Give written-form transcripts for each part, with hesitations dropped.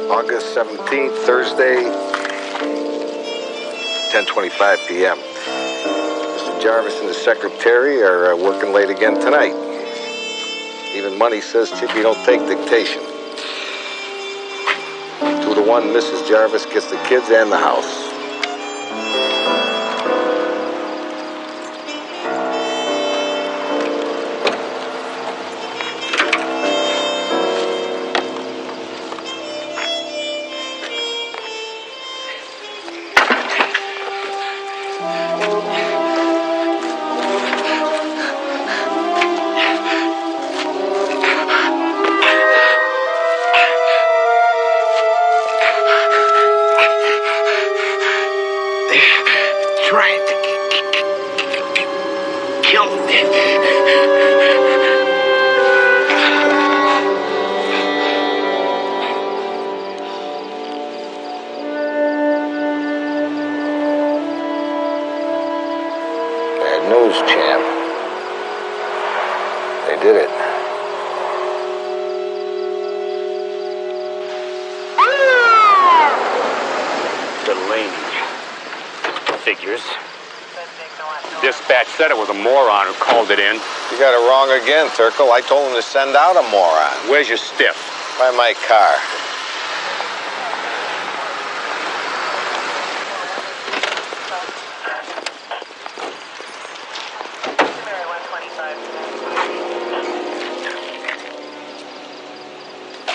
August 17th, Thursday, 10:25 p.m. Mr. Jarvis and his secretary are working late again tonight. Even money says Chippy don't take dictation. 2-1, Mrs. Jarvis gets the kids and the house. Trying to kill me. Bad news, champ. They did it. Delaney. Figures. Dispatch said it was a moron who called it in. You got it wrong again, Turkle. I told him to send out a moron. Where's your stiff? By my car.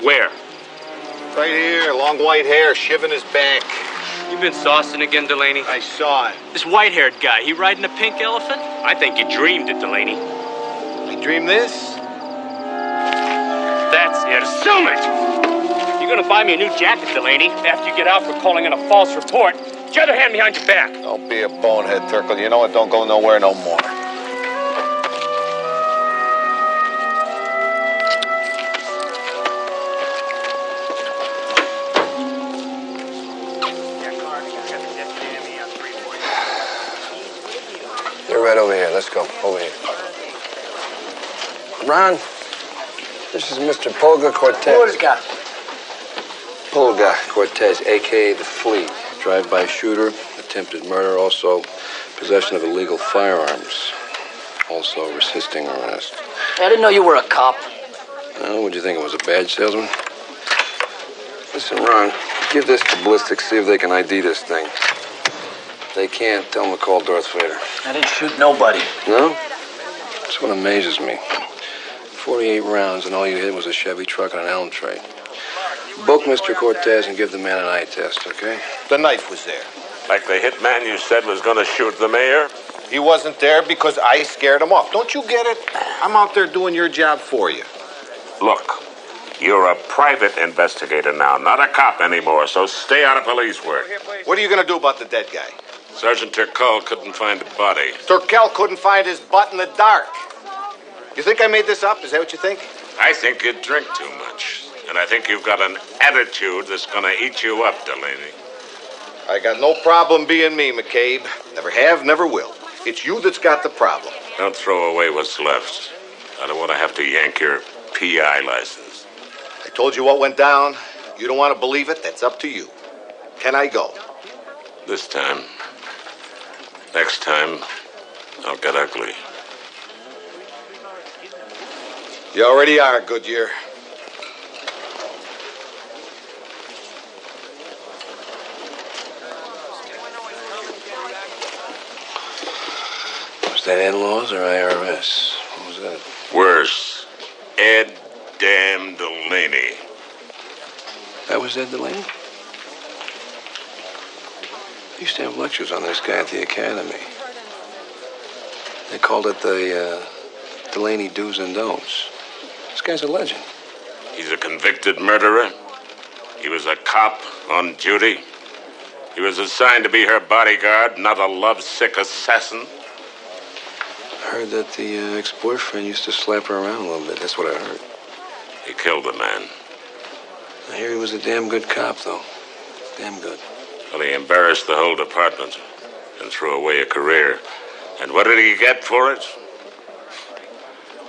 Where? Right here, long white hair, shiving his back. You been saucing again, Delaney? I saw it. This white-haired guy, he riding a pink elephant? I think you dreamed it, Delaney. I dreamed this? That's it. Assume it! You're gonna buy me a new jacket, Delaney, after you get out for calling in a false report. Get your other hand behind your back. Don't be a bonehead, Turkle. You know it don't go nowhere no more. You're right over here. Let's go. Over here. Ron, this is Mr. Pulga Cortez. Pulga Cortez, a.k.a. the Flea. Drive-by shooter, attempted murder, also possession of illegal firearms. Also resisting arrest. I didn't know you were a cop. Oh, what'd you think? It was a badge salesman? Listen, Ron, give this to ballistics, see if they can ID this thing. If they can't, tell them to call Darth Vader. I didn't shoot nobody. No? That's what amazes me. 48 rounds, and all you hit was a Chevy truck and an elm tree. Book Mr. Cortez and give the man an eye test, okay? The knife was there. Like the hitman you said was going to shoot the mayor? He wasn't there because I scared him off. Don't you get it? I'm out there doing your job for you. Look, you're a private investigator now, not a cop anymore, so stay out of police work. What are you going to do about the dead guy? Sergeant Turcol couldn't find a body. Turkel couldn't find his butt in the dark. You think I made this up? Is that what you think? I think you drink too much. And I think you've got an attitude that's going to eat you up, Delaney. I got no problem being me, McCabe. Never have, never will. It's you that's got the problem. Don't throw away what's left. I don't want to have to yank your PI license. I told you what went down. You don't want to believe it? That's up to you. Can I go? This time. Next time, I'll get ugly. You already are, Goodyear. Was that in-laws or IRS? What was that? Worse. Ed damn Delaney. That was Ed Delaney? I used to have lectures on this guy at the academy. They called it the Delaney do's and don'ts. This guy's a legend. He's a convicted murderer. He was a cop on duty. He was assigned to be her bodyguard, not a lovesick assassin. I heard that the ex-boyfriend used to slap her around a little bit. That's what I heard. He killed the man. I hear he was a damn good cop, though. Damn good. Well, he embarrassed the whole department and threw away a career. And what did he get for it?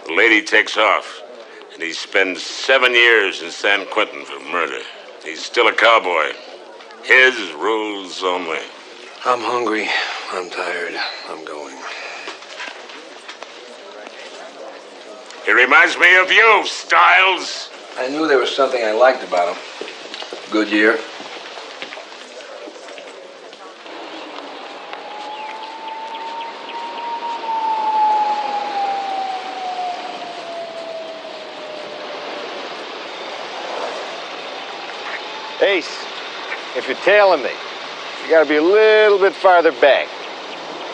The lady takes off, and he spends 7 years in San Quentin for murder. He's still a cowboy. His rules only. I'm hungry. I'm tired. I'm going. He reminds me of you, Stiles. I knew there was something I liked about him. Goodyear. Ace, if you're tailing me, you gotta be a little bit farther back.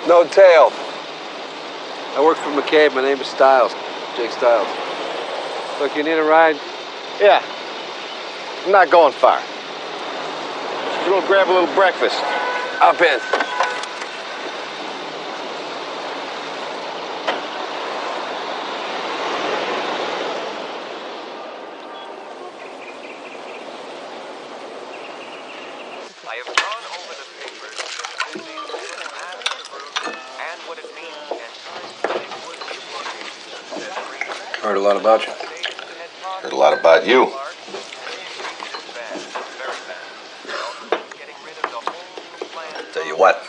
No tail. I work for McCabe. My name is Stiles. Jake Stiles. Look, you need a ride? Yeah. I'm not going far. We'll go grab a little breakfast. Up in. I have gone over the papers and what it means and Heard a lot about you. Heard a lot about you. Tell you what.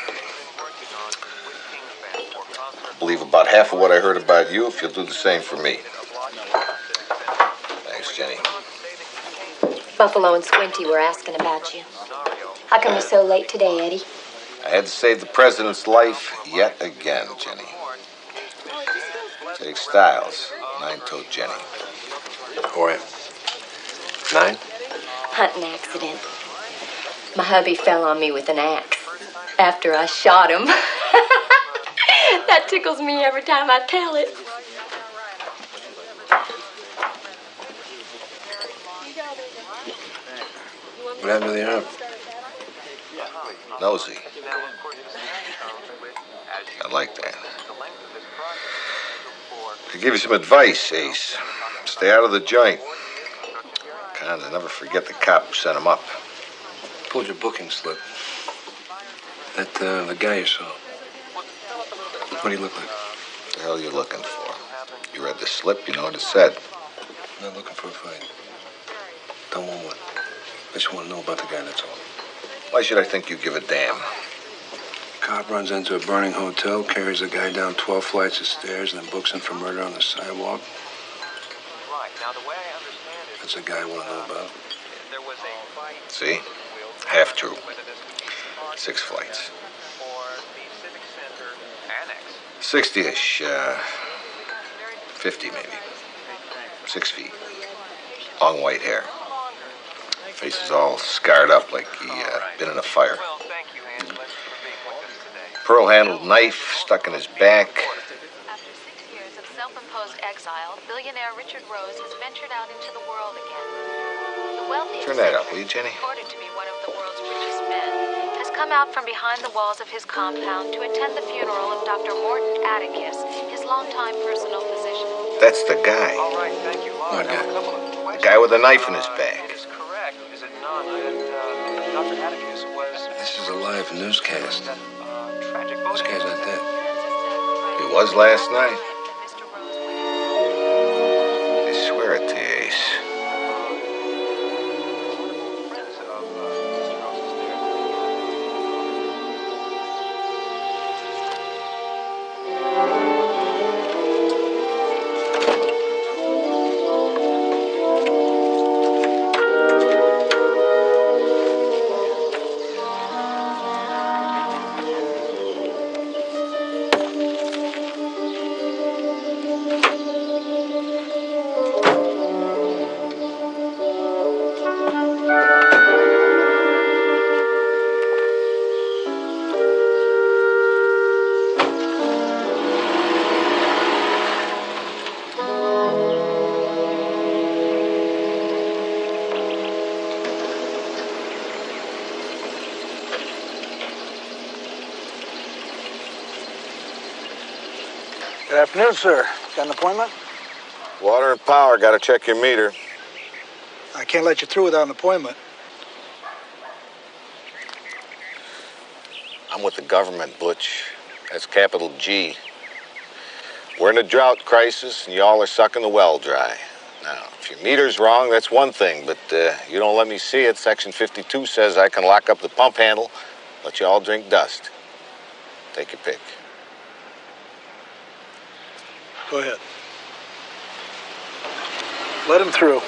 I'll believe about half of what I heard about you if you'll do the same for me. Thanks, Jenny. Buffalo and Squinty were asking about you. How come you're so late today, Eddie? I had to save the president's life yet again, Jenny. Jake Stiles, nine-toed Jenny. Who are you? 9? Hunting accident. My hubby fell on me with an axe after I shot him. That tickles me every time I tell it. What happened to the arm? Nosy. I like that. To give you some advice, Ace. Stay out of the joint. Kinda never forget the cop who sent him up. Pulled your booking slip. That, the guy you saw. What do you look like? What the hell are you looking for? You read the slip, you know what it said. Not looking for a fight. Don't want one. I just want to know about the guy, that's all. Why should I think you give a damn? Cop runs into a burning hotel, carries a guy down 12 flights of stairs, and then books him for murder on the sidewalk. Right. Now, the way I understand it, That's the guy I want to know about. there was a fight. See? Half true. 6 flights. Or the Civic Center Annex. 60-ish, 50 maybe. 6 feet. Long white hair. Face is all scarred up like he been in a fire. Well, thank you, Angela, for being with us today. Pearl-handled knife stuck in his back. After 6 years of self-imposed exile, billionaire Richard Rose has ventured out into the world again. The wealthiest, Turn that up, will you, Jenny? reported to be one of the world's richest men, has come out from behind the walls of his compound to attend the funeral of Dr. Morton Atticus, his longtime personal physician. That's the guy. All right, thank you. What guy? A couple of The questions. guy with the knife in his back. It is correct, is it not, that Dr. Atticus was This is a live newscast. that tragic This boat guy's not dead. He was last night. Mr. Rose went I swear it to you, Ace. friends of Mr. Rose's there. Good afternoon, sir. Got an appointment? Water and power, gotta check your meter. I can't let you through without an appointment. I'm with the government, Butch. That's capital G. We're in a drought crisis, and y'all are sucking the well dry. Now, if your meter's wrong, that's one thing, but you don't let me see it. Section 52 says I can lock up the pump handle, let you all drink dust. Take your pick. Go ahead. Let him through.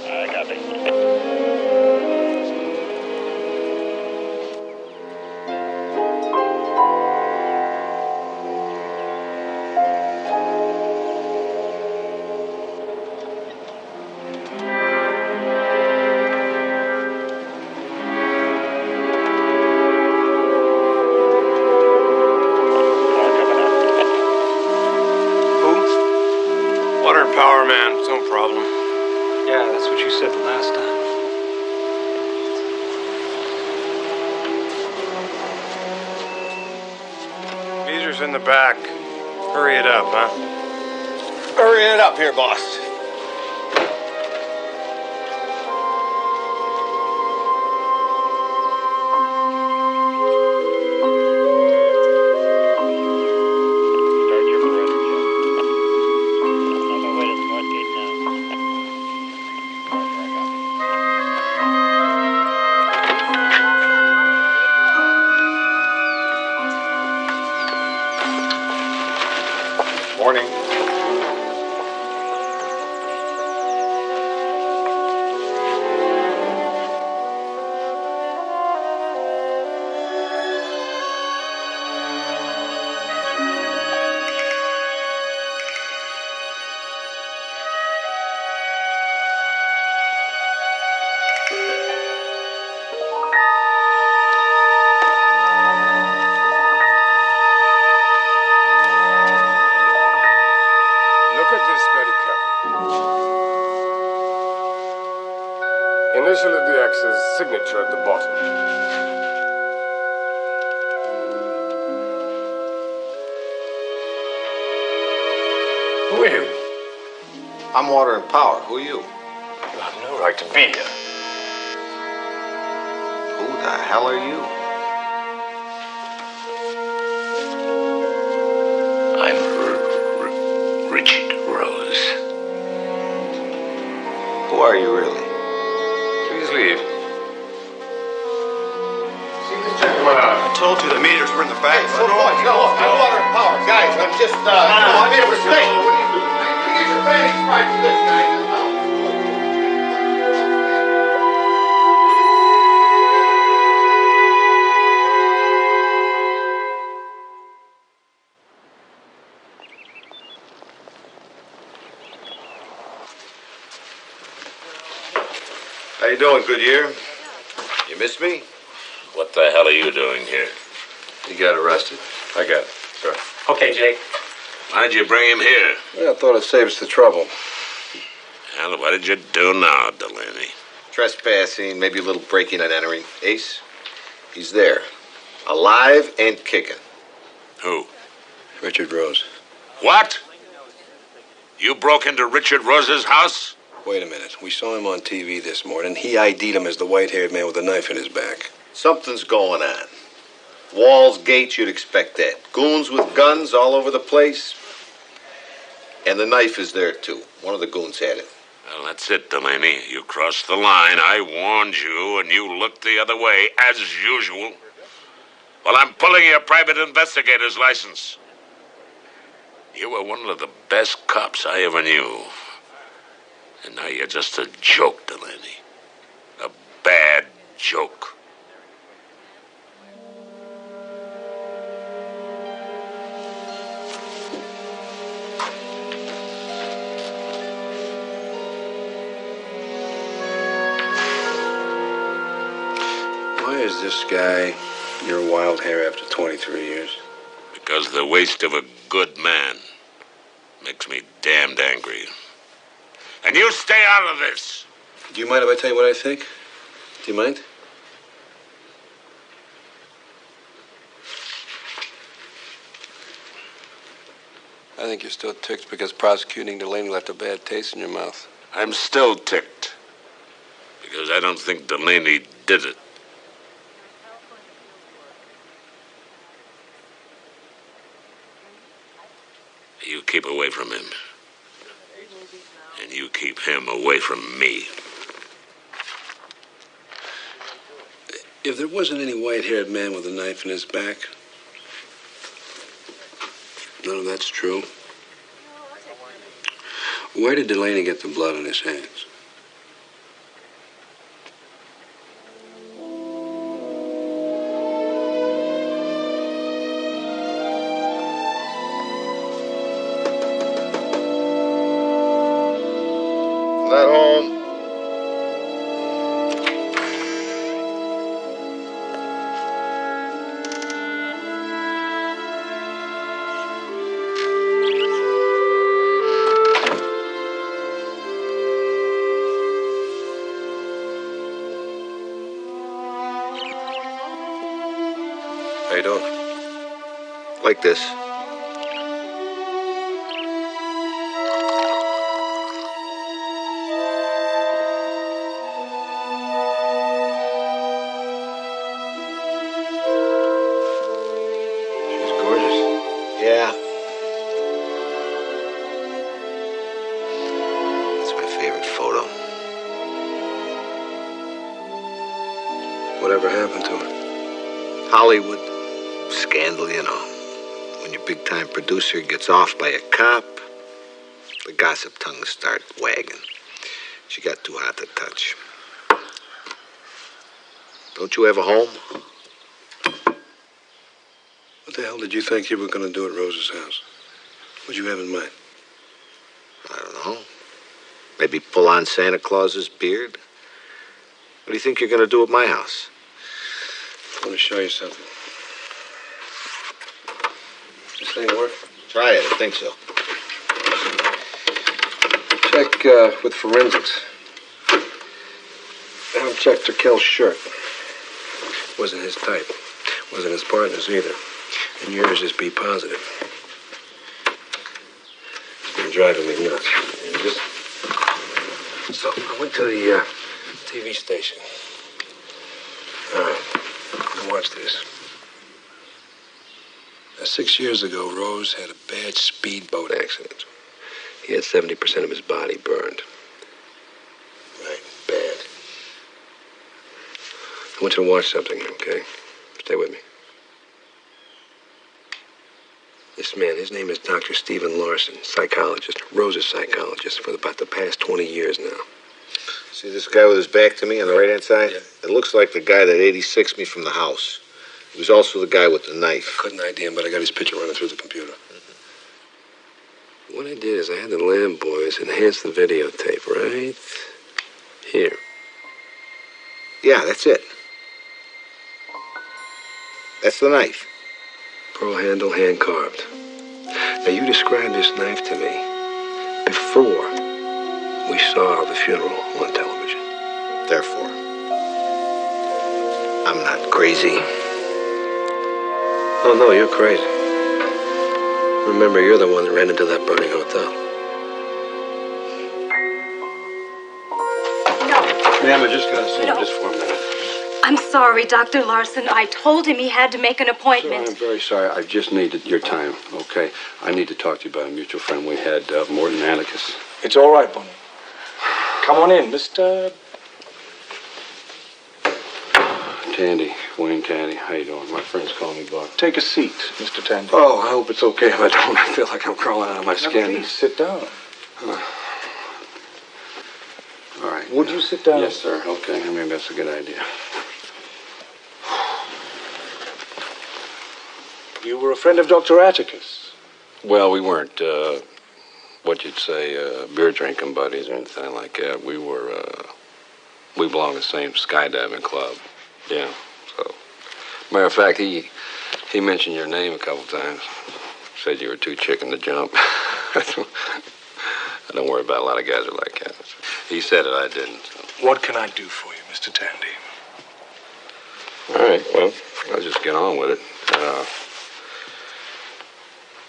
I copy. Water and power, man. It's no problem. Yeah, that's what you said the last time. Meter's in the back. Hurry it up, huh? Hurry it up here, boss. Start your breath. On my way to the north gate Morning. Who are you? I'm Water and Power. Who are you? You have no right to be here. Who the hell are you? I'm Richard Rose. Who are you really? Please leave. I told you the meters were in the back. No, I'm Water and Power. Guys, I'm just, I made a mistake. What are you doing? You get your fanny sprite for this, guys. How you doing, Goodyear? You miss me? What the hell are you doing here? He got arrested. I got it. Sure. Okay, Jake. Why did you bring him here? Yeah, I thought it saved us the trouble. Well, what did you do now, Delaney? Trespassing, maybe a little breaking and entering. Ace, he's there. Alive and kicking. Who? Richard Rose. What? You broke into Richard Rose's house? Wait a minute. We saw him on TV this morning. He ID'd him as the white-haired man with a knife in his back. Something's going on. Walls, gates, you'd expect that. Goons with guns all over the place. And the knife is there, too. One of the goons had it. Well, that's it, Delaney. You crossed the line. I warned you, and you looked the other way, as usual. Well, I'm pulling your private investigator's license. You were one of the best cops I ever knew. And now you're just a joke, Delaney. A bad joke. Why is this guy your wild hair after 23 years? Because the waste of a good man makes me damned angry. And you stay out of this. Do you mind if I tell you what I think? Do you mind? I think you're still ticked because prosecuting Delaney left a bad taste in your mouth. I'm still ticked. Because I don't think Delaney did it. You keep away from him. And you keep him away from me. If there wasn't any white-haired man with a knife in his back, none of that's true. Where did Delaney get the blood on his hands? Not home. How you doing? Like this. She's gorgeous. Yeah. That's my favorite photo. Whatever happened to her? Hollywood. Scandal, you know. When your big-time producer gets off by a cop, the gossip tongues start wagging. She got too hot to touch. Don't you have a home? What the hell did you think you were going to do at Rose's house? What'd you have in mind? I don't know. Maybe pull on Santa Claus's beard? What do you think you're going to do at my house? I want to show you something. This thing work? Try it. I think so. Check with forensics. I've checked Turkel's shirt. Wasn't his type. Wasn't his partner's either. And yours is B positive. It's been You're driving me nuts. So I went to the TV station. All right, now watch this. Now, 6 years ago, Rose had a bad speedboat accident. He had 70% of his body burned. Right, bad. I want you to watch something, okay? Stay with me. This man, his name is Dr. Stephen Larson, psychologist, Rose's psychologist for about the past 20 years now. See this guy with his back to me on the right-hand side? Yeah. It looks like the guy that 86'd me from the house. He was also the guy with the knife. Couldn't ID him, but I got his picture running through the computer. What I did is I had the Lamb boys enhance the videotape right here. Yeah, that's it. That's the knife. Pearl handle, hand carved. Now, you described this knife to me before we saw the funeral on television. Therefore, I'm not crazy. Oh, no, you're crazy. Remember, you're the one that ran into that burning hotel. No. Ma'am, I just got to see No. him just for a minute. I'm sorry, Dr. Larson. I told him he had to make an appointment. I'm very sorry. I just needed your time, okay? I need to talk to you about a mutual friend we had, Morton Atticus. It's all right, Bonnie. Come on in, Mr. Tandy, Wayne Tandy. How you doing? My friend's calling me Buck. Take a seat, Mr. Tandy. Oh, I hope it's okay if I don't. I feel like I'm crawling out of my Now, skin. please, sit down. All right. Would you sit down? Yes, sir. Okay. Maybe that's a good idea. You were a friend of Dr. Atticus. Well, we weren't, what you'd say, beer drinking buddies or anything like that. We belonged to the same skydiving club. Yeah, so. Matter of fact, he mentioned your name a couple times. Said you were too chicken to jump. I don't worry about it. A lot of guys are like that. He said it, I didn't. So. What can I do for you, Mr. Tandy? All right, well, I'll just get on with it.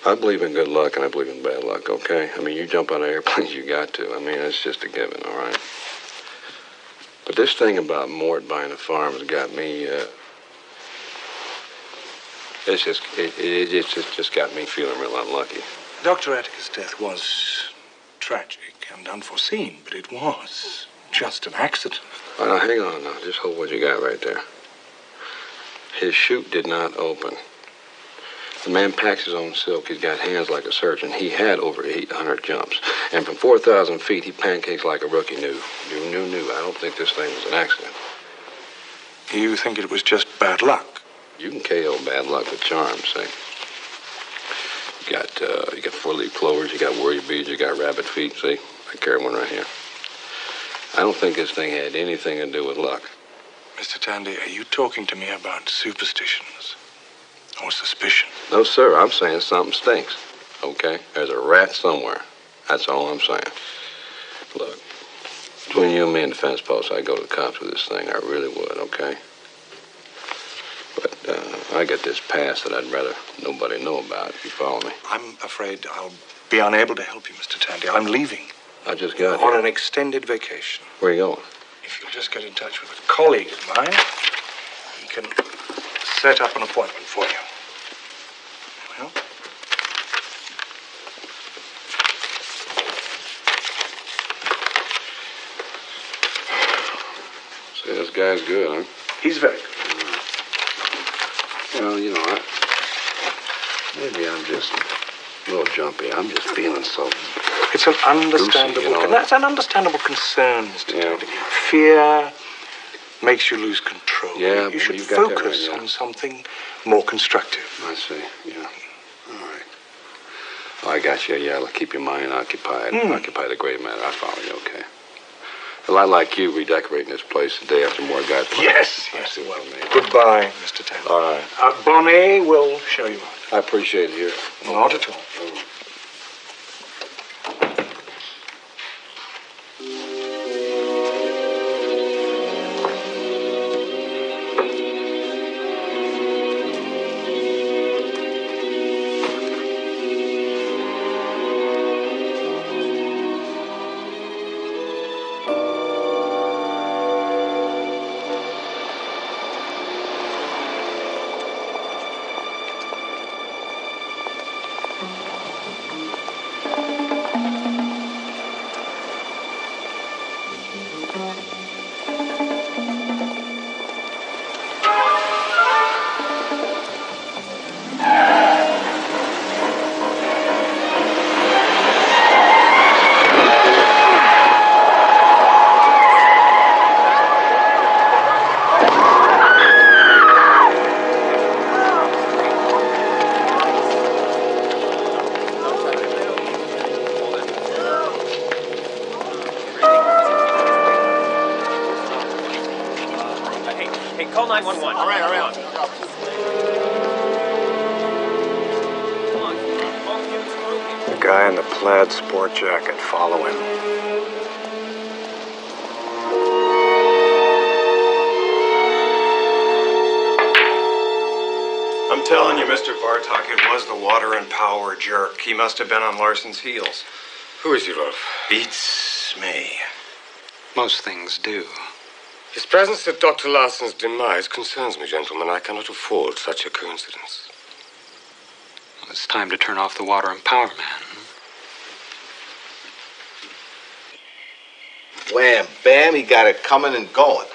I believe in good luck and I believe in bad luck, okay? I mean, you jump on airplanes, you got to. I mean, it's just a given, all right? But this thing about Mort buying a farm has got me, it's just got me feeling real unlucky. Dr. Atticus' death was tragic and unforeseen, but it was just an accident. All right, now, hang on now. Just hold what you got right there. His chute did not open. The man packs his own silk. He's got hands like a surgeon. He had over 800 jumps. And from 4,000 feet, he pancakes like a rookie knew. I don't think this thing was an accident. You think it was just bad luck? You can KO bad luck with charm, see? You got four-leaf clovers, you got warrior beads, you got rabbit feet, see? I carry one right here. I don't think this thing had anything to do with luck. Mr. Tandy, are you talking to me about superstitions or suspicion? No, sir, I'm saying something stinks, okay? There's a rat somewhere. That's all I'm saying. Look, between you and me and the fence post, I'd go to the cops with this thing. I really would, okay? But I got this past that I'd rather nobody know about, if you follow me. I'm afraid I'll be unable to help you, Mr. Tandy. I'm leaving. I just got on here. an extended vacation. Where are you going? If you'll just get in touch with a colleague of mine, he can set up an appointment for you. Well? Say, this guy's good, huh? He's very good. Well, you know, maybe I'm just a little jumpy. I'm just feeling so... It's an understandable... Goosey, you know? That's an understandable concern, Mr. Yeah. Tandy. Fear makes you lose control. Yeah, you should you've got that focus right, yeah. on something more constructive. I see, yeah. All right. Oh, I got you. Yeah, keep your mind occupied. Occupy the great matter. I follow you, okay. A lot like you redecorating this place the day after more guys play. Yes. I see what I mean. Goodbye, Mr. Tandy. All right. Bonnet will show you out. I appreciate it here. Not at all. 911. All right. The guy in the plaid sport jacket, follow him. I'm telling you, Mr. Bartok, it was the water and power jerk. He must have been on Larson's heels. Who is he, love? Beats me. Most things do. His presence at Dr. Larson's demise concerns me, gentlemen. I cannot afford such a coincidence. Well, it's time to turn off the water and power man. Wham, bam, he got it coming and going.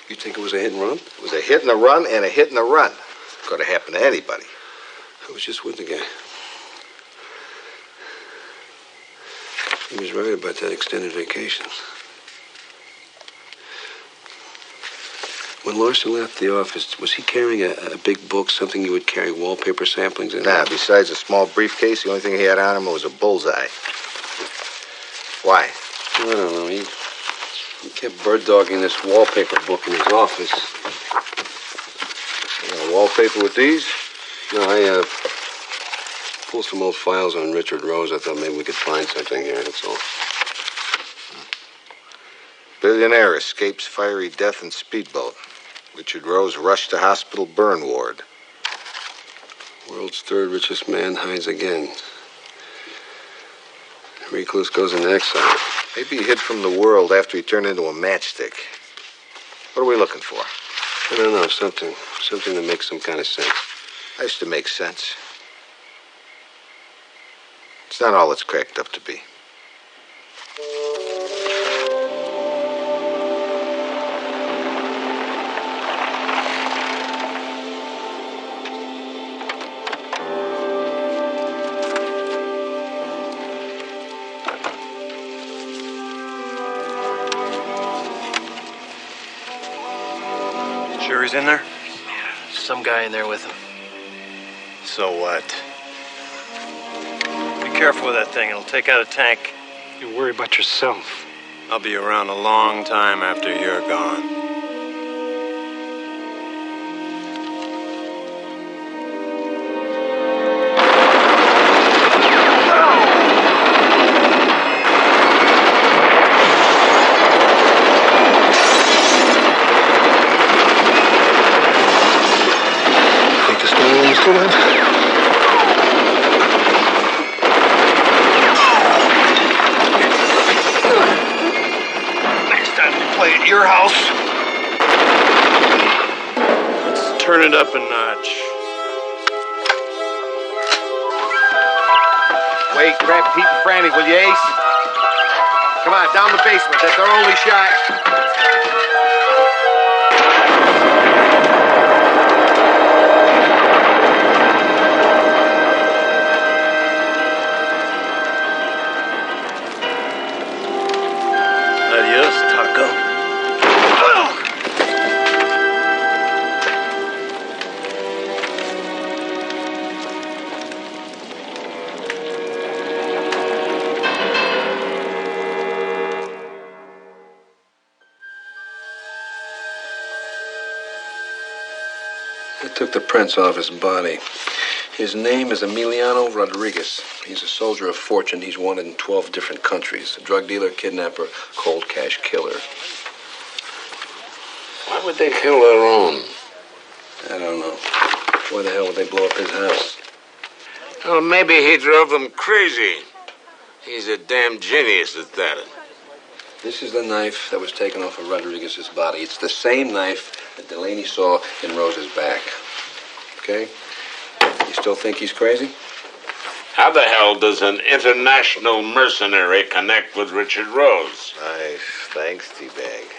You think it was a hit and run? It was a hit and a run and a hit and a run. Could have happened to anybody. I was just with the guy. He was right about that extended vacation. When Larson left the office, was he carrying a big book, something you would carry wallpaper samplings in? Nah, besides a small briefcase, the only thing he had on him was a bullseye. Why? I don't know. He kept bird-dogging this wallpaper book in his office. You got wallpaper with these? No, I pulled some old files on Richard Rose. I thought maybe we could find something here, that's all. Billionaire escapes fiery death in speedboat. Richard Rose rushed to hospital burn ward. World's third richest man hides again. Recluse goes into exile. Maybe he hid from the world after he turned into a matchstick. What are we looking for? I don't know, something that makes some kind of sense. Has to make sense. It's not all it's cracked up to be. Sure he's in there? Some guy in there with him. So what? Be careful with that thing. It'll take out a tank. You worry about yourself. I'll be around a long time after you're gone. Your house. Let's turn it up a notch. Wait, grab Pete and Franny, will you, Ace? Come on, down the basement. That's our only shot. Adios, Taco. They took the prints off his body. His name is Emiliano Rodriguez. He's a soldier of fortune. He's wanted in 12 different countries. A drug dealer, kidnapper, cold cash killer. Why would they kill their own? I don't know. Why the hell would they blow up his house? Well, maybe he drove them crazy. He's a damn genius at that. This is the knife that was taken off of Rodriguez's body. It's the same knife that Delaney saw in Rose's back. Okay? You still think he's crazy? How the hell does an international mercenary connect with Richard Rose? Nice. Thanks, Teabag.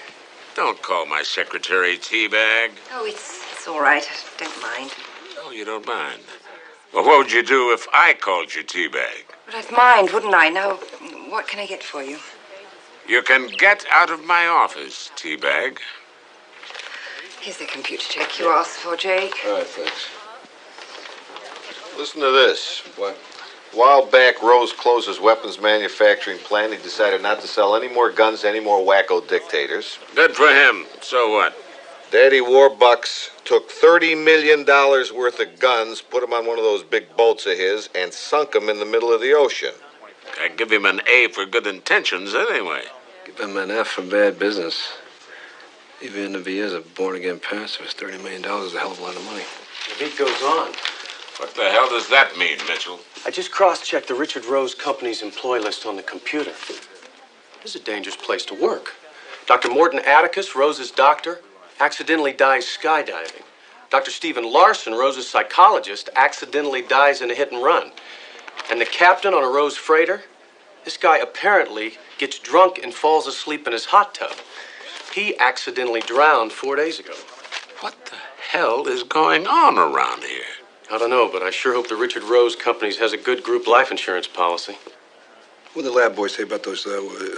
Don't call my secretary Teabag. Oh, it's all right. Don't mind. Oh, you don't mind? Well, what would you do if I called you Teabag? But I'd mind, wouldn't I? Now, what can I get for you? You can get out of my office, Teabag. Here's the computer check you asked for, Jake. All right, thanks. Listen to this. What? A while back, Rose closed his weapons manufacturing plant. He decided not to sell any more guns to any more wacko dictators. Good for him. So what? Daddy Warbucks took $30 million worth of guns, put them on one of those big boats of his, and sunk them in the middle of the ocean. I give him an A for good intentions anyway. Give him an F for bad business. Even if he is a born-again pacifist, $30 million is a hell of a lot of money. The beat goes on. What the hell does that mean, Mitchell? I just cross-checked the Richard Rose Company's employee list on the computer. This is a dangerous place to work. Dr. Morton Atticus, Rose's doctor, accidentally dies skydiving. Dr. Stephen Larson, Rose's psychologist, accidentally dies in a hit and run. And the captain on a Rose freighter, this guy apparently gets drunk and falls asleep in his hot tub. He accidentally drowned 4 days ago. What the hell is going on around here? I don't know, but I sure hope the Richard Rose Company has a good group life insurance policy. What did the lab boys say about those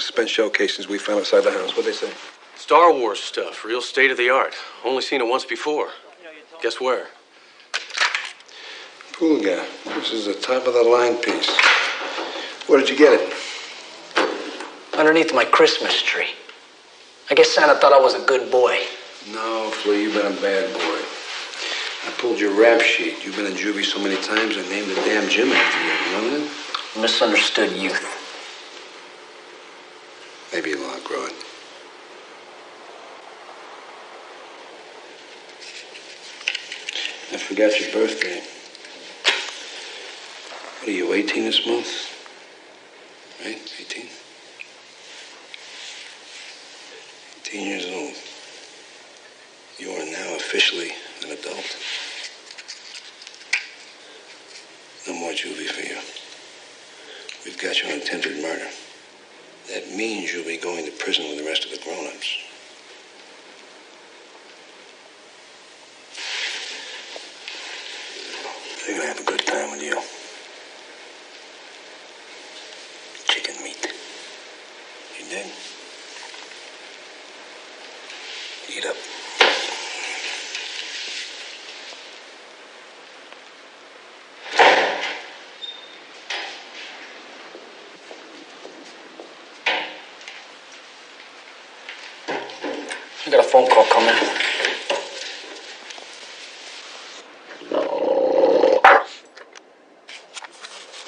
spent shell casings we found outside the house? What'd they say? Star Wars stuff, real state-of-the-art. Only seen it once before. Guess where? Pulga. This is a top-of-the-line piece. Where did you get it? Underneath my Christmas tree. I guess Santa thought I was a good boy. No, Flea, you've been a bad boy. I pulled your rap sheet. You've been in juvie so many times, I named the damn gym after you. Remember that? Misunderstood youth. Maybe you'll outgrow it. I forgot your birthday. What are you, 18 this month? Right? 18? 18 years old. You are now officially an adult. No more juvie for you. We've got you on attempted murder. That means you'll be going to prison with the rest of the grown-ups. They're gonna have a good time with you. Chicken meat. You dig? Eat up. I got a phone call coming.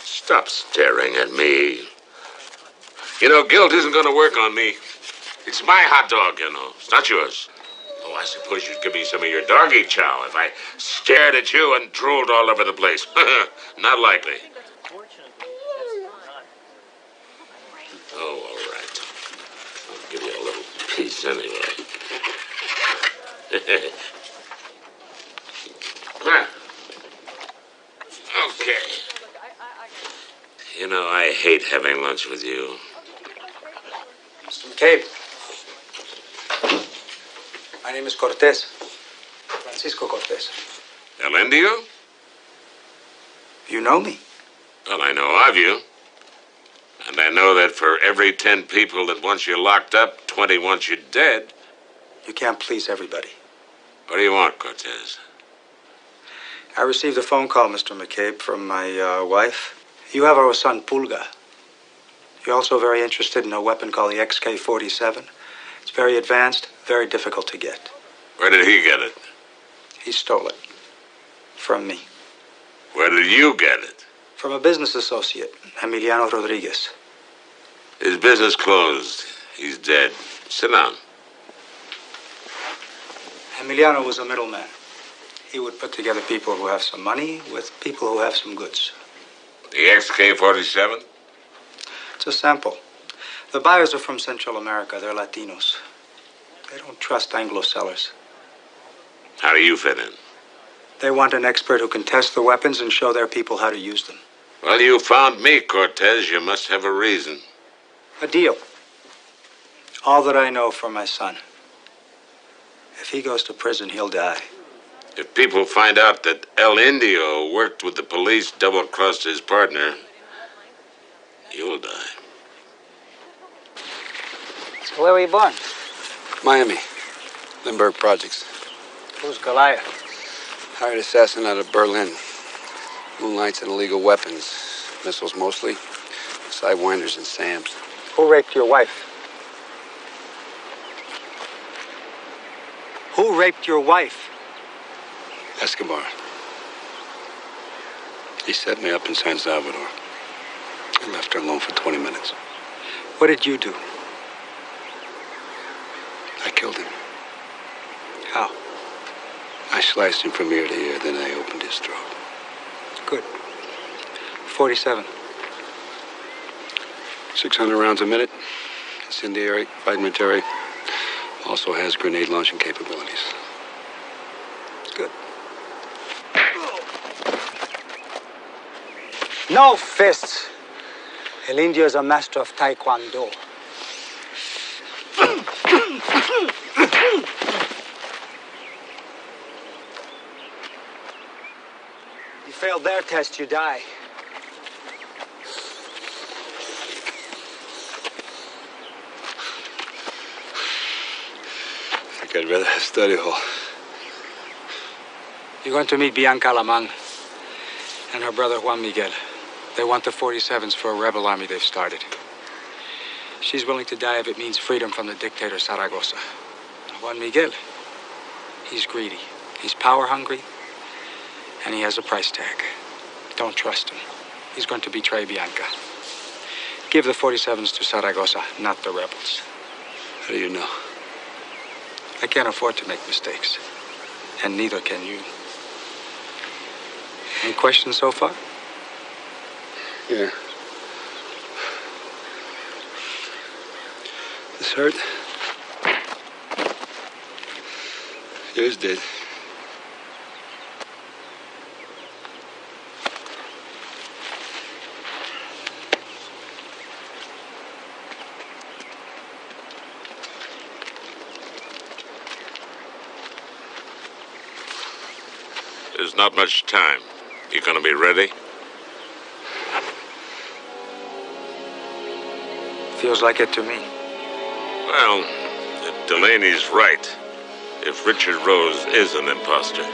Stop staring at me. You know, guilt isn't going to work on me. It's my hot dog, you know. It's not yours. Oh, I suppose you'd give me some of your doggy chow if I stared at you and drooled all over the place. Not likely. Oh, all right. I'll give you a little piece anyway. Okay. You know, I hate having lunch with you. Mr. McCabe. My name is Cortez. Francisco Cortez. El Indio? You know me? Well, I know of you. And I know that for every 10 people that want you locked up, 20 want you dead. You can't please everybody. What do you want, Cortez? I received a phone call, Mr. McCabe, from my wife. You have our son, Pulga. You're also very interested in a weapon called the XK-47. It's very advanced, very difficult to get. Where did he get it? He stole it. From me. Where did you get it? From a business associate, Emiliano Rodriguez. His business closed. He's dead. Sit down. Emiliano was a middleman. He would put together people who have some money with people who have some goods. The XK-47? It's a sample. The buyers are from Central America. They're Latinos. They don't trust Anglo sellers. How do you fit in? They want an expert who can test the weapons and show their people how to use them. Well, you found me, Cortez. You must have a reason. A deal. All that I know from my son. If he goes to prison, he'll die. If people find out that El Indio worked with the police, double-crossed his partner, you'll die. So where were you born? Miami. Lindbergh Projects. Who's Goliath? Hired assassin out of Berlin. Moonlights and illegal weapons. Missiles mostly. Sidewinders and SAMs. Who raped your wife? Who raped your wife? Escobar. He set me up in San Salvador. I left her alone for 20 minutes. What did you do? I killed him. How? I sliced him from ear to ear, then I opened his throat. Good. 47. 600 rounds a minute. Incendiary, fragmentary. Also has grenade launching capabilities. Good. No fists. El Indio is a master of Taekwondo. You failed their test, you die. I think I'd rather have study hall. You're going to meet Bianca Lamang and her brother Juan Miguel. They want the 47s for a rebel army they've started. She's willing to die if it means freedom from the dictator Zaragoza. And Juan Miguel, he's greedy. He's power hungry, and he has a price tag. Don't trust him. He's going to betray Bianca. Give the 47s to Zaragoza, not the rebels. How do you know? I can't afford to make mistakes, and neither can you. Any questions so far? Yeah. This hurt? Yours did. There's not much time. You gonna be ready? Feels like it to me. Well, if Delaney's right, if Richard Rose is an imposter,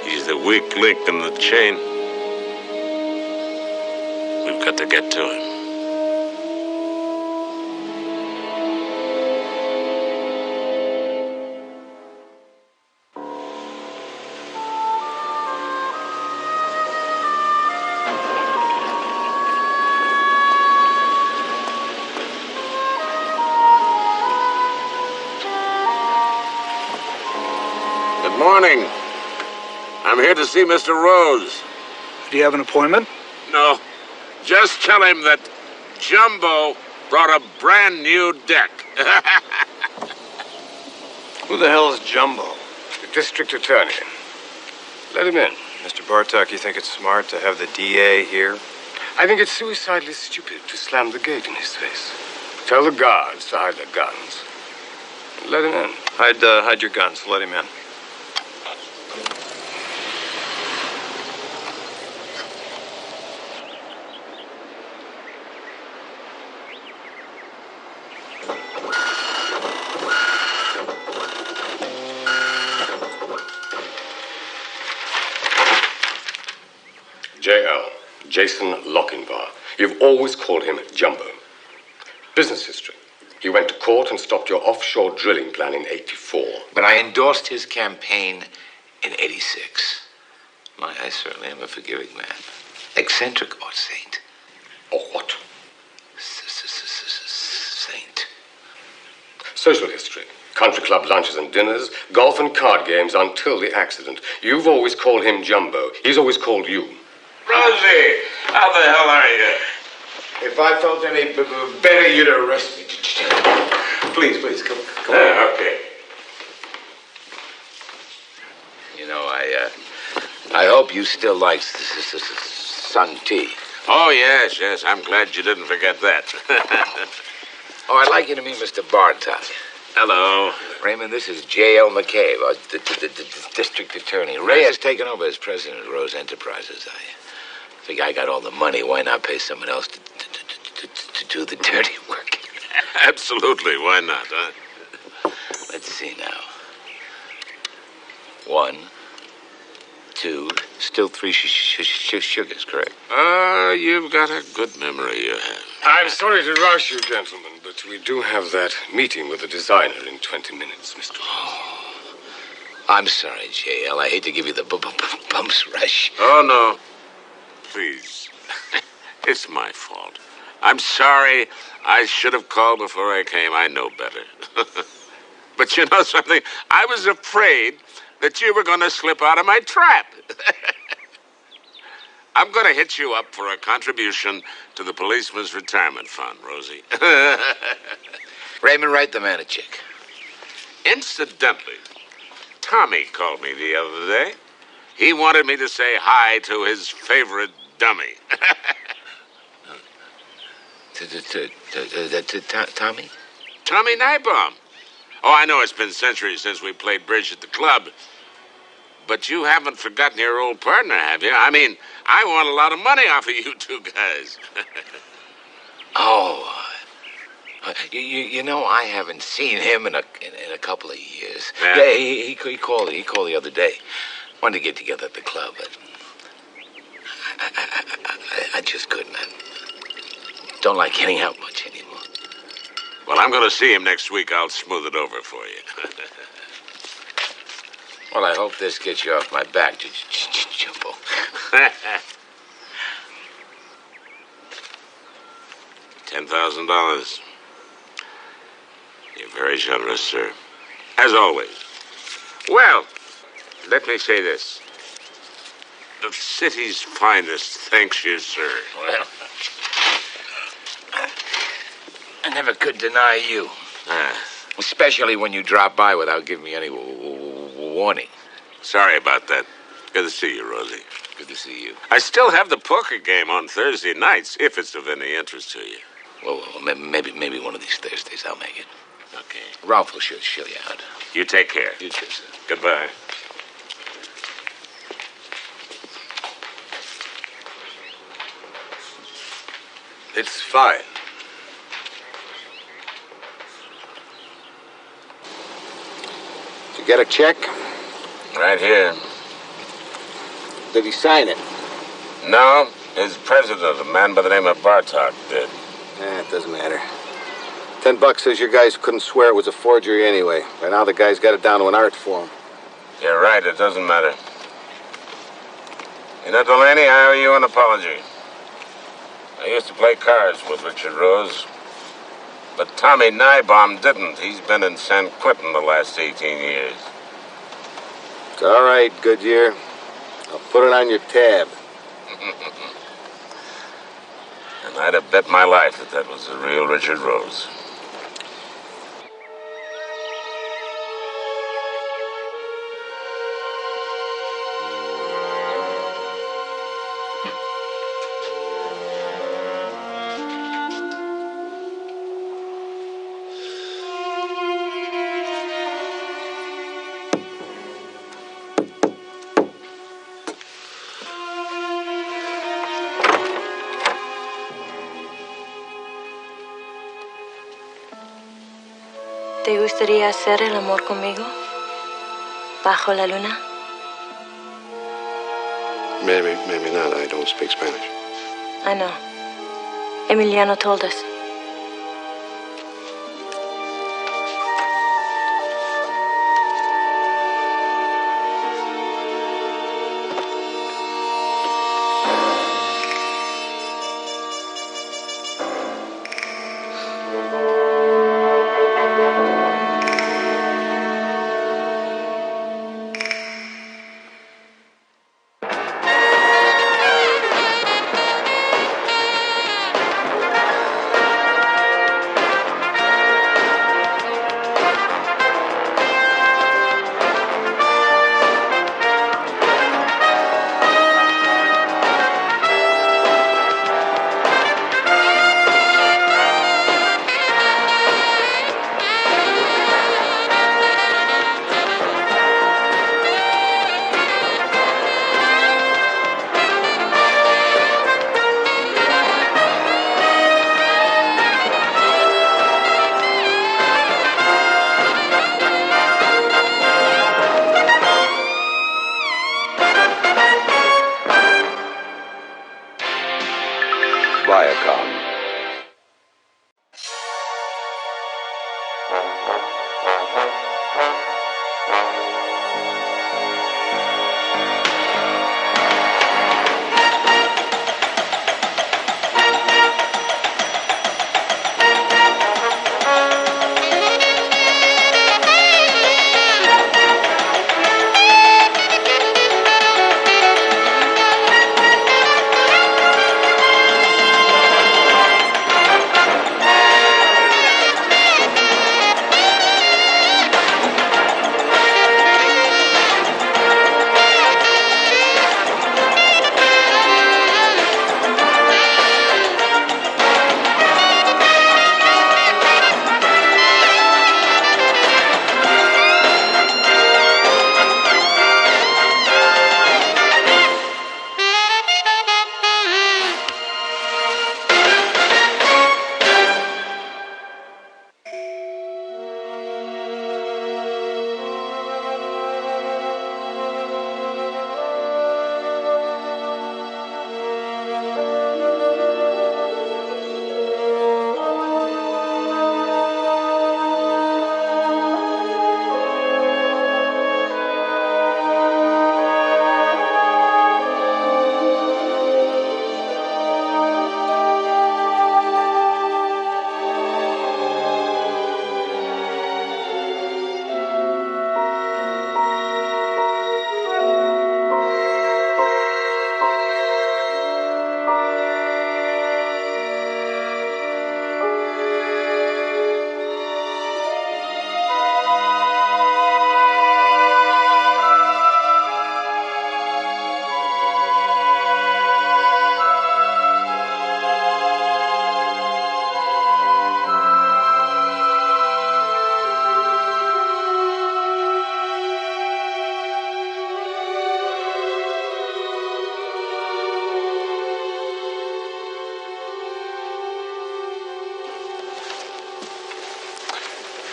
he's the weak link in the chain. We've got to get to him. Good morning. I'm here to see Mr. Rose. Do you have an appointment? No, just tell him that Jumbo brought a brand new deck. Who the hell is Jumbo? The district attorney. Let him in. Mr. Bartok, you think it's smart to have the DA here? I think it's suicidally stupid to slam the gate in his face. Tell the guards to hide their guns. Let him in. Hide your guns. Let him in. J.L. Jason Lochinvar. You've always called him Jumbo. Business history. He went to court and stopped your offshore drilling plan in '84. But I endorsed his campaign in '86. I certainly am a forgiving man. Eccentric or saint? Or what? Saint. Social history. Country club lunches and dinners, golf and card games until the accident. You've always called him Jumbo. He's always called you. Rosie, how the hell are you? If I felt any better, you'd arrest me. Please, come on. Okay. You know, I hope you still like Sun Tea. Oh, yes. I'm glad you didn't forget that. Oh, I'd like you to meet Mr. Bartok. Hello. Raymond, this is J.L. McCabe, the district attorney. Ray has taken over as president of Rose Enterprises. I figure I got all the money. Why not pay someone else to do the dirty work? Absolutely. Why not, huh? Let's see now. 1, 2, still 3 sugars, correct? You've got a good memory, you have. I'm sorry to rush you, gentlemen, but we do have that meeting with the designer in 20 minutes, Mr. Rose. I'm sorry, JL. I hate to give you the bumps rush. Oh, no. Please. It's my fault. I'm sorry. I should have called before I came. I know better. But you know something? I was afraid that you were going to slip out of my trap. I'm going to hit you up for a contribution to the policeman's retirement fund, Rosie. Raymond, write the man a check. Incidentally, Tommy called me the other day. He wanted me to say hi to his favorite dummy. Tommy? Tommy Nybaum. Oh, I know it's been centuries since we played bridge at the club. But you haven't forgotten your old partner, have you? I mean, I want a lot of money off of you two guys. You know, I haven't seen him in a couple of years. Yeah. He called the other day. Wanted to get together at the club, but I just couldn't. I don't like getting out much anymore. Well, I'm going to see him next week. I'll smooth it over for you. Well, I hope this gets you off my back, Jumbo. $10,000. You're very generous, sir. As always. Well, let me say this. The city's finest thanks you, sir. Well, I never could deny you. Especially when you drop by without giving me any warning. Sorry about that. Good to see you, Rosie. Good to see you. I still have the poker game on Thursday nights, if it's of any interest to you. Well, maybe one of these Thursdays I'll make it. Okay. Ralph will show you out. You take care. You too, sir. Goodbye. It's fine. Did you get a check? Right here. Did he sign it? No, his president, a man by the name of Bartok, did. It doesn't matter. $10 says your guys couldn't swear it was a forgery anyway. By now the guy's got it down to an art form. You're right, it doesn't matter. You know, Delaney, I owe you an apology. I used to play cards with Richard Rose. But Tommy Nybaum didn't. He's been in San Quentin the last 18 years. It's all right, Goodyear. I'll put it on your tab. And I'd have bet my life that that was the real Richard Rose. ¿Te gustaría hacer el amor conmigo? ¿Bajo la luna? Maybe, maybe not. I don't speak Spanish. I know. Emiliano told us. Viacom.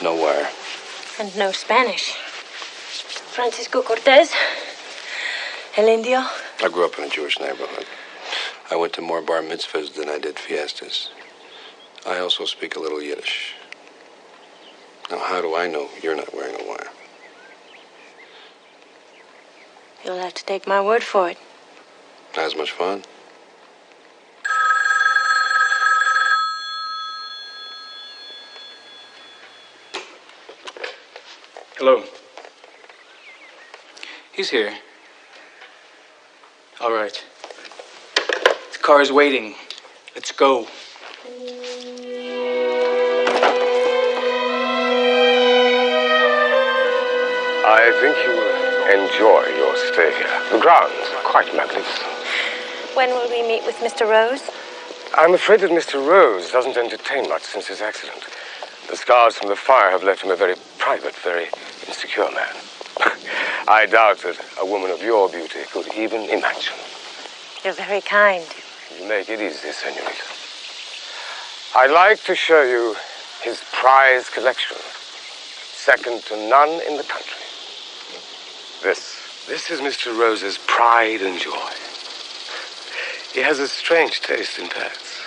No wire. And no Spanish. Francisco Cortez? El Indio? I grew up in a Jewish neighborhood. I went to more bar mitzvahs than I did fiestas. I also speak a little Yiddish. Now, how do I know you're not wearing a wire? You'll have to take my word for it. Not as much fun. Hello. He's here. All right. The car is waiting. Let's go. I think you will enjoy your stay here. The grounds are quite magnificent. When will we meet with Mr. Rose? I'm afraid that Mr. Rose doesn't entertain much since his accident. The scars from the fire have left him a very private, very insecure man. I doubt that a woman of your beauty could even imagine. You're very kind. You make it easy, senorita. I'd like to show you his prize collection, second to none in the country. This is Mr. Rose's pride and joy. He has a strange taste in pets.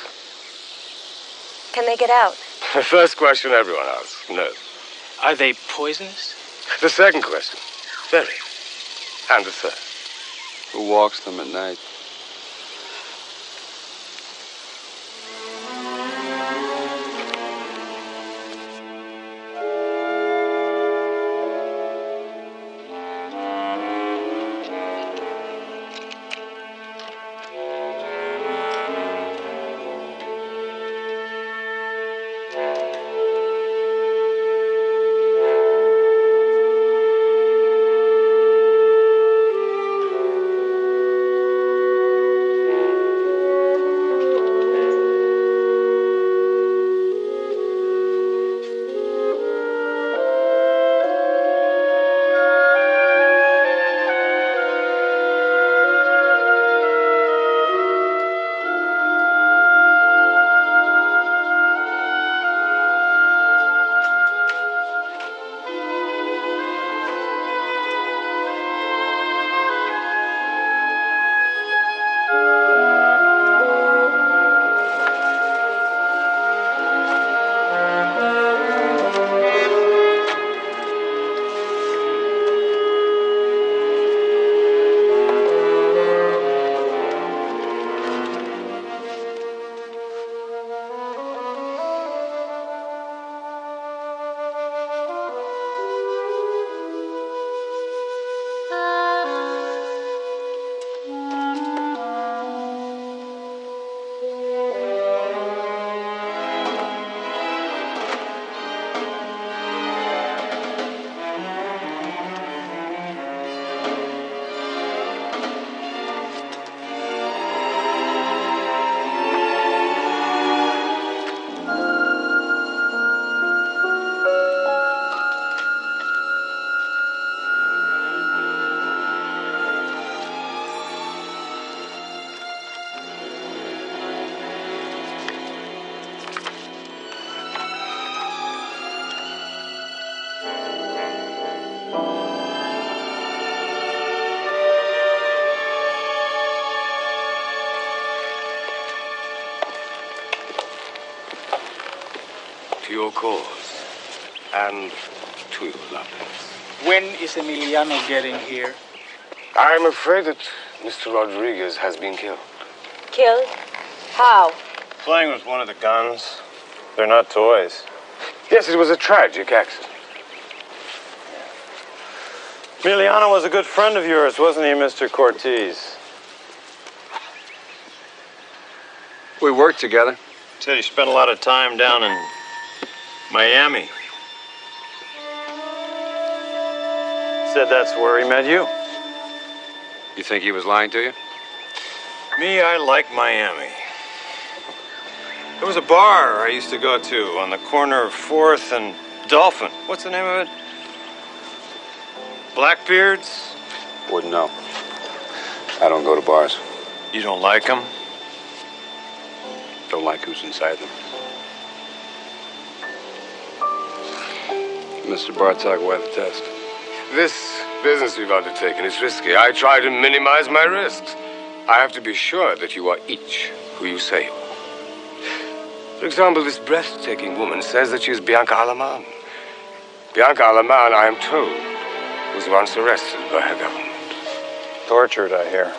Can they get out? The first question everyone asks, no. Are they poisonous? The second question, very. And the third. Who walks them at night? To your cause, and to your lovers. When is Emiliano getting here? I'm afraid that Mr. Rodriguez has been killed. Killed? How? Playing with one of the guns. They're not toys. Yes, it was a tragic accident. Emiliano was a good friend of yours, wasn't he, Mr. Cortez? We worked together. Said he spent a lot of time down in Miami. Said that's where he met you. You think he was lying to you? Me, I like Miami. There was a bar I used to go to on the corner of 4th and Dolphin. What's the name of it? Blackbeard's? Wouldn't know. I don't go to bars. You don't like them? Don't like who's inside them. Mr. Bartok, why the test? This business we've undertaken is risky. I try to minimize my risks. I have to be sure that you are each who you say you are. For example, this breathtaking woman says that she is Bianca Alaman. Bianca Alaman, I am told, was once arrested by her government. Tortured, I hear.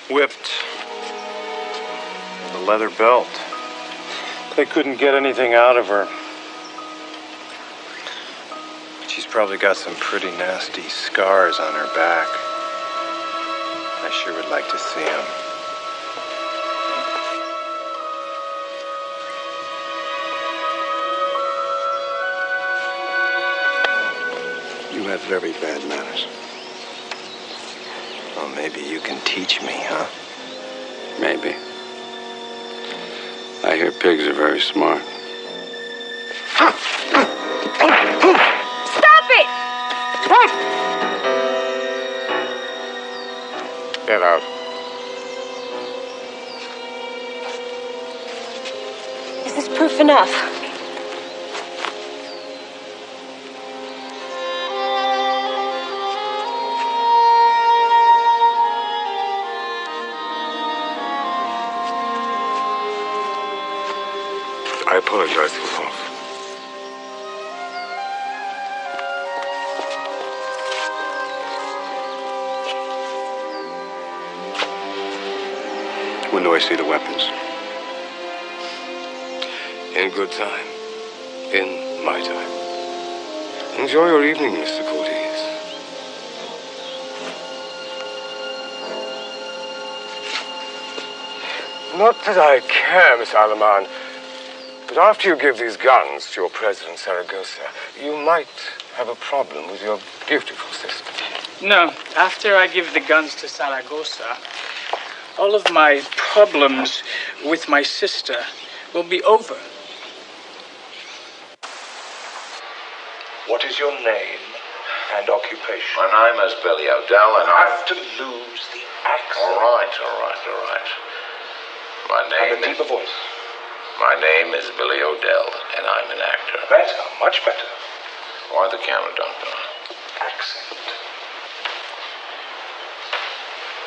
Whipped. With a leather belt. They couldn't get anything out of her. She's probably got some pretty nasty scars on her back. I sure would like to see them. You have very bad manners. Well, maybe you can teach me, huh? Maybe. I hear pigs are very smart. Stop it! Get out. Is this proof enough? I apologize for Rolf. When do I see the weapons? In good time. In my time. Enjoy your evening, Mr. Cortez. Not that I care, Miss Alaman, but after you give these guns to your President Zaragoza, you might have a problem with your beautiful sister. No, after I give the guns to Zaragoza, all of my problems with my sister will be over. What is your name and occupation? My name is Billy O'Dell, and I have to lose the accent. All right. My name And a deeper voice. My name is Billy O'Dell, and I'm an actor. Better, much better. Why the camera, Doctor? Accent.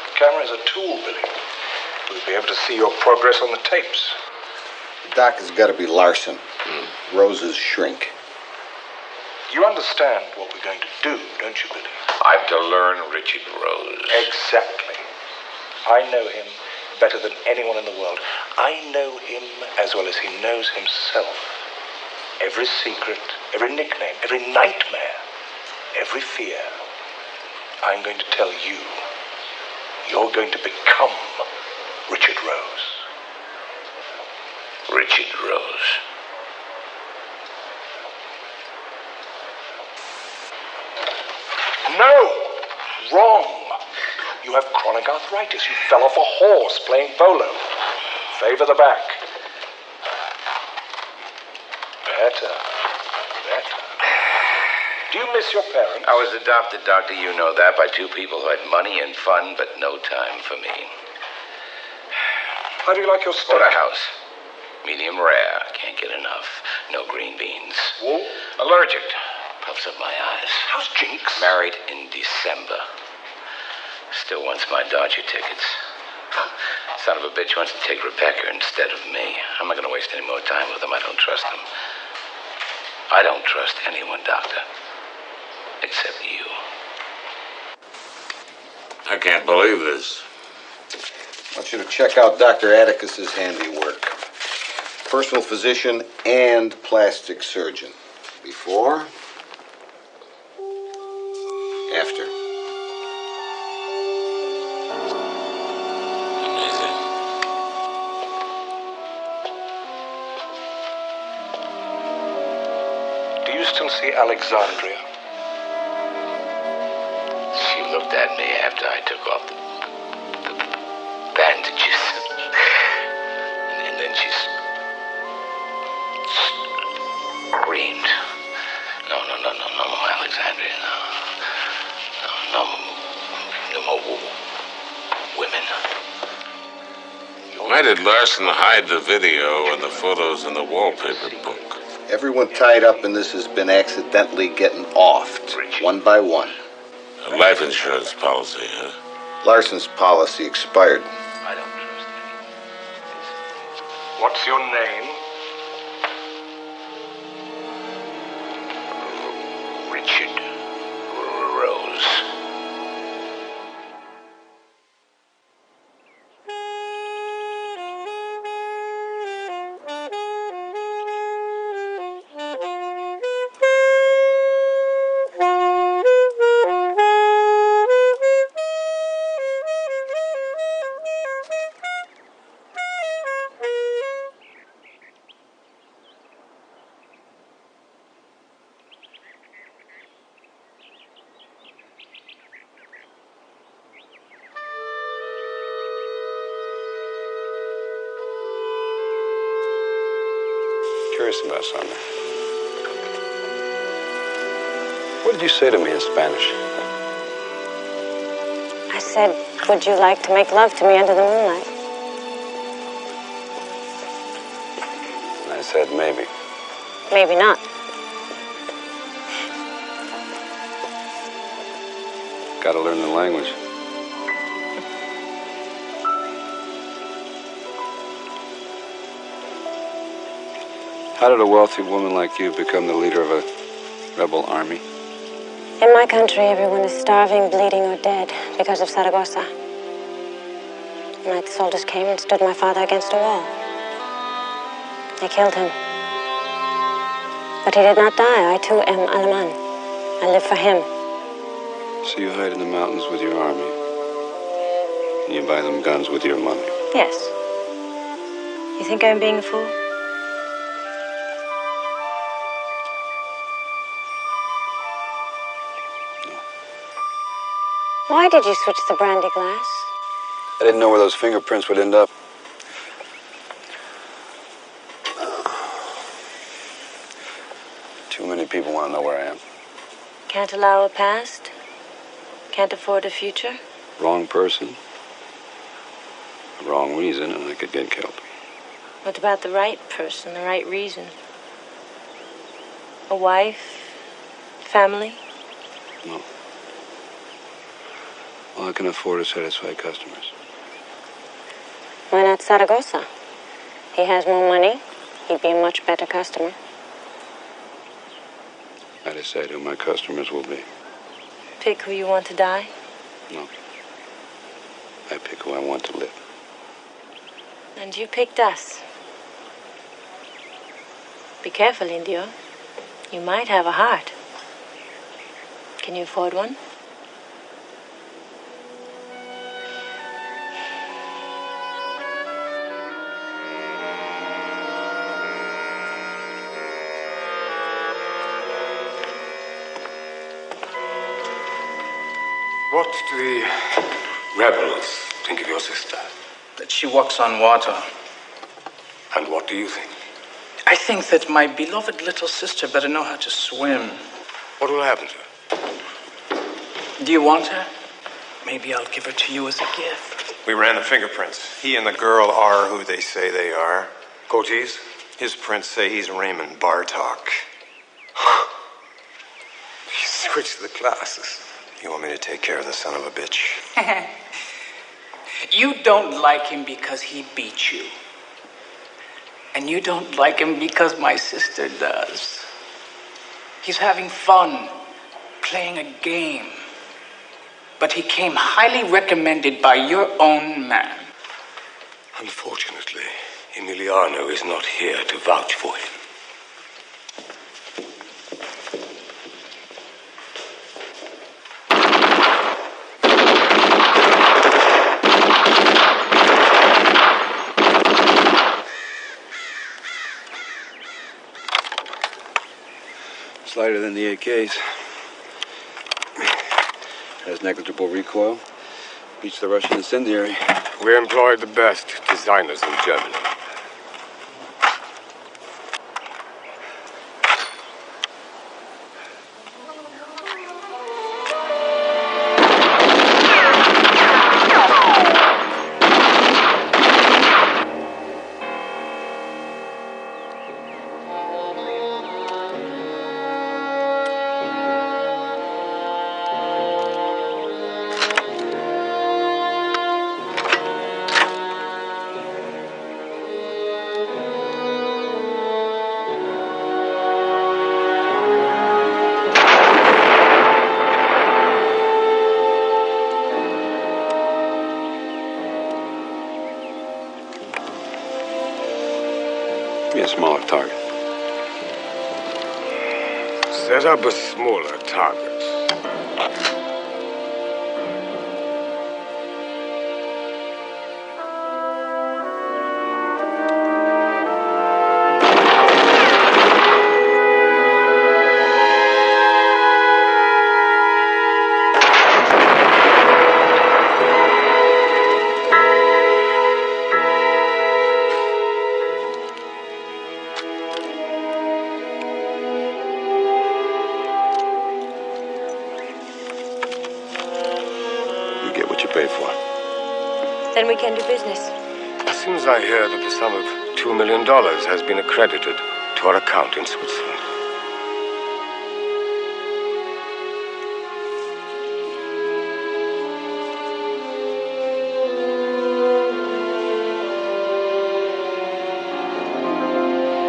The camera is a tool, Billy. We'll be able to see your progress on the tapes. Doc has got to be Larson. Rose's shrink. You understand what we're going to do, don't you, Billy? I'm to learn Richard Rose. Exactly. I know him better than anyone in the world. I know him as well as he knows himself. Every secret, every nickname, every nightmare, every fear, I'm going to tell you. You're going to become Richard Rose. Richard Rose. No! Wrong! You have chronic arthritis. You fell off a horse playing polo. Favor the back. Better. Do you miss your parents? I was adopted, Doctor, you know that, by two people who had money and fun, but no time for me. How do you like your steak? What a house. Medium rare. Can't get enough. No green beans. Wool? Allergic. Puffs up my eyes. How's Jinx? Married in December. Still wants my Dodger tickets. Son of a bitch wants to take Rebecca instead of me. I'm not going to waste any more time with him. I don't trust him. I don't trust anyone, Doctor. Except you. I can't believe this. I want you to check out Dr. Atticus's handiwork. Personal physician and plastic surgeon. Before, after. Do you still see Alexandria? She looked at me after I took off the bandages. And then she screamed. No, Alexandria, no more women. Your Why did Larson hide the video and the photos in the wallpaper book? Everyone tied up in this has been accidentally getting offed, one by one. A life insurance policy, huh? Larson's policy expired. I don't trust him. What's your name? Richard Rose. Curious about something. What did you say to me in Spanish? I said, would you like to make love to me under the moonlight? And I said, maybe. Maybe not. Gotta learn the language. How did a wealthy woman like you become the leader of a rebel army? In my country, everyone is starving, bleeding, or dead because of Zaragoza. The night the soldiers came and stood my father against a wall. They killed him. But he did not die. I, too, am Alaman. I live for him. So you hide in the mountains with your army. And you buy them guns with your money. Yes. You think I'm being a fool? Why did you switch the brandy glass? I didn't know where those fingerprints would end up. Too many people want to know where I am. Can't allow a past? Can't afford a future? Wrong person. Wrong reason, and I could get killed. What about the right person, the right reason? A wife? Family? No. All I can afford is satisfy customers. Why not Zaragoza? He has more money. He'd be a much better customer. I decide who my customers will be. Pick who you want to die? No. I pick who I want to live. And you picked us. Be careful, Indio. You might have a heart. Can you afford one? What do the rebels think of your sister? That she walks on water. And what do you think? I think that my beloved little sister better know how to swim. What will happen to her? Do you want her? Maybe I'll give her to you as a gift. We ran the fingerprints. He and the girl are who they say they are. Coatees? His prints say he's Raymond Bartok. He switched the classes. You want me to take care of the son of a bitch? You don't like him because he beat you. And you don't like him because my sister does. He's having fun, playing a game. But he came highly recommended by your own man. Unfortunately, Emiliano is not here to vouch for him. It's lighter than the AKs. Has negligible recoil. Beats the Russian incendiary. We employed the best designers in Germany. a smaller target. Set up a smaller target. Then we can do business. As soon as I hear that the sum of $2 million has been accredited to our account in Switzerland.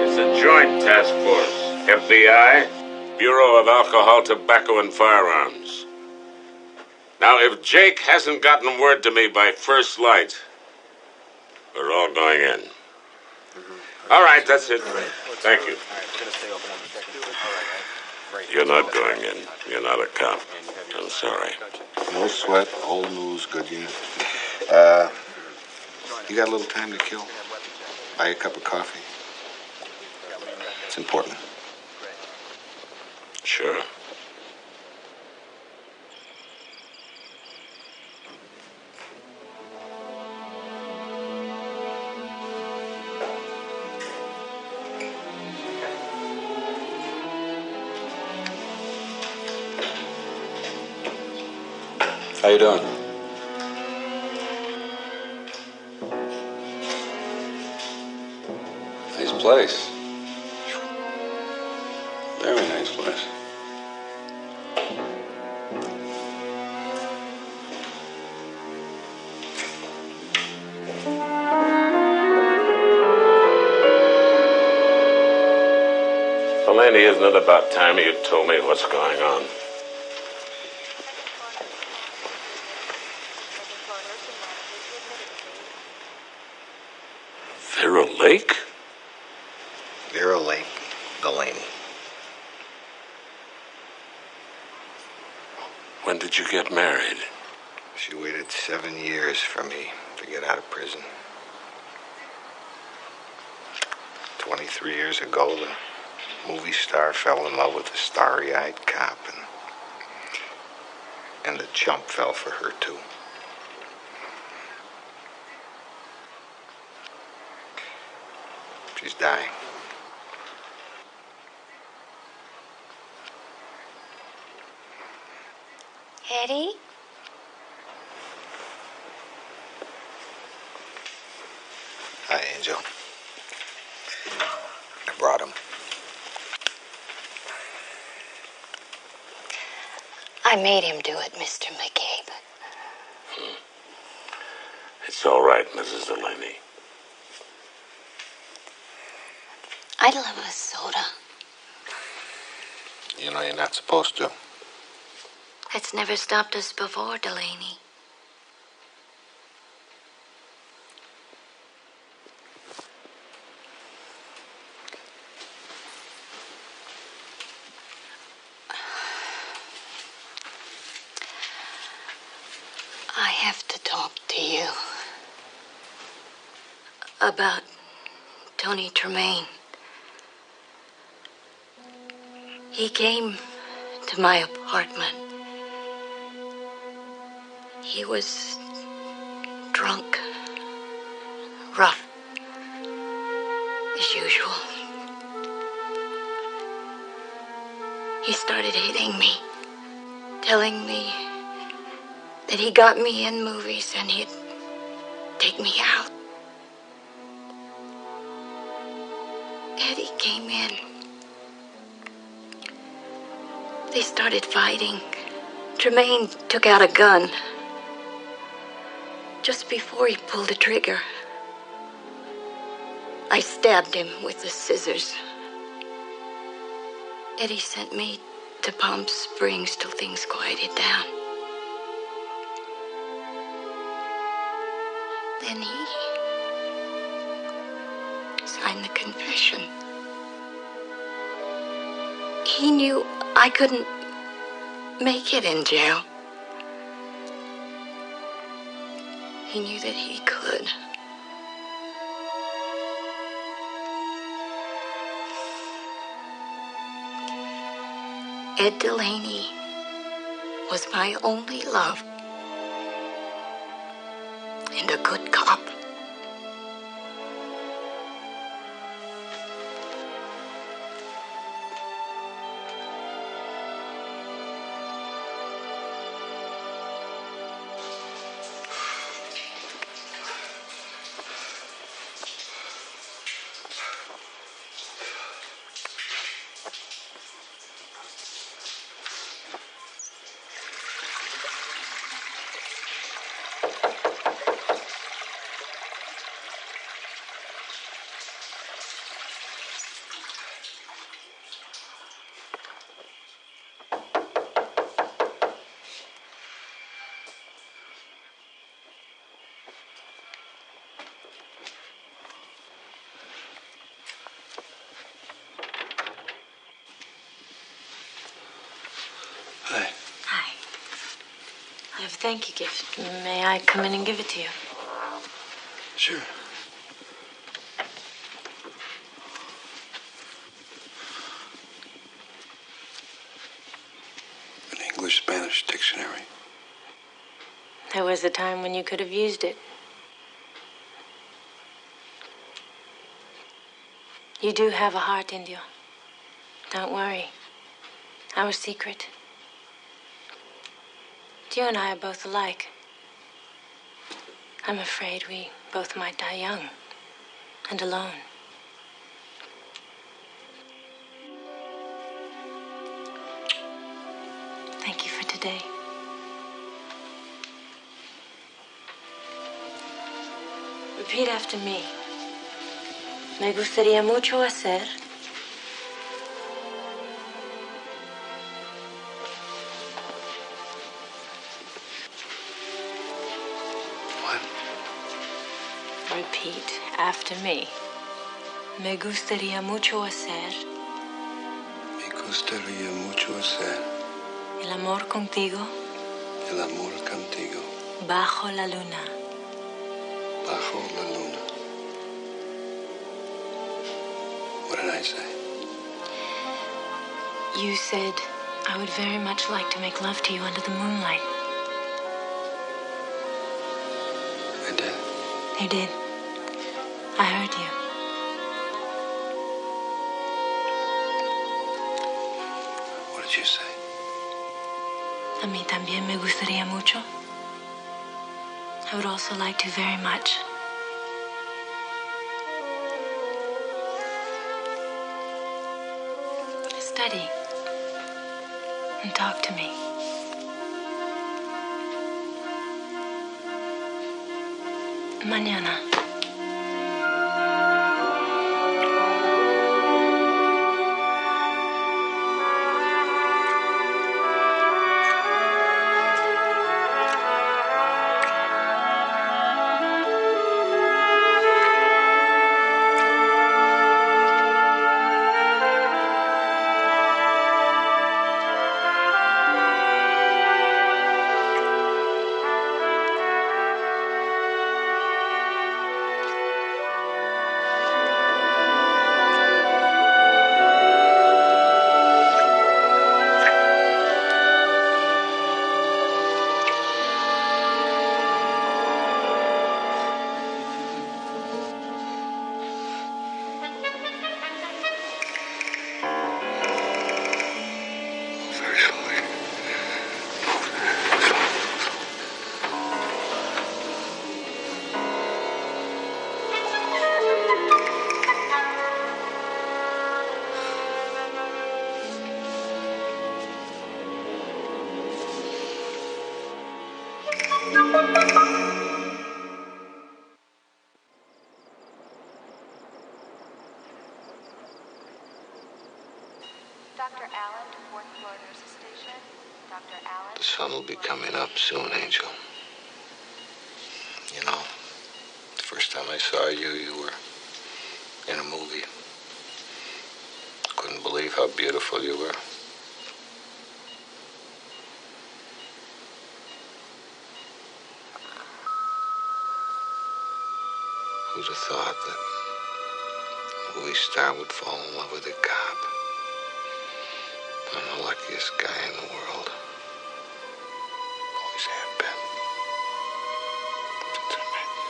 It's a joint task force. FBI, Bureau of Alcohol, Tobacco, and Firearms. Now, if Jake hasn't gotten word to me by first light, we're all going in. All right, that's it. Thank you. You're not going in. You're not a cop. I'm sorry. No sweat. Old news, Goodyear. You got a little time to kill? Buy a cup of coffee. It's important. Sure. How you doing? Nice place. Very nice place. Delaney, isn't it about time you told me what's going on? Vera Lake? Vera Lake, Delaney. When did you get married? She waited 7 years for me to get out of prison. 23 years ago, the movie star fell in love with a starry-eyed cop, and the chump fell for her, too. She's dying. Eddie? Hi, Angel. I brought him. I made him do it, Mr. McCabe. It's all right, Mrs. Delaney. I'd love a soda. You know you're not supposed to. That's never stopped us before, Delaney. I have to talk to you about Tony Tremaine. He came to my apartment. He was drunk, rough, as usual. He started hitting me, telling me that he got me in movies and he'd take me out. Eddie came in. They started fighting. Tremaine took out a gun. Just before he pulled the trigger, I stabbed him with the scissors. Eddie sent me to Palm Springs till things quieted down. Then he sign the confession. He knew I couldn't make it in jail. He knew that he could. Ed Delaney was my only love and a good cop. Hi. Hi. I have a thank you gift. May I come in and give it to you? Sure. An English-Spanish dictionary. There was a time when you could have used it. You do have a heart, Indio. Don't worry. Our secret. You and I are both alike. I'm afraid we both might die young and alone. Thank you for today. Repeat after me. Me gustaría mucho hacer. What? Repeat after me. Me gustaría mucho hacer. Me gustaría mucho hacer El amor contigo. el amor contigo Bajo la luna. bajo la luna. What did I say? You said I would very much like to make love to you under the moonlight. I did. You did. I heard you. What did you say? A mí también me gustaría mucho. I would also like to very much. Study and talk to me. Mañana. Dr. Allen to fourth floor nurses station. Dr. Allen. The sun will be coming up soon, Angel. You know, the first time I saw you, you were in a movie. Couldn't believe how beautiful you were. Who'd have thought that a movie star would fall in love with a cop? I'm the luckiest guy in the world. Always have been. Since I met you.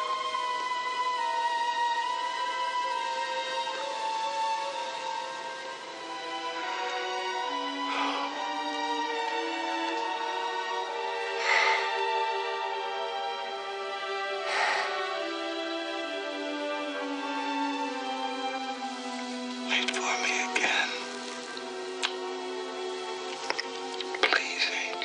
Wait for me again. Please, Hank.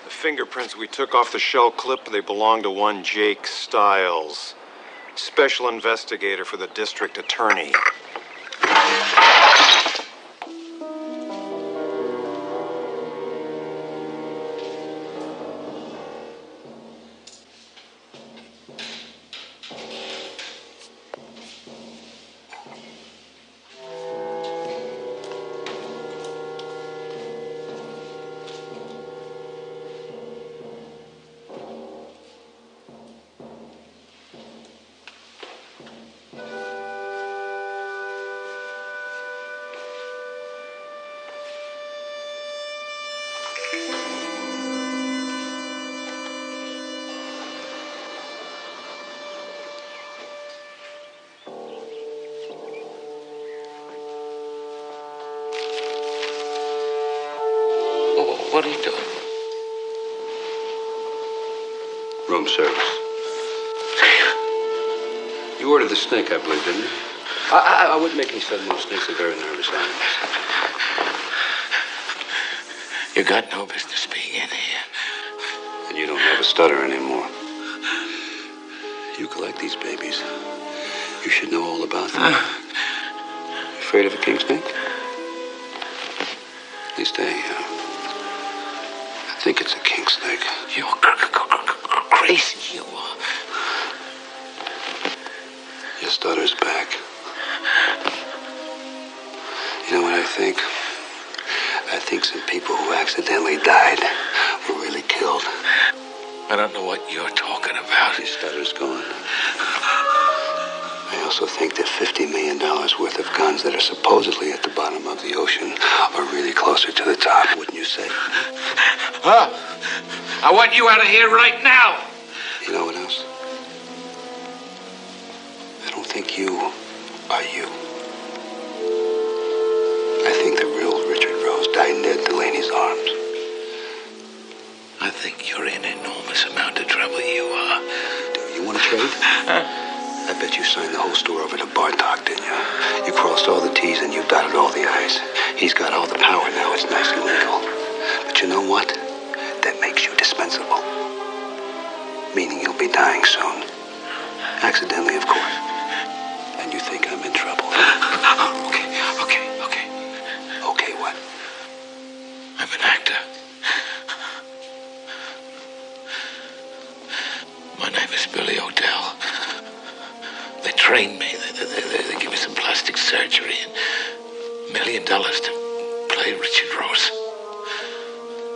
The fingerprints we took off the shell clip, they belong to one Jake Stiles, special investigator for the district attorney. What are you doing? Room service. You ordered the snake, I believe, didn't you? I wouldn't make any sudden moves. Snakes are very nervous animals. You got no business being in here. And you don't have a stutter anymore. You collect these babies. You should know all about them. Afraid of a king snake? At least I think it's a king snake. You're crazy, you are. Your stutter's back. You know what I think? I think some people who accidentally died were really killed. I don't know what you're talking about. Your stutter's gone. I also think that $50 million worth of guns that are supposedly at the bottom of the ocean are really closer to the top, wouldn't you say? Huh? I want you out of here right now. You know what else? I don't think you are you. I think the real Richard Rose died in Ned Delaney's arms. I think you're in an enormous amount of trouble, you are. Do you want to trade? I bet you signed the whole store over to Bartok, didn't you? You crossed all the T's and you dotted all the I's. He's got all the power now. It's nice and legal. But you know what? That makes you dispensable. Meaning you'll be dying soon. Accidentally, of course. And you think I'm in trouble. Okay. Okay, what? I'm an actor. My name is Billy Odell. They trained me. They give me some plastic surgery and $1 million to play Richard Rose.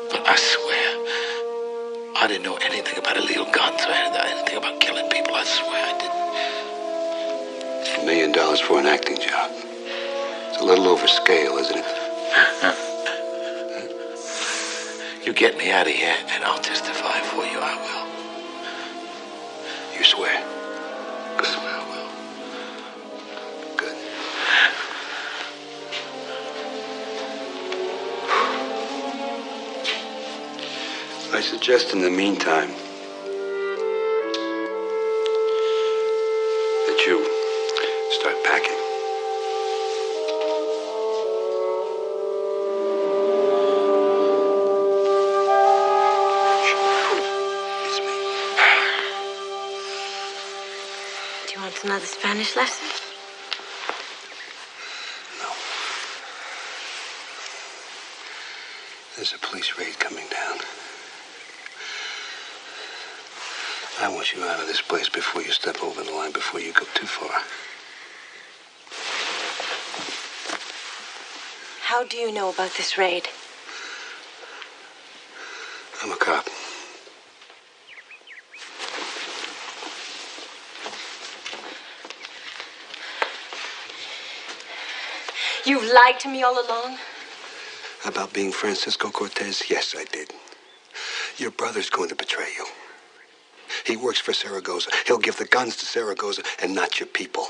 But I swear, I didn't know anything about illegal guns or anything about killing people. I swear I didn't. $1 million for an acting job. It's a little over scale, isn't it? You get me out of here, and I'll testify for you. I will. You swear? I swear I will. Good. I suggest in the meantime that you start packing. It's me. Do you want another Spanish lesson? No. There's a police raid coming down. I want you out of this place before you step over the line, before you go too far. How do you know about this raid? I'm a cop. You've lied to me all along? About being Francisco Cortez? Yes, I did. Your brother's going to betray you. He works for Zaragoza. He'll give the guns to Zaragoza and not your people.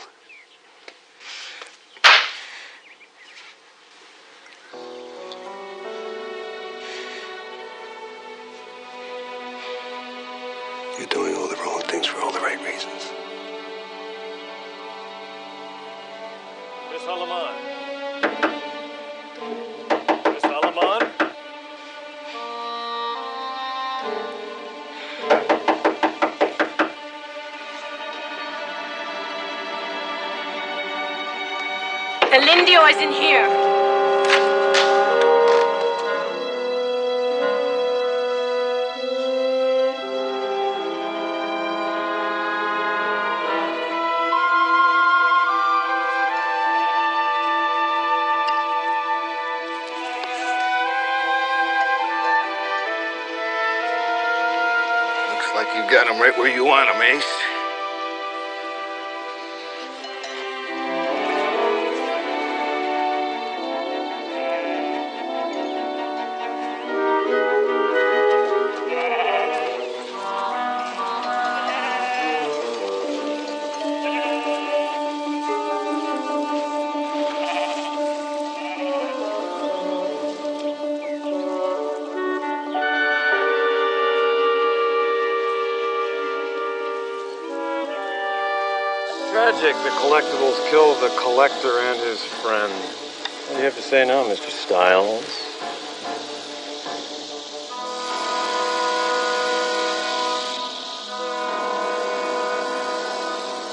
You're doing all the wrong things for all the right reasons. Miss Alaman. Miss Alaman? El Indio is in here. Looks like you got him right where you want him, Ace. Tragic. The collectibles killed the collector and his friend. What do you have to say now, Mr. Stiles?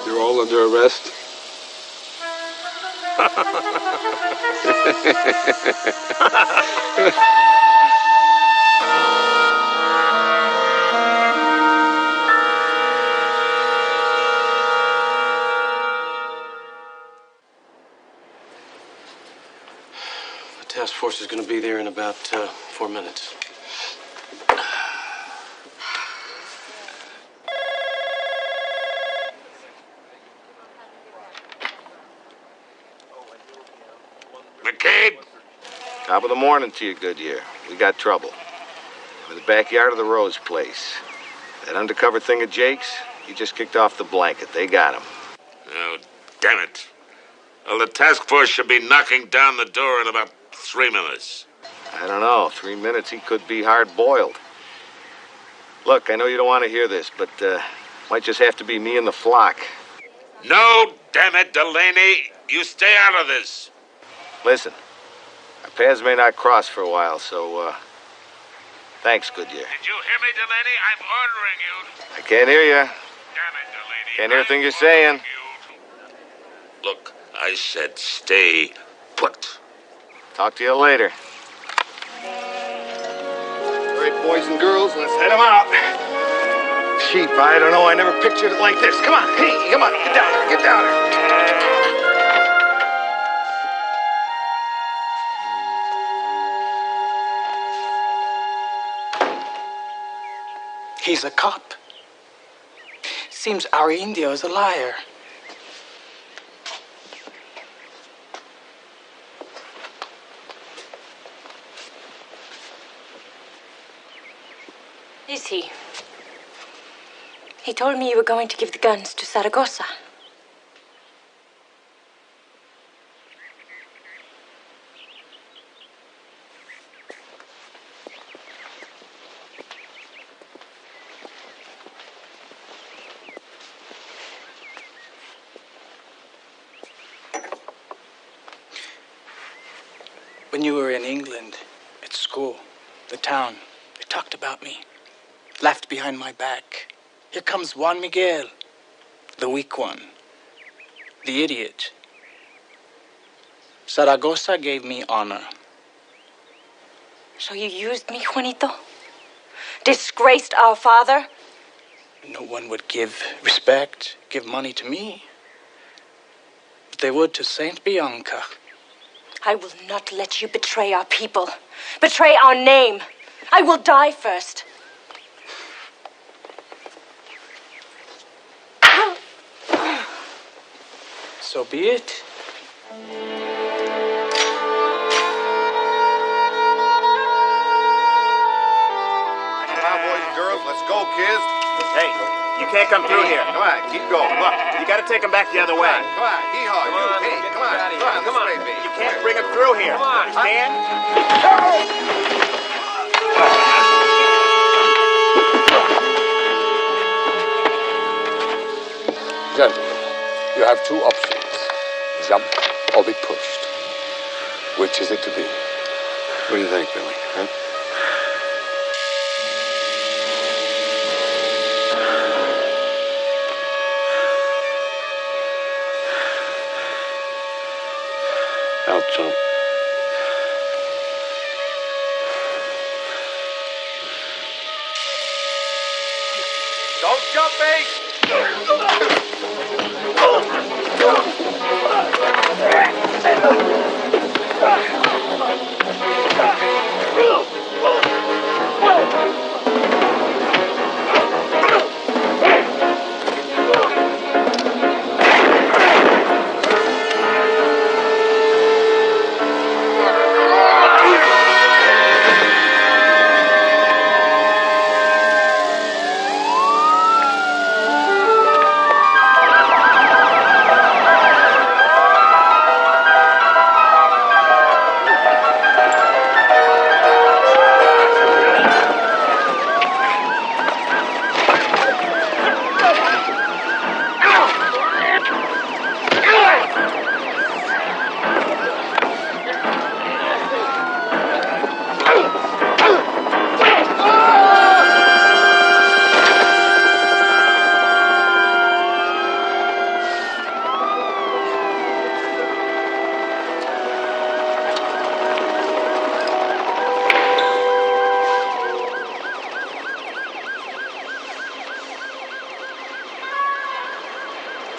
You're all under arrest. The task force is going to be there in about 4 minutes. McCabe? Top of the morning to you, Goodyear. We got trouble. In the backyard of the Rose place. That undercover thing of Jake's, he just kicked off the blanket. They got him. Oh, damn it. Well, the task force should be knocking down the door in about 3 minutes. I don't know. 3 minutes, he could be hard-boiled. Look, I know you don't want to hear this, but might just have to be me and the flock. No, damn it, Delaney. You stay out of this. Listen, our paths may not cross for a while, so, thanks, Goodyear. Did you hear me, Delaney? I'm ordering you. I can't hear you. Damn it, Delaney. Can't hear a thing you're saying. Look, I said stay put. Talk to you later. All right, boys and girls, let's head them out. Sheep, I don't know. I never pictured it like this. Come on. Hey, come on. Get down there. Get down there. He's a cop. Seems our Indio is a liar. Is he? He told me you were going to give the guns to Zaragoza. When you were in England, at school, the town, they talked about me. Laughed behind my back. Here comes Juan Miguel, the weak one, the idiot. Zaragoza gave me honor. So you used me, Juanito? Disgraced our father? No one would give respect, give money to me. But they would to Saint Bianca. I will not let you betray our people, betray our name. I will die first. So be it. Come on, boys and girls, let's go, kids. Hey, you can't come through here. Come on, keep going. Look, you gotta take him back the other way. Come on, hee-haw, you. Hey, come on, this way, baby. You can't bring him through here. Come on. Understand? Gentlemen, you have two options. Jump or be pushed. Which is it to be? What do you think, Billy? Huh? I'll jump. Don't jump, Ace!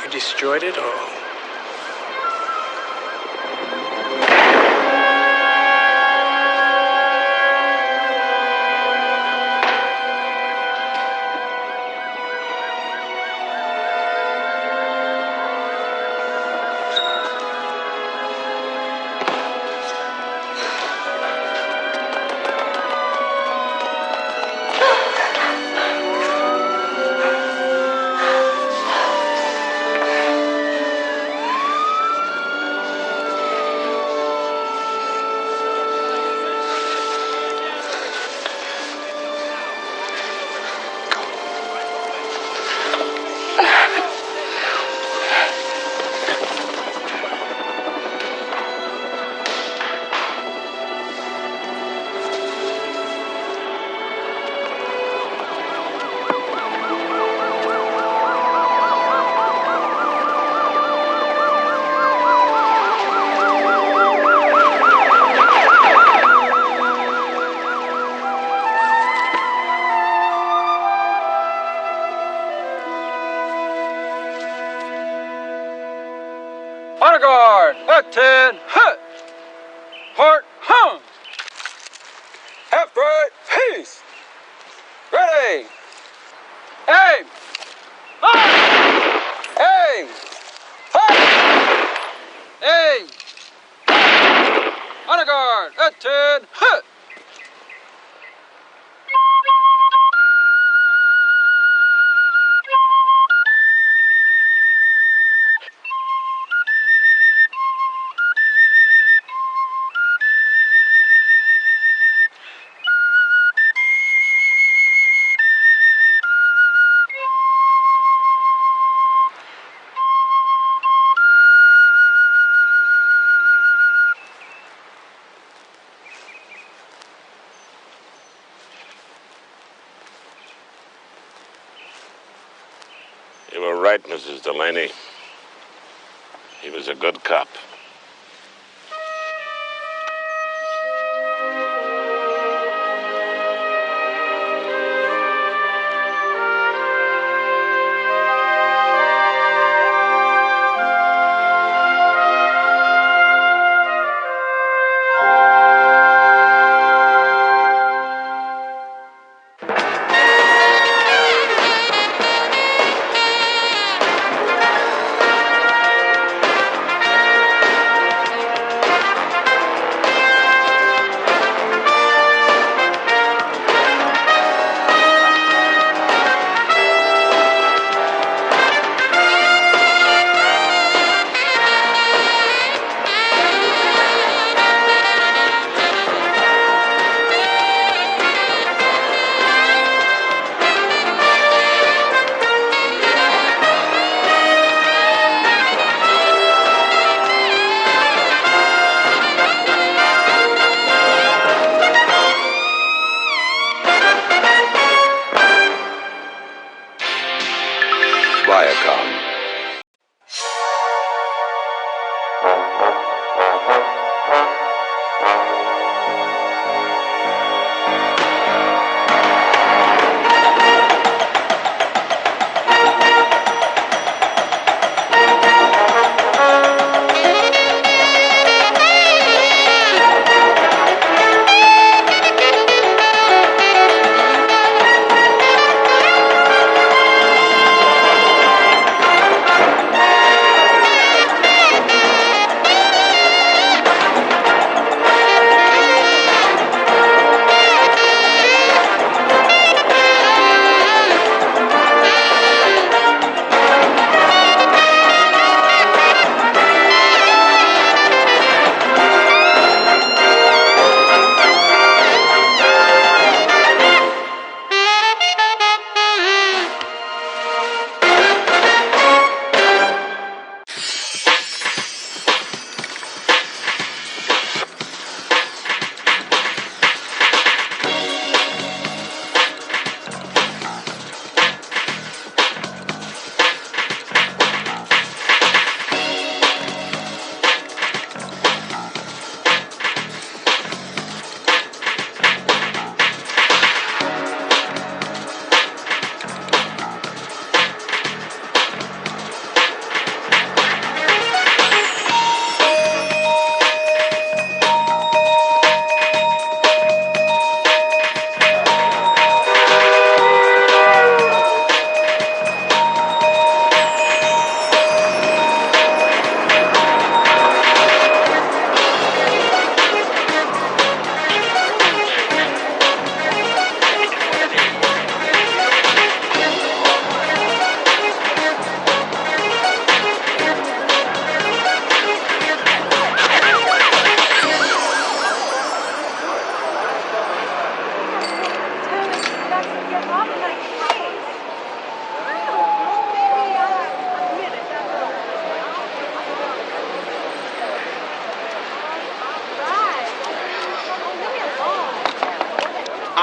You destroyed it all. Honor guard, attend, hut, part, hung, half right, peace, ready, aim, on, aim, hut, aim, honor guard, attend, hut. You were right, Mrs. Delaney. He was a good cop.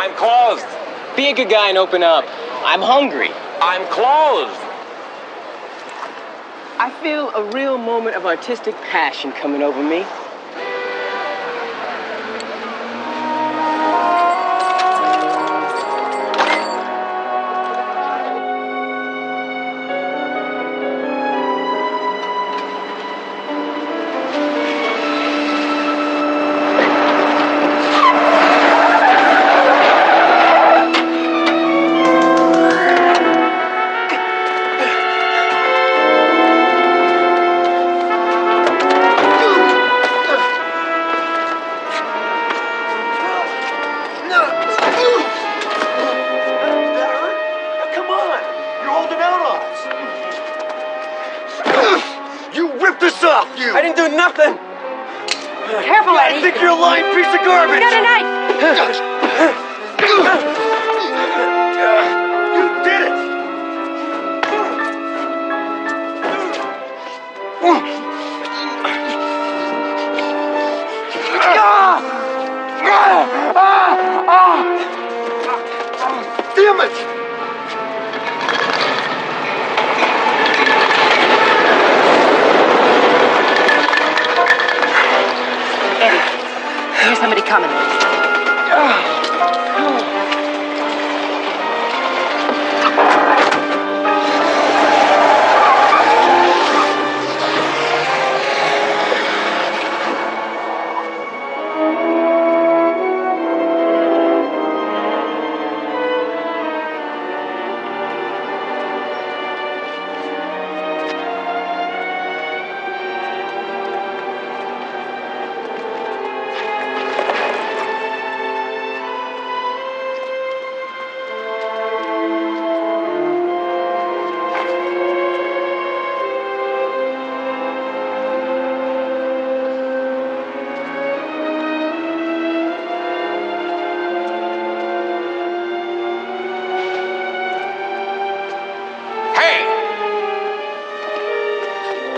I'm closed. Be a good guy and open up. I'm hungry. I'm closed. I feel a real moment of artistic passion coming over me. I didn't do nothing. Careful, Eddie. I think you're a lying piece of garbage. You got a knife. You did it. Damn it! I hear somebody coming.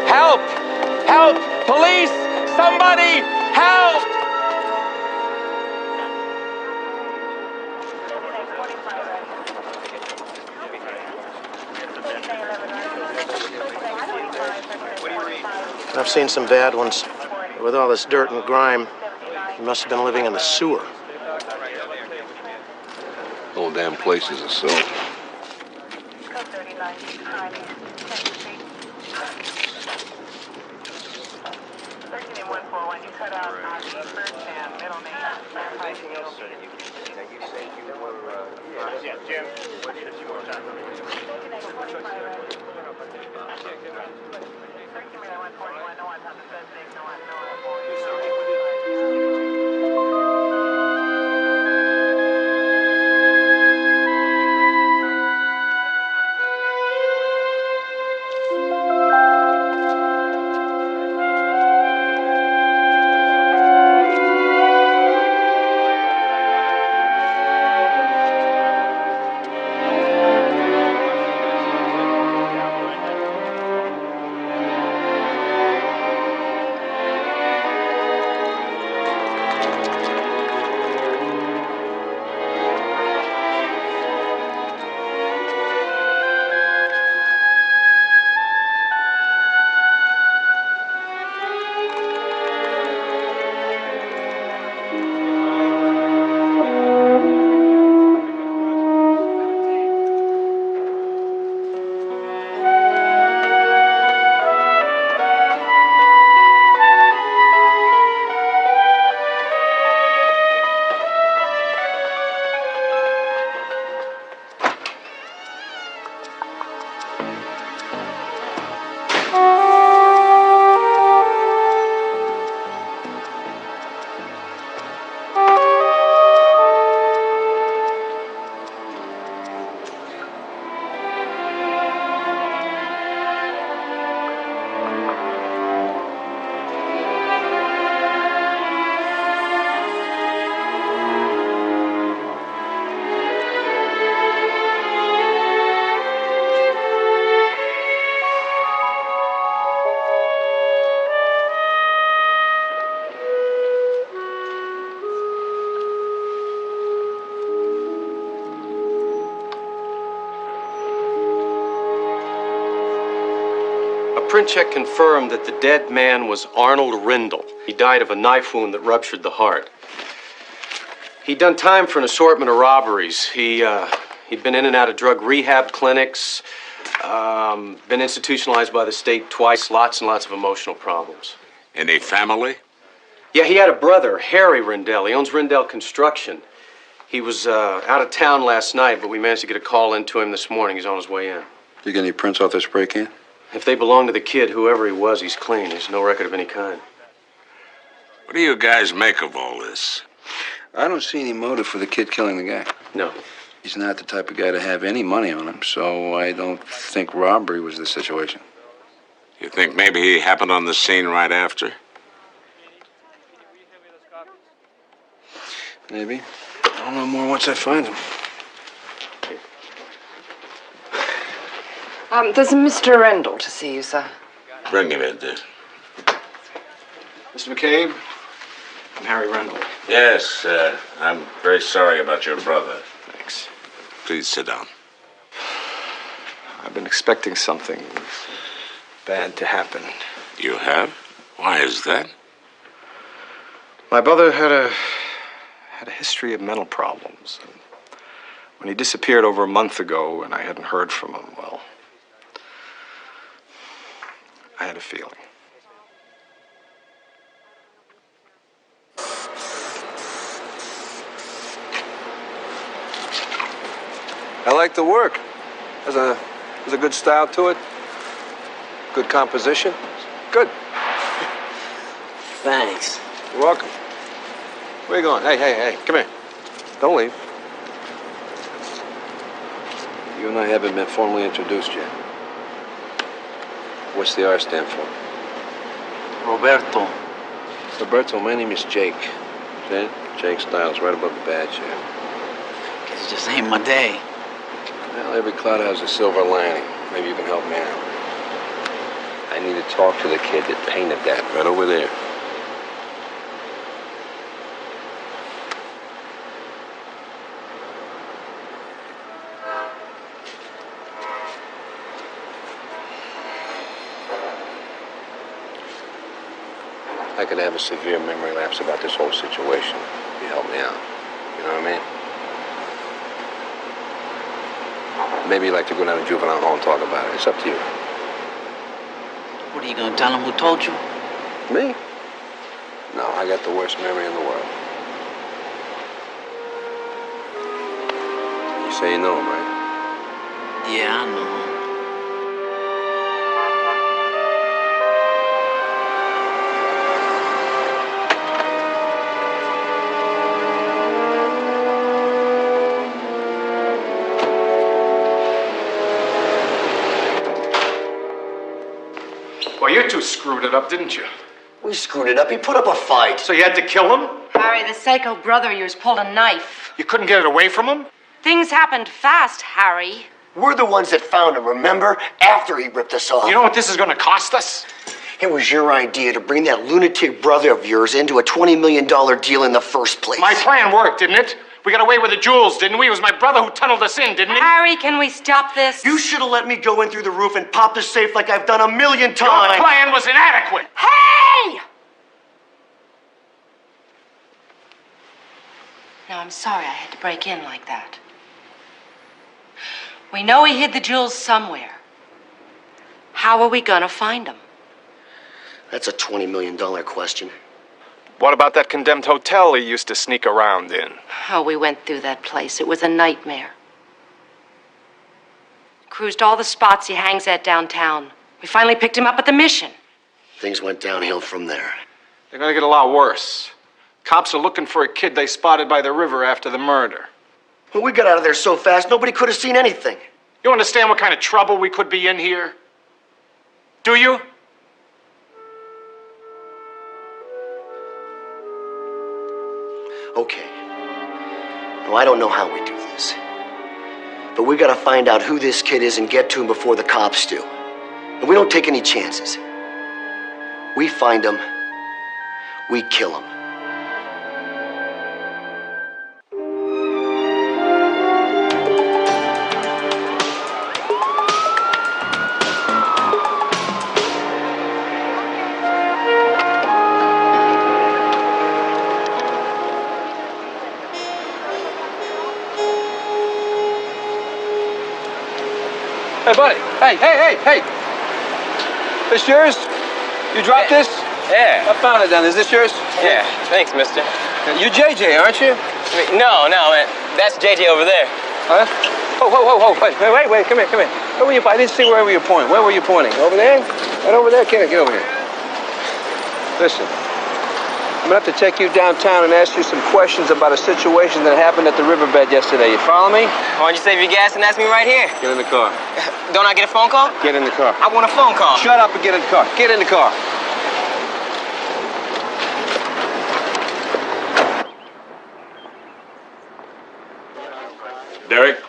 Help! Help! Police! Somebody! Help! I've seen some bad ones. With all this dirt and grime, you must have been living in the sewer. Whole damn place is a sewer. Yeah, Jim. print check confirmed that the dead man was Arnold Rindle. He died of a knife wound that ruptured the heart. He'd done time for an assortment of robberies. He'd been in and out of drug rehab clinics, been institutionalized by the state twice, lots and lots of emotional problems. Any family? Yeah, he had a brother, Harry Rindell. He owns Rindell Construction. He was out of town last night, but we managed to get a call into him this morning. He's on his way in. You get any prints off this spray can? If they belong to the kid, whoever he was, he's clean. There's no record of any kind. What do you guys make of all this? I don't see any motive for the kid killing the guy. No. He's not the type of guy to have any money on him, so I don't think robbery was the situation. You think maybe he happened on the scene right after? Maybe. I'll know more once I find him. There's Mr. Rendell to see you, sir. Bring him in, dear. Mr. McCabe, I'm Harry Rendell. Yes, I'm very sorry about your brother. Thanks. Please sit down. I've been expecting something bad to happen. You have? Why is that? My brother had a history of mental problems. When he disappeared over a month ago and I hadn't heard from him, well, I had a feeling. I like the work. There's a good style to it. Good composition. Good. Thanks. You're welcome. Where you going? Hey, come here. Don't leave. You and I haven't been formally introduced yet. What's the R stand for? Roberto. Roberto, my name is Jake. See? Jake Styles, right above the badge here. Guess it just ain't my day. Well, every cloud has a silver lining. Maybe you can help me out. I need to talk to the kid that painted that right over there. I could have a severe memory lapse about this whole situation. You help me out. You know what I mean? Maybe you'd like to go down to juvenile hall and talk about it. It's up to you. What are you gonna tell him who told you? Me? No, I got the worst memory in the world. You say you know him, right? Yeah, I know him. Well, you two screwed it up, didn't you? We screwed it up. He put up a fight. So you had to kill him? Harry, the psycho brother of yours pulled a knife. You couldn't get it away from him? Things happened fast, Harry. We're the ones that found him, remember? After he ripped us off. You know what this is going to cost us? It was your idea to bring that lunatic brother of yours into a $20 million deal in the first place. My plan worked, didn't it? We got away with the jewels, didn't we? It was my brother who tunneled us in, didn't he? Harry, can we stop this? You should have let me go in through the roof and pop the safe like I've done 1,000,000 times. Your plan was inadequate. Hey! No, I'm sorry I had to break in like that. We know he hid the jewels somewhere. How are we gonna find them? That's a $20 million question. What about that condemned hotel he used to sneak around in? Oh, we went through that place. It was a nightmare. Cruised all the spots he hangs at downtown. We finally picked him up at the Mission. Things went downhill from there. They're gonna get a lot worse. Cops are looking for a kid they spotted by the river after the murder. When we got out of there so fast, nobody could have seen anything. You understand what kind of trouble we could be in here? Do you? Okay. Now, I don't know how we do this. But we gotta find out who this kid is and get to him before the cops do. And we don't take any chances. We find him. We kill him. Hey, buddy. Hey. This yours? You dropped this? Yeah. I found it down. Is this yours? Yeah. Thanks, mister. You're JJ, aren't you? No, man. That's JJ over there. Huh? Whoa. Wait. Come here. Where were you? I didn't see where you pointing. Where were you pointing? Over there? Right over there? Get over here. Listen. I'm gonna have to take you downtown and ask you some questions about a situation that happened at the riverbed yesterday. You follow me? Why don't you save your gas and ask me right here? Get in the car. Don't I get a phone call? Get in the car. I want a phone call. Shut up and get in the car. Get in the car. Derek?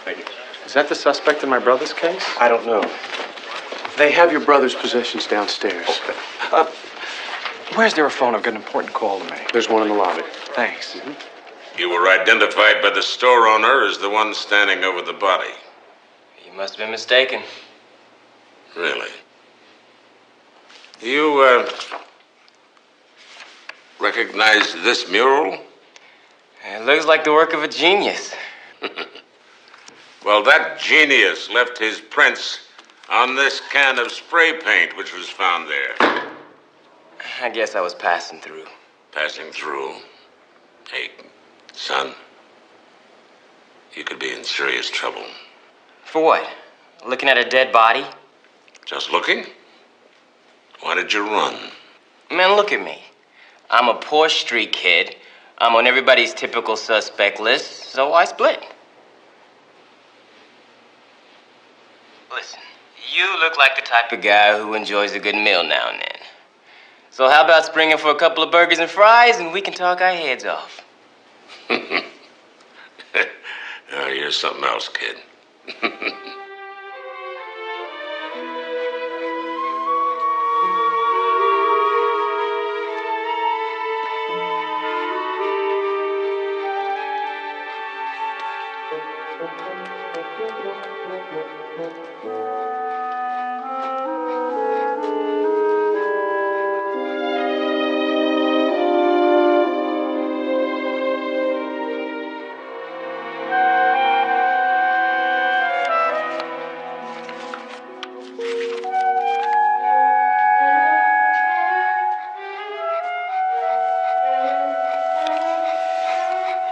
Thank you. Is that the suspect in my brother's case? I don't know. They have your brother's possessions downstairs. Where's there a phone? I've got an important call to make. There's one in the lobby. Thanks. You were identified by the store owner as the one standing over the body. You must have been mistaken. Really? You, recognize this mural? It looks like the work of a genius. Well, that genius left his prints on this can of spray paint which was found there. I guess I was passing through. Passing through? Hey, son, you could be in serious trouble. For what? Looking at a dead body? Just looking? Why did you run? Man, look at me. I'm a poor street kid. I'm on everybody's typical suspect list, so I split. Listen, you look like the type of guy who enjoys a good meal now and then. So how about springing for a couple of burgers and fries and we can talk our heads off? Oh, you're something else, kid.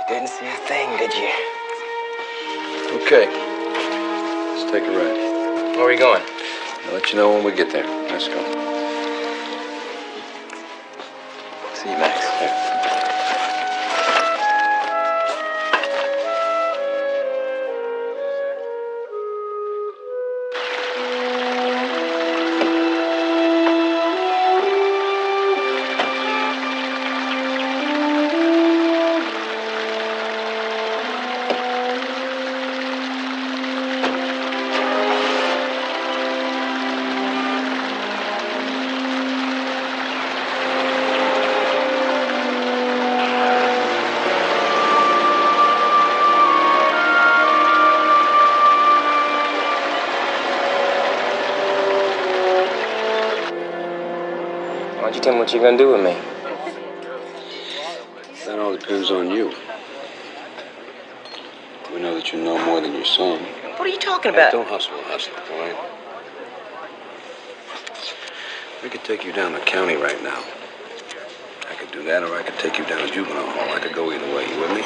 Didn't see a thing, did you? Okay. Let's take a ride. Where are we going? I'll let you know when we get there. Let's go. See you, Max. Why don't you tell me what you're gonna do with me? That all depends on you. We know that you know more than your son. What are you talking about? Hey, don't hustle, all right? We could take you down the county right now. I could do that, or I could take you down to juvenile hall. I could go either way. You with me?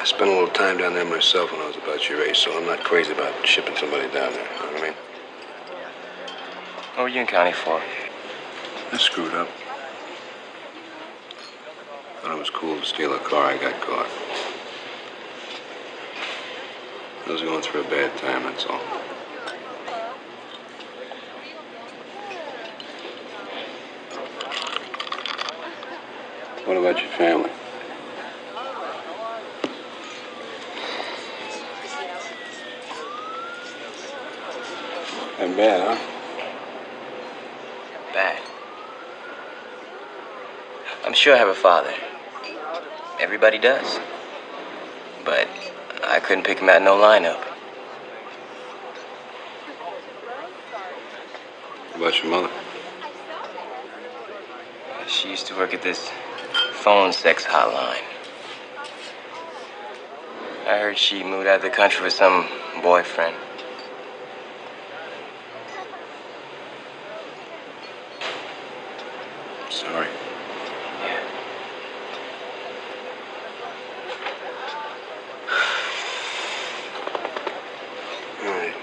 I spent a little time down there myself when I was about your age, so I'm not crazy about shipping somebody down there. You know what I mean? What were you in county for? I screwed up. Thought it was cool to steal a car. I got caught. I was going through a bad time, that's all. What about your family? Ain't bad, huh? Bad. I'm sure I have a father. Everybody does. But I couldn't pick him out in no lineup. What about your mother? She used to work at this phone sex hotline. I heard she moved out of the country with some boyfriend. Sorry. All right.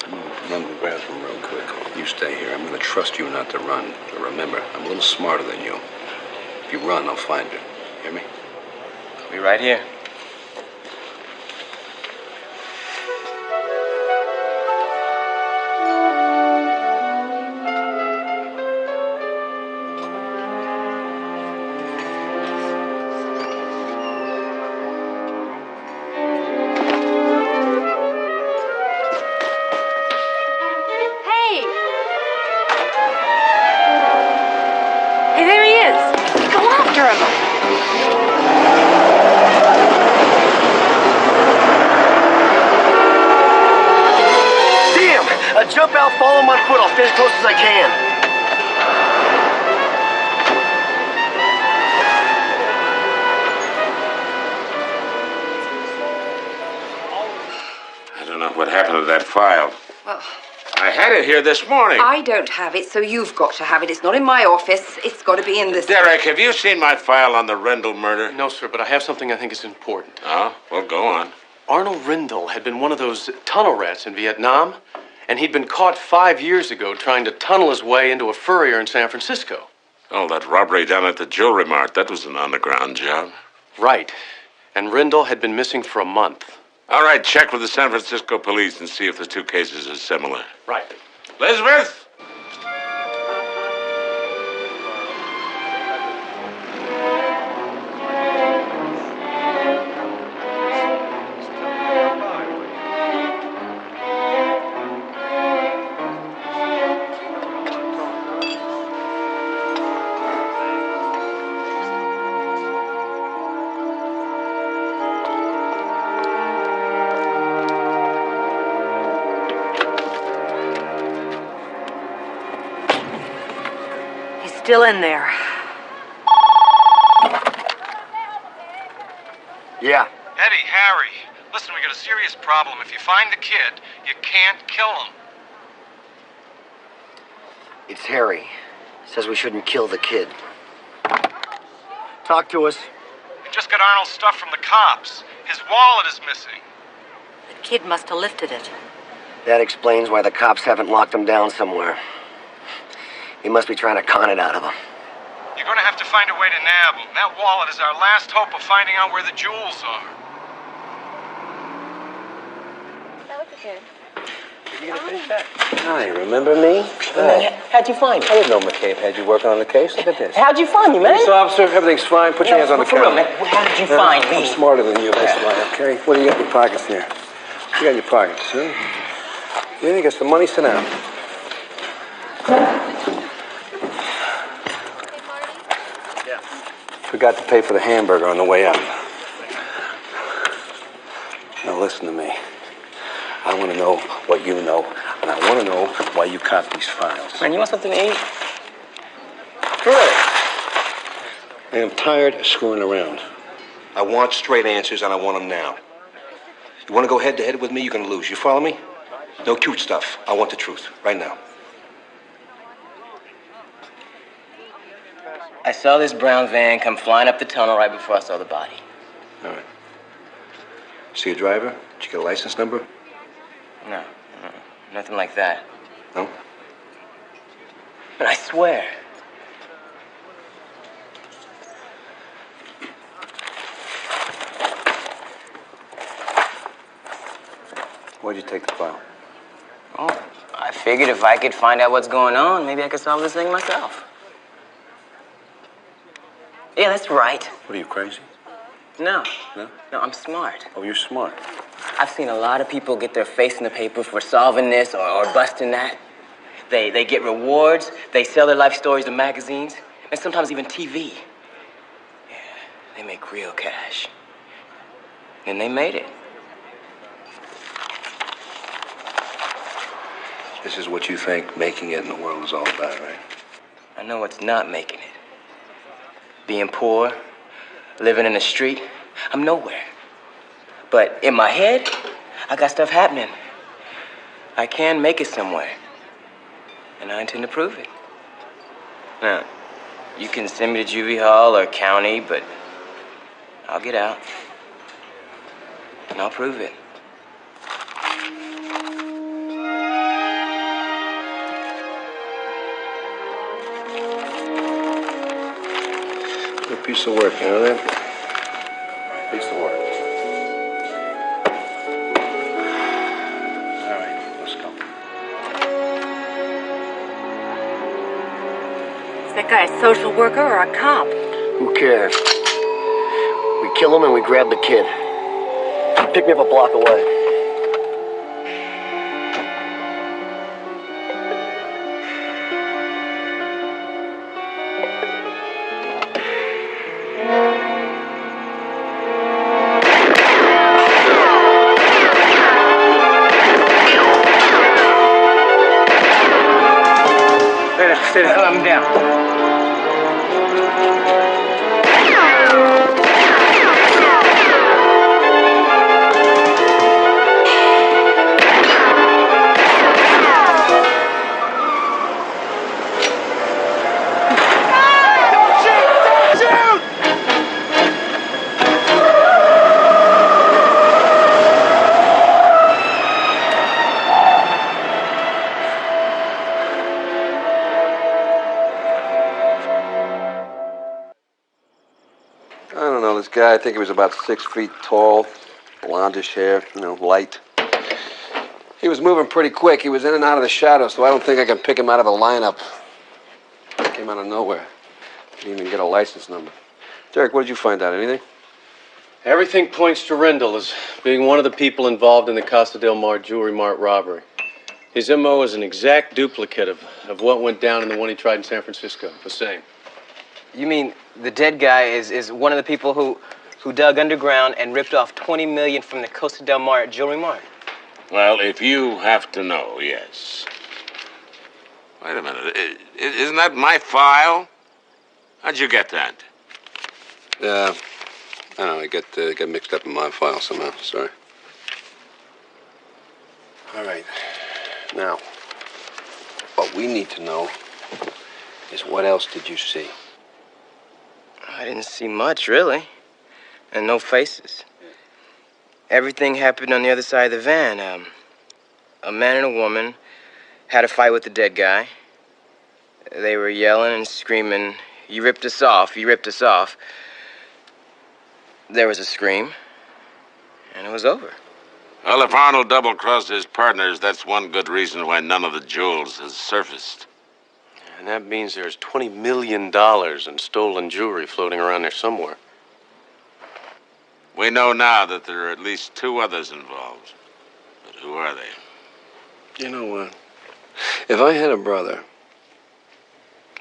I'm gonna run to the bathroom real quick. You stay here. I'm gonna trust you not to run. But remember, I'm a little smarter than you. If you run, I'll find you. Hear me? I'll be right here. Hey, there he is. Go after him. Damn! Jump out, follow him on foot. I'll stay as close as I can. I don't know what happened to that file. Well, I had it here this morning. I don't have it, so you've got to have it. It's not in my office. It's got to be in this... Derek, have you seen my file on the Rendell murder? No, sir, but I have something I think is important. Oh, well, go on. Arnold Rendell had been one of those tunnel rats in Vietnam, and he'd been caught 5 years ago trying to tunnel his way into a furrier in San Francisco. Oh, that robbery down at the jewelry mart, that was an underground job. Right. And Rendell had been missing for a month. All right, check with the San Francisco police and see if the two cases are similar. Right. Elizabeth! Still in there. Yeah. Eddie, Harry, listen, we got a serious problem. If you find the kid, you can't kill him. It's Harry. Says we shouldn't kill the kid. Talk to us. We just got Arnold's stuff from the cops. His wallet is missing. The kid must have lifted it. That explains why the cops haven't locked him down somewhere. He must be trying to con it out of him. You're going to have to find a way to nab him. That wallet is our last hope of finding out where the jewels are. That was good. You gonna finish that? Hi, remember me? How'd you find me? I didn't know McCabe had you working on the case. Look at this. How'd you find me, man? Police officer, everything's fine. Put your hands on the for real, counter. man. How did you find me? I'm smarter than you, that's why, okay? What do you got in your pockets here? What you got in your pockets, huh? Yeah, you got some money? Sit down. Forgot to pay for the hamburger on the way out. Now listen to me. I want to know what you know, and I want to know why you copped these files. Man, you want something to eat? Really? I am tired of screwing around. I want straight answers, and I want them now. You want to go head-to-head with me, you're going to lose. You follow me? No cute stuff. I want the truth, right now. I saw this brown van come flying up the tunnel right before I saw the body. All right. See a driver? Did you get a license number? No, nothing like that. No? But I swear. Why'd you take the file? Oh, I figured if I could find out what's going on, maybe I could solve this thing myself. Yeah, that's right. What are you, crazy? No. No? No, I'm smart. Oh, you're smart. I've seen a lot of people get their face in the paper for solving this or busting that. They get rewards, they sell their life stories to magazines, and sometimes even TV. Yeah, they make real cash. And they made it. This is what you think making it in the world is all about, right? I I know what's not making it. Being poor, living in the street, I'm nowhere. But in my head, I got stuff happening. I can make it somewhere. And I intend to prove it. Now, you can send me to juvie hall or county, but I'll get out. And I'll prove it. Good piece of work, you know that? Piece of work. All right, let's go. Is that guy a social worker or a cop? Who cares? We kill him and we grab the kid. Pick me up a block away. Stay the hell, I'm down. I don't know, this guy, I think he was about 6 feet tall, blondish hair, light. He was moving pretty quick. He was in and out of the shadows, so I don't think I can pick him out of a lineup. Came out of nowhere. Didn't even get a license number. Derek, what did you find out? Anything? Everything points to Rendell as being one of the people involved in the Casa del Mar Jewelry Mart robbery. His M.O. is an exact duplicate of what went down in the one he tried in San Francisco. The same. You mean the dead guy is one of the people who dug underground and ripped off $20 million from the Costa del Mar Jewelry Mart? Well, if you have to know, yes. Wait a minute. Isn't that my file? How'd you get that? I don't know. I got mixed up in my file somehow. Sorry. All right. Now, what we need to know is what else did you see? I didn't see much, really. And no faces. Everything happened on the other side of the van. A man and a woman had a fight with the dead guy. They were yelling and screaming, "You ripped us off, you ripped us off." There was a scream, and it was over. Well, if Arnold double-crossed his partners, that's one good reason why none of the jewels has surfaced. And that means there's $20 million in stolen jewelry floating around there somewhere. We know now that there are at least 2 others involved. But who are they? You know what? If I had a brother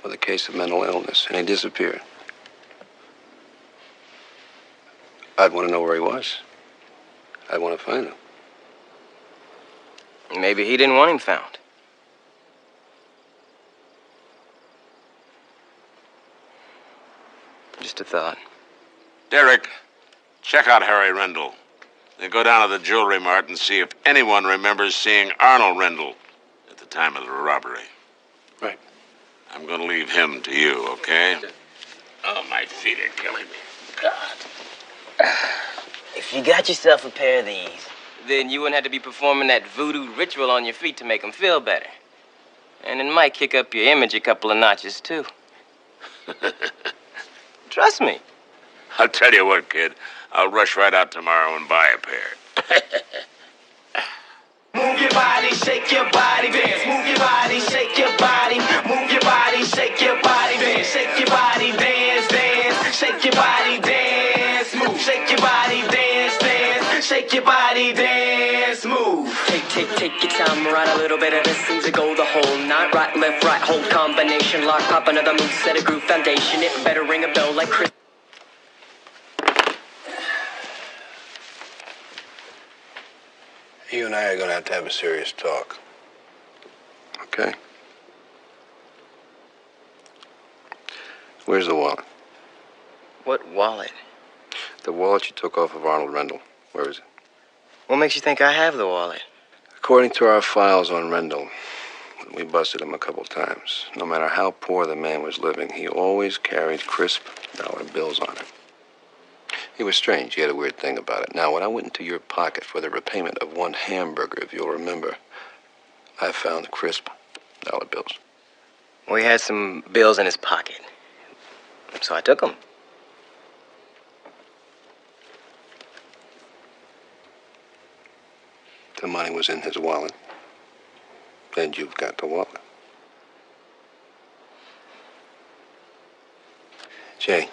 with a case of mental illness and he disappeared, I'd want to know where he was. I'd want to find him. Maybe he didn't want him found. Just a thought. Derek, check out Harry Rendell. Then go down to the jewelry mart and see if anyone remembers seeing Arnold Rendell at the time of the robbery. Right. I'm going to leave him to you, okay? Oh, my feet are killing me. God. If you got yourself a pair of these, then you wouldn't have to be performing that voodoo ritual on your feet to make them feel better. And it might kick up your image a couple of notches, too. Trust me. I'll tell you what, kid. I'll rush right out tomorrow and buy a pair. Move your body, shake your body, dance. Move your body, shake your body. Move your body, shake your body, dance. Shake your body, dance, dance. Shake your body, dance, move. Shake your body, dance, dance. Shake your body, dance, move. Take your time, right a little bit of this seems to go the whole night. Right, left, right, hold combination. Lock, pop another move, set a groove foundation. It better ring a bell like Chris. You and I are going to have a serious talk. Okay? Where's the wallet? What wallet? The wallet you took off of Arnold Rendell. Where is it? What makes you think I have the wallet? According to our files on Rendell, we busted him a couple times. No matter how poor the man was living, he always carried crisp dollar bills on him. He was strange. He had a weird thing about it. Now, when I went into your pocket for the repayment of one hamburger, if you'll remember, I found crisp dollar bills. Well, he had some bills in his pocket. So I took them. The money was in his wallet. And you've got the wallet. Jay,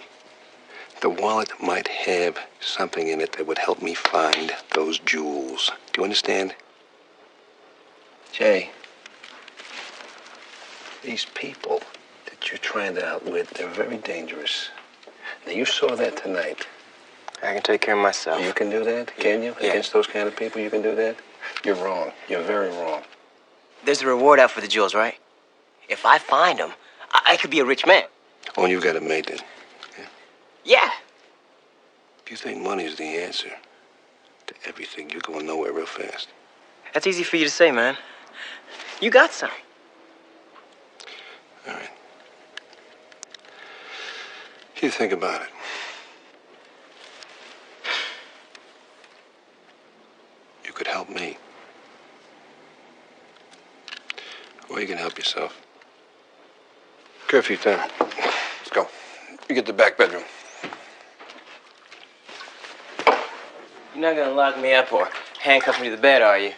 the wallet might have something in it that would help me find those jewels. Do you understand? Jay, these people that you're trying to outwit, they're very dangerous. Now, you saw that tonight. I can take care of myself. You can do that? Can you? Yeah. Against those kind of people, you can do that? You're wrong. You're very wrong. There's a reward out for the jewels, right? If I find them, I could be a rich man. Oh, and you've got it made then. Yeah. If you think money's the answer to everything, you're going nowhere real fast. That's easy for you to say, man. You got some. All right. You think about it. You could help me. Or you can help yourself. Curfew time. Let's go. You get the back bedroom. You're not gonna lock me up or handcuff me to the bed, are you?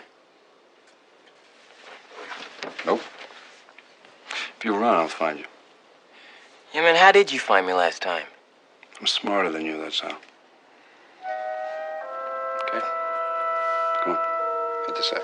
Nope. If you run, I'll find you. Yeah, man, how did you find me last time? I'm smarter than you, that's how. Okay? Come on. Hit the sack.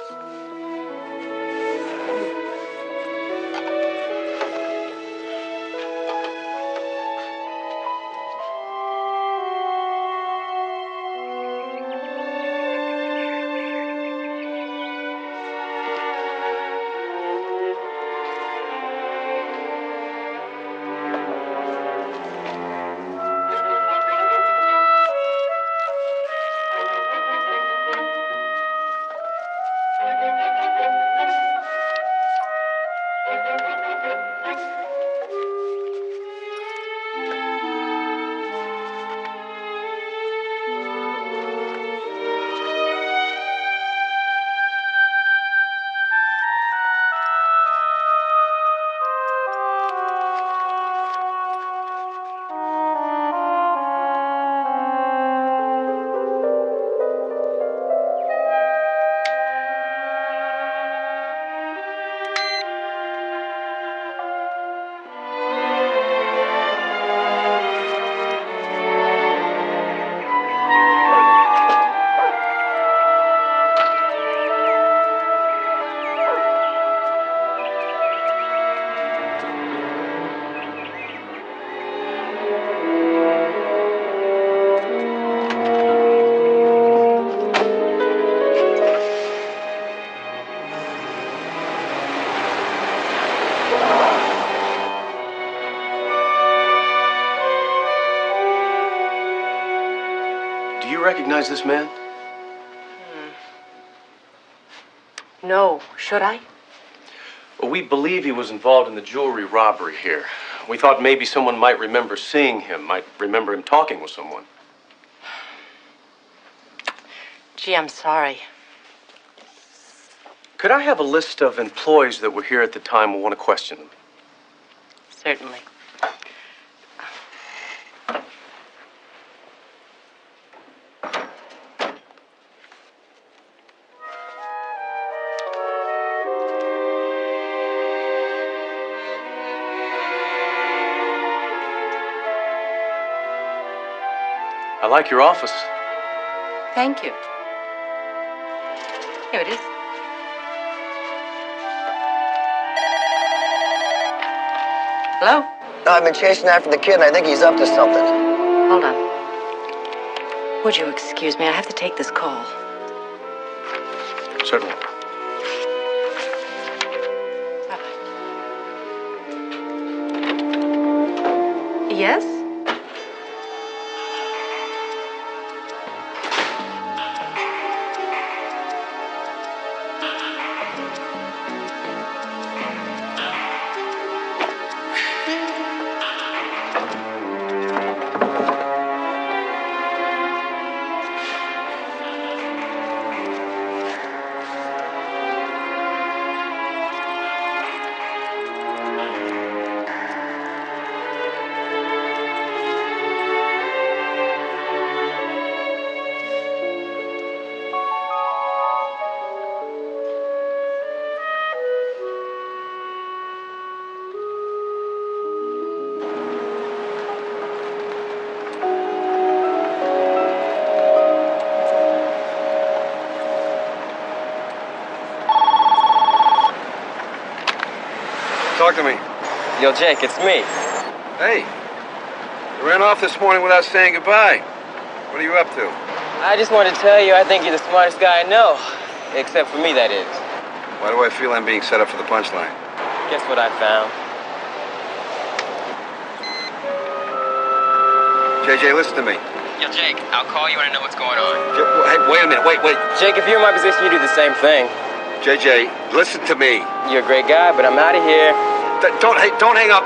Do you recognize this man? No, should I? Well, we believe he was involved in the jewelry robbery here. We thought maybe someone might remember seeing him, might remember him talking with someone. Gee, I'm sorry. Could I have a list of employees that were here at the time and want to question them? Certainly. I like your office. Thank you. Here it is. Hello? I've been chasing after the kid, and I think he's up to something. Hold on. Would you excuse me? I have to take this call. Certainly. yes? Talk to me. Yo, Jake, it's me. Hey, you ran off this morning without saying goodbye. What are you up to? I just wanted to tell you I think you're the smartest guy I know. Except for me, that is. Why do I feel I'm being set up for the punchline? Guess what I found? JJ, listen to me. Yo, Jake, I'll call you when I know what's going on. Hey, wait a minute. Wait. Jake, if you're in my position, you do the same thing. JJ, listen to me. You're a great guy, but I'm out of here. Don't hang up.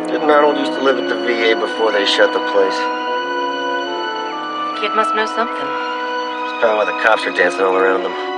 Didn't Arnold used to live at the VA before they shut the place? Kid must know something. That's probably why the cops are dancing all around them.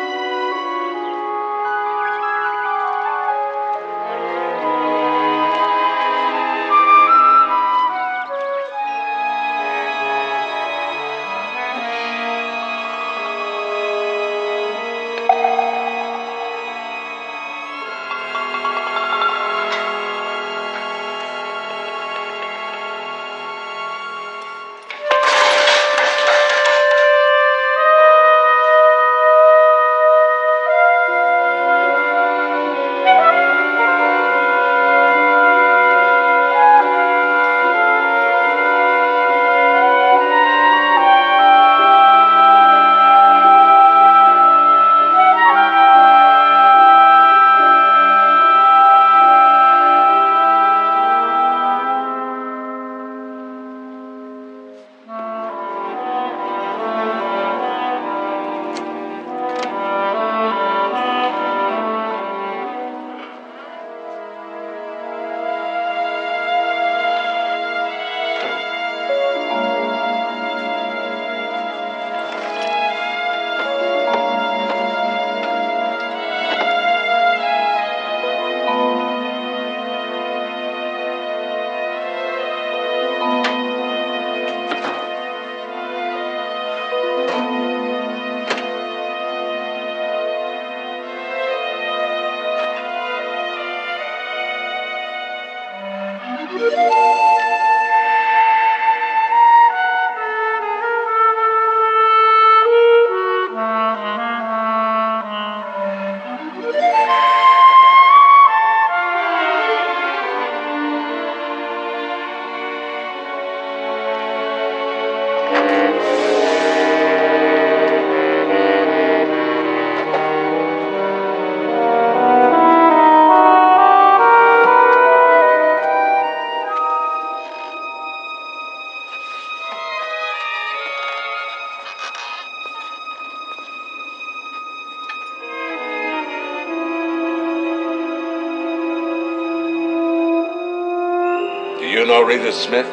You know Rita Smith?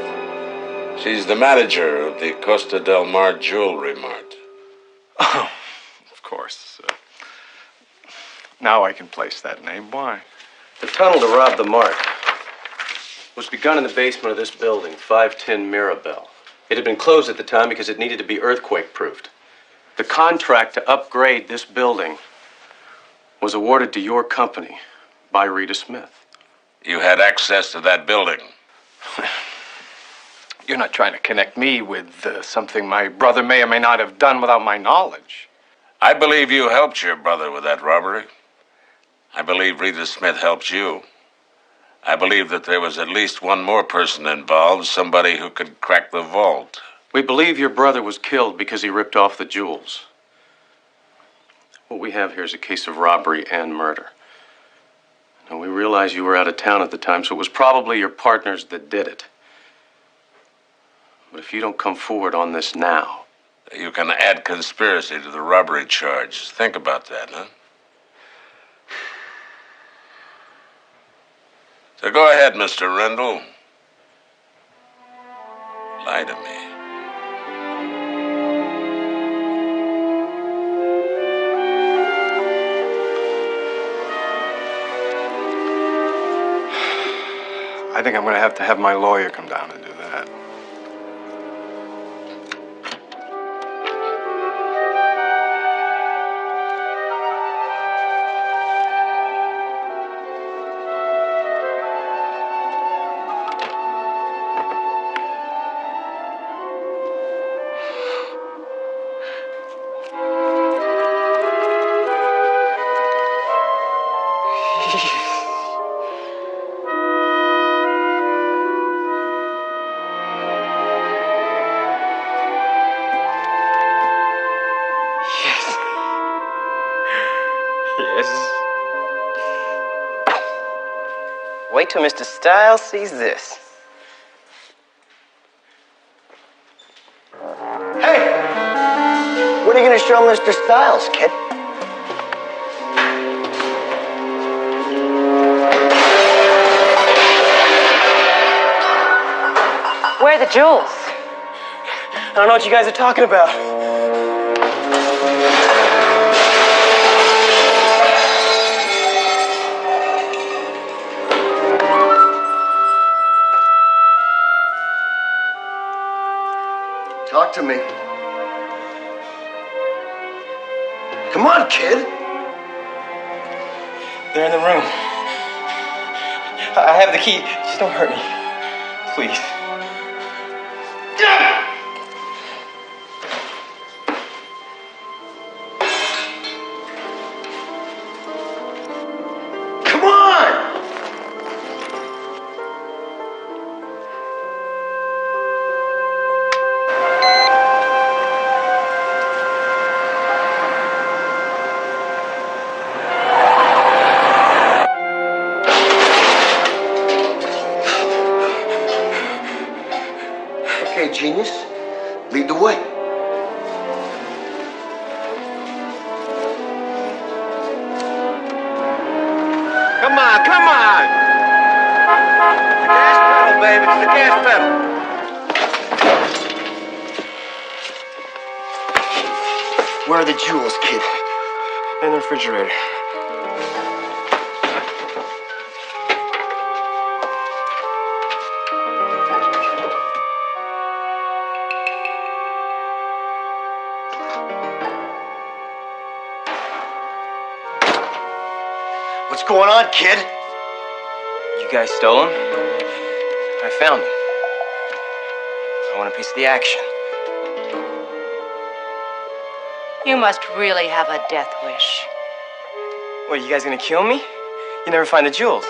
She's the manager of the Costa del Mar Jewelry Mart. Oh, of course. Now I can place that name. Why? The tunnel to rob the mart was begun in the basement of this building, 510 Mirabelle. It had been closed at the time because it needed to be earthquake-proofed. The contract to upgrade this building was awarded to your company by Rita Smith. You had access to that building. You're not trying to connect me with something my brother may or may not have done without my knowledge. I believe you helped your brother with that robbery. I believe Rita Smith helped you. I believe that there was at least one more person involved, somebody who could crack the vault. We believe your brother was killed because he ripped off the jewels. What we have here is a case of robbery and murder. And we realize you were out of town at the time, so it was probably your partners that did it. But if you don't come forward on this now... You can add conspiracy to the robbery charge. Think about that, huh? So go ahead, Mr. Rendell. Lie to me. I think I'm going to have my lawyer come down and do that. Wait till Mr. Styles sees this. Hey! What are you going to show Mr. Styles, kid? Where are the jewels? I don't know what you guys are talking about. Talk to me. Come on, kid. They're in the room. I have the key. Just don't hurt me. Please. Come on! Okay, genius. Lead the way. Come on, come on! The gas pedal, baby, it's the gas pedal. Where are the jewels, kid? In the refrigerator. What's going on, kid? You guys stole them? I found them. I want a piece of the action. You must really have a death wish. What, you guys gonna kill me? You never find the jewels.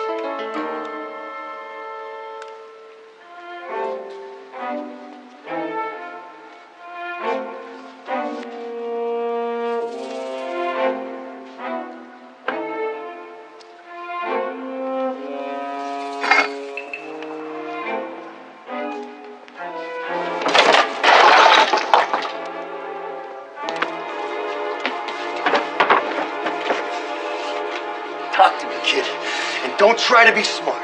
Talk to me, kid. And don't try to be smart.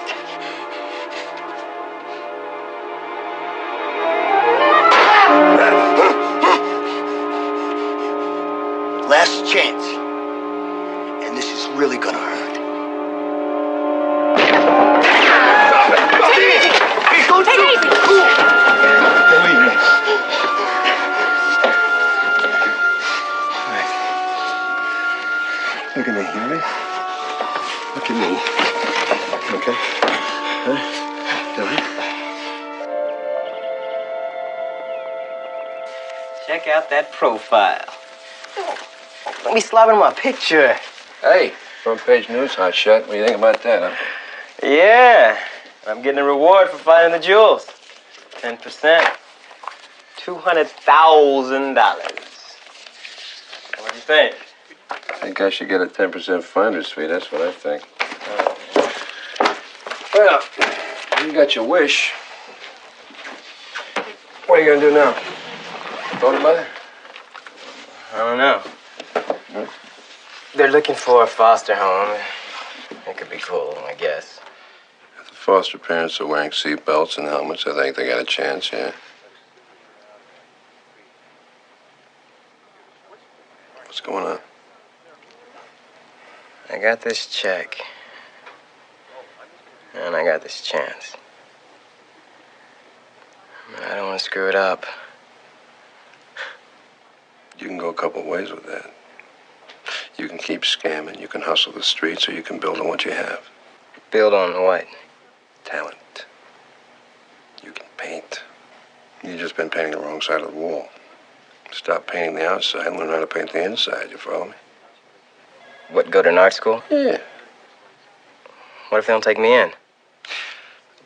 Last chance. And this is really gonna hurt. Hey, don't Take it easy. Believe me. Look at me, you ready? Look at me. Okay? Huh? All right? Check out that profile. Let me slob in my picture. Hey, front page news, hot shot. What do you think about that, huh? Yeah. I'm getting a reward for finding the jewels. 10%. $200,000. What do you think? I think I should get a 10% finder's fee. That's what I think. Well, you got your wish. What are you gonna do now? Thought about it? I don't know. They're looking for a foster home. It could be cool, I guess. If the foster parents are wearing seat belts and helmets, I think they got a chance, yeah. What's going on? I got this check. And I got this chance. I don't want to screw it up. You can go a couple ways with that. You can keep scamming, you can hustle the streets, or you can build on what you have. Build on what? Talent. You can paint. You've just been painting the wrong side of the wall. Stop painting the outside and learn how to paint the inside, you follow me? What, go to an art school? Yeah. What if they don't take me in?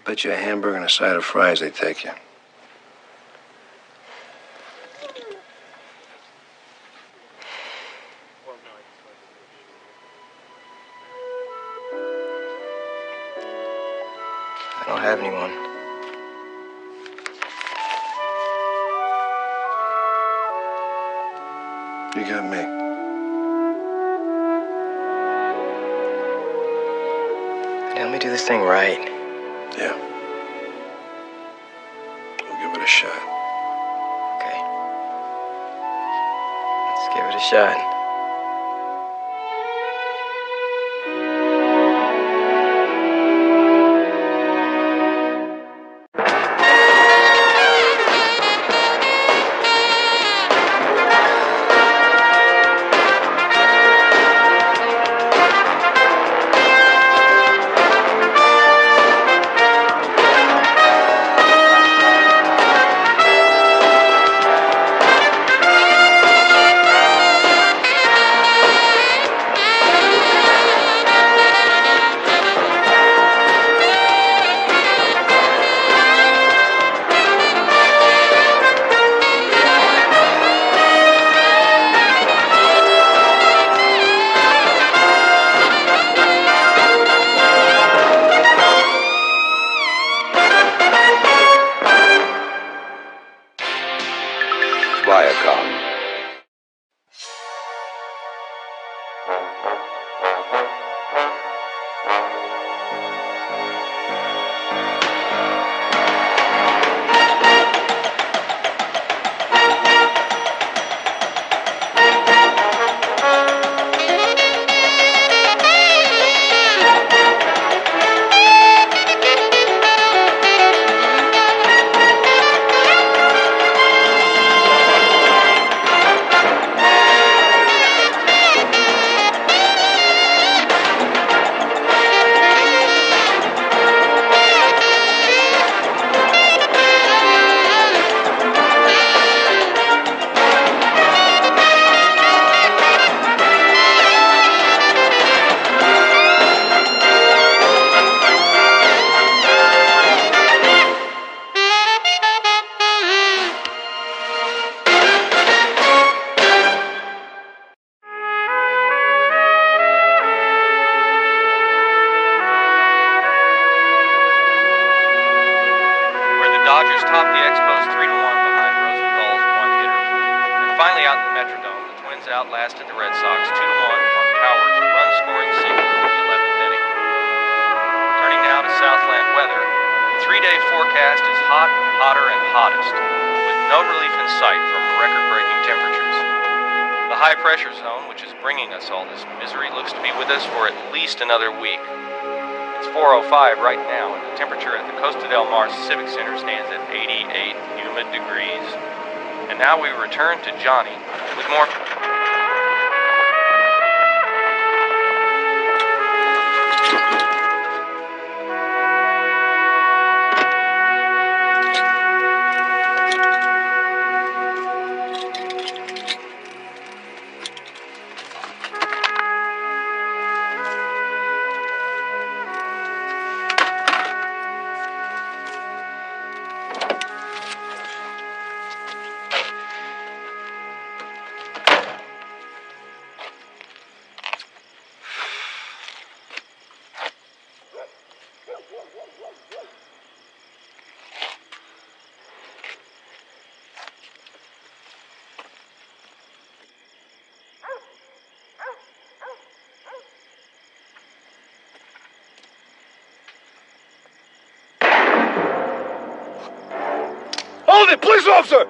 Bet you a hamburger and a side of fries they take you. I don't have anyone. You got me. Let me do this thing right. Yeah. We'll give it a shot. Okay. Let's give it a shot. Viacom. Dodgers topped the Expos 3-1 behind Rosenthal's one-hitter. And finally out in the Metrodome, the Twins outlasted the Red Sox 2-1 on Power's run-scoring sequence in the 11th inning. Turning now to Southland weather, the 3-day forecast is hot, hotter, and hottest, with no relief in sight from record-breaking temperatures. The high-pressure zone, which is bringing us all this misery, looks to be with us for at least another week. It's 4:05 right now, and the temperature at the Costa del Mar Civic Center stands at 88 humid degrees. And now we return to Johnny with more... police officer!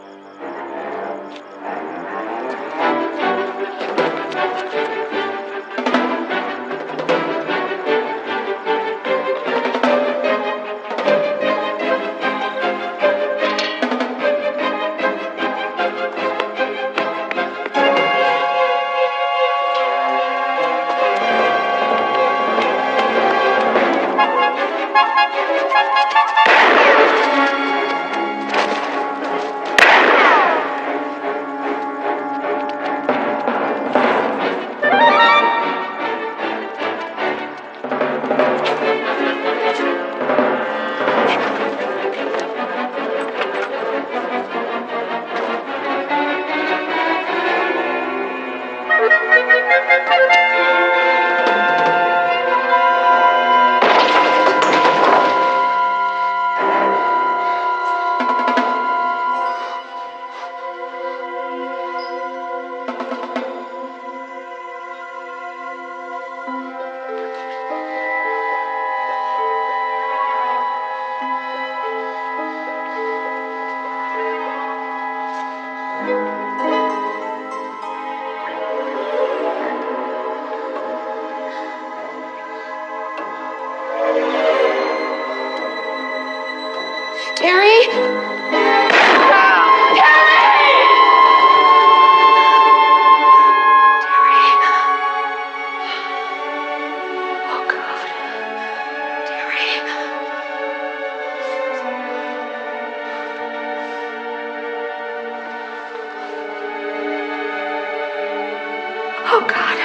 Oh, God.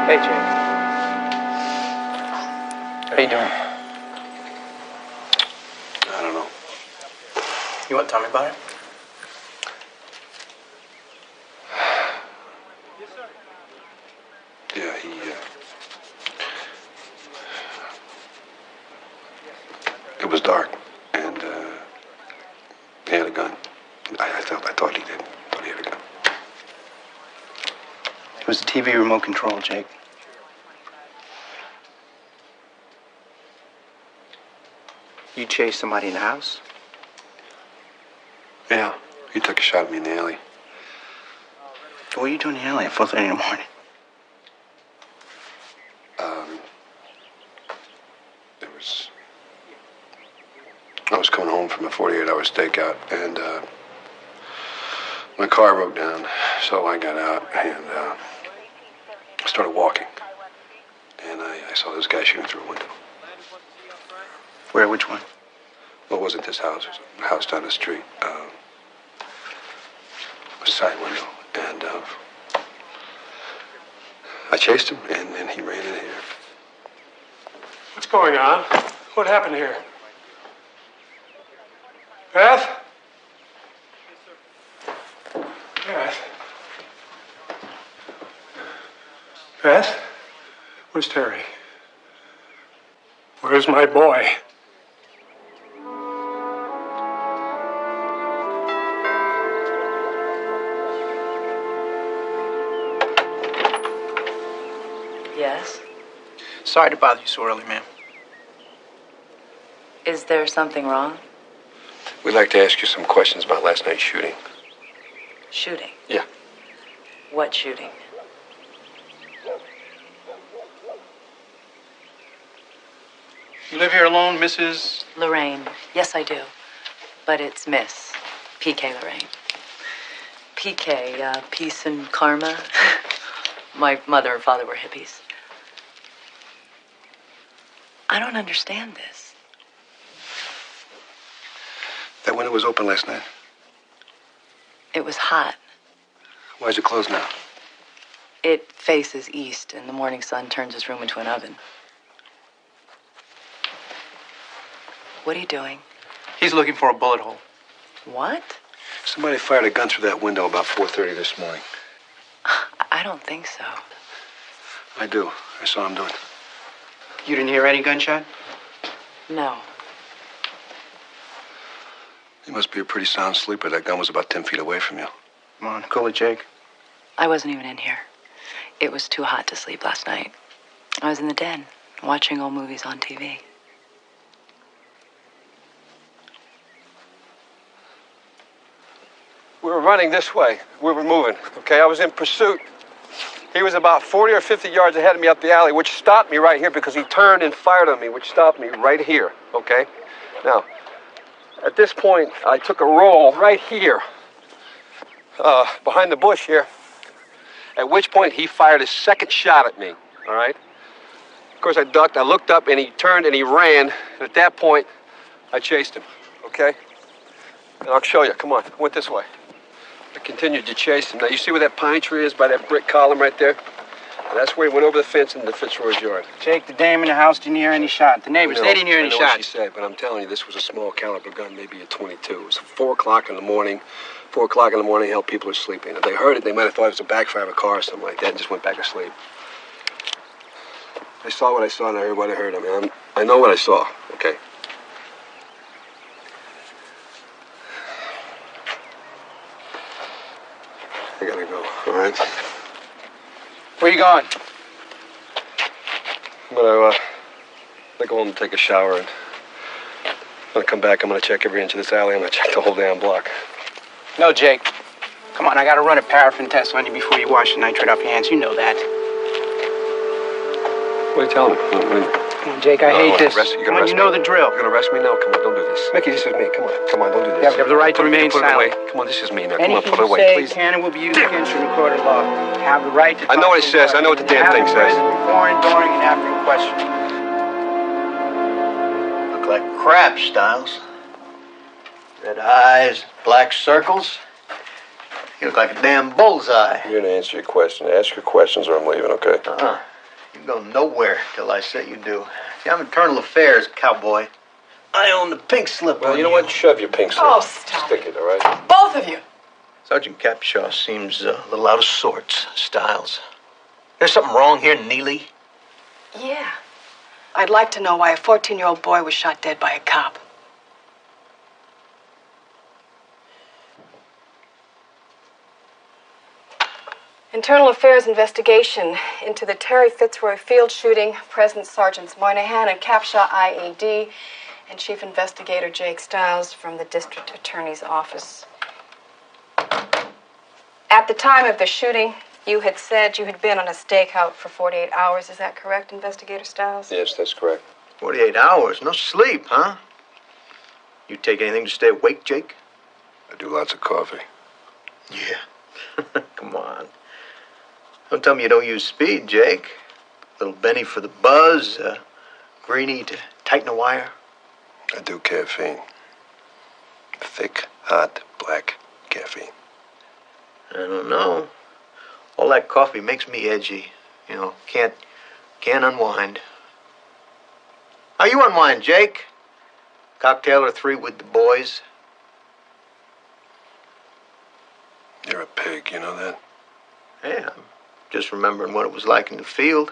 Hey, Jake. How you doing? I don't know. You want to tell me about it? Yeah, it was dark, and he had a gun. I thought he did. Thought he had a gun. It was a TV remote control, Jake. You chased somebody in the house? Yeah, he took a shot at me in the alley. What were you doing in the alley at 4:30 in the morning? I was coming home from a 48-hour stakeout, and my car broke down, so I got out and started walking. And I saw this guy shooting through a window. Where? Which one? Well, it wasn't this house. It was a house down the street. A side window. And I chased him, and he ran in here. What's going on? What happened here? Beth? Beth? Beth? Where's Terry? Where's my boy? Yes? Sorry to bother you so early, ma'am. Is there something wrong? We'd like to ask you some questions about last night's shooting. Shooting? Yeah. What shooting? You live here alone, Mrs. Lorraine. Yes, I do. But it's Miss P.K. Lorraine. P.K., peace and karma. My mother and father were hippies. I don't understand this. that window was open last night? It was hot. Why's it closed now? It faces east, and the morning sun turns his room into an oven. What are you doing? He's looking for a bullet hole. What? Somebody fired a gun through that window about 4:30 this morning. I don't think so. I do. I saw him do it. You didn't hear any gunshot? No. You must be a pretty sound sleeper. That gun was about 10 feet away from you. Come on, cool it, Jake. I wasn't even in here. It was too hot to sleep last night. I was in the den, watching old movies on TV. We were running this way. We were moving, okay? I was in pursuit. He was about 40 or 50 yards ahead of me up the alley, which stopped me right here because he turned and fired on me, which stopped me right here, okay? Now, at this point, I took a roll right here, behind the bush here, at which point he fired his second shot at me, all right? Of course, I ducked, I looked up, and he turned and he ran. And at that point, I chased him, okay? And I'll show you. Come on, I went this way. I continued to chase him. Now, you see where that pine tree is by that brick column right there? And that's where he went over the fence into Fitzroy's yard. Jake, the dame in the house didn't hear any shot. The neighbors, they didn't hear any I know what she shots. said, but I'm telling you, this was a small caliber gun, maybe a 22. It was 4 o'clock in the morning. 4 o'clock in the morning, hell, people are sleeping. If they heard it, they might have thought it was a backfire of a car or something like that and just went back to sleep. I saw what I saw and I heard what I heard. I mean, I know what I saw, okay? I gotta go, all right? Where you going? I'm gonna go home and take a shower and I'm gonna come back. I'm gonna check every inch of this alley. I'm gonna check the whole damn block. No, Jake. Come on, I gotta run a paraffin test on you before you wash the nitrate off your hands. You know that. What are you telling me? Come on, Jake, I hate this. Come on, you know the drill. You're gonna arrest me? No, come on, don't do this. Mickey, this is me. Come on, don't do this. You have the right to remain put it away. silent. Come on, this is me now. Come on, Anything put it you away, say please. can and will be used against you in a court of law. You have the right to I know what it says. I know what the damn thing says. Before and during and after a question. Look like crap, Styles. Red eyes, black circles. You look like a damn bullseye. You're gonna answer your question. Ask your questions or I'm leaving, okay? You go nowhere till I say you do. See, I'm internal affairs, cowboy. I own the pink slip. Well, you know what? Shove your pink slip. Oh, stop. Stick it, all right? Both of you. Sergeant Capshaw seems a little out of sorts, Styles. There's something wrong here, Neely? Yeah. I'd like to know why a 14-year-old boy was shot dead by a cop. Internal Affairs investigation into the Terry Fitzroy field shooting, President Sergeants Moynihan and Capshaw IAD, and Chief Investigator Jake Stiles from the District Attorney's Office. At the time of the shooting, you had said you had been on a stakeout for 48 hours. Is that correct, Investigator Stiles? Yes, that's correct. 48 hours, no sleep, huh? You take anything to stay awake, Jake? I do lots of coffee. Yeah. Come on. Don't tell me you don't use speed, Jake. Little Benny for the buzz, Greenie to tighten a wire. I do caffeine. Thick, hot, black caffeine. I don't know. All that coffee makes me edgy. You know, can't unwind. How you unwind, Jake? Cocktail or 3 with the boys? You're a pig, you know that? Yeah, I'm just remembering what it was like in the field.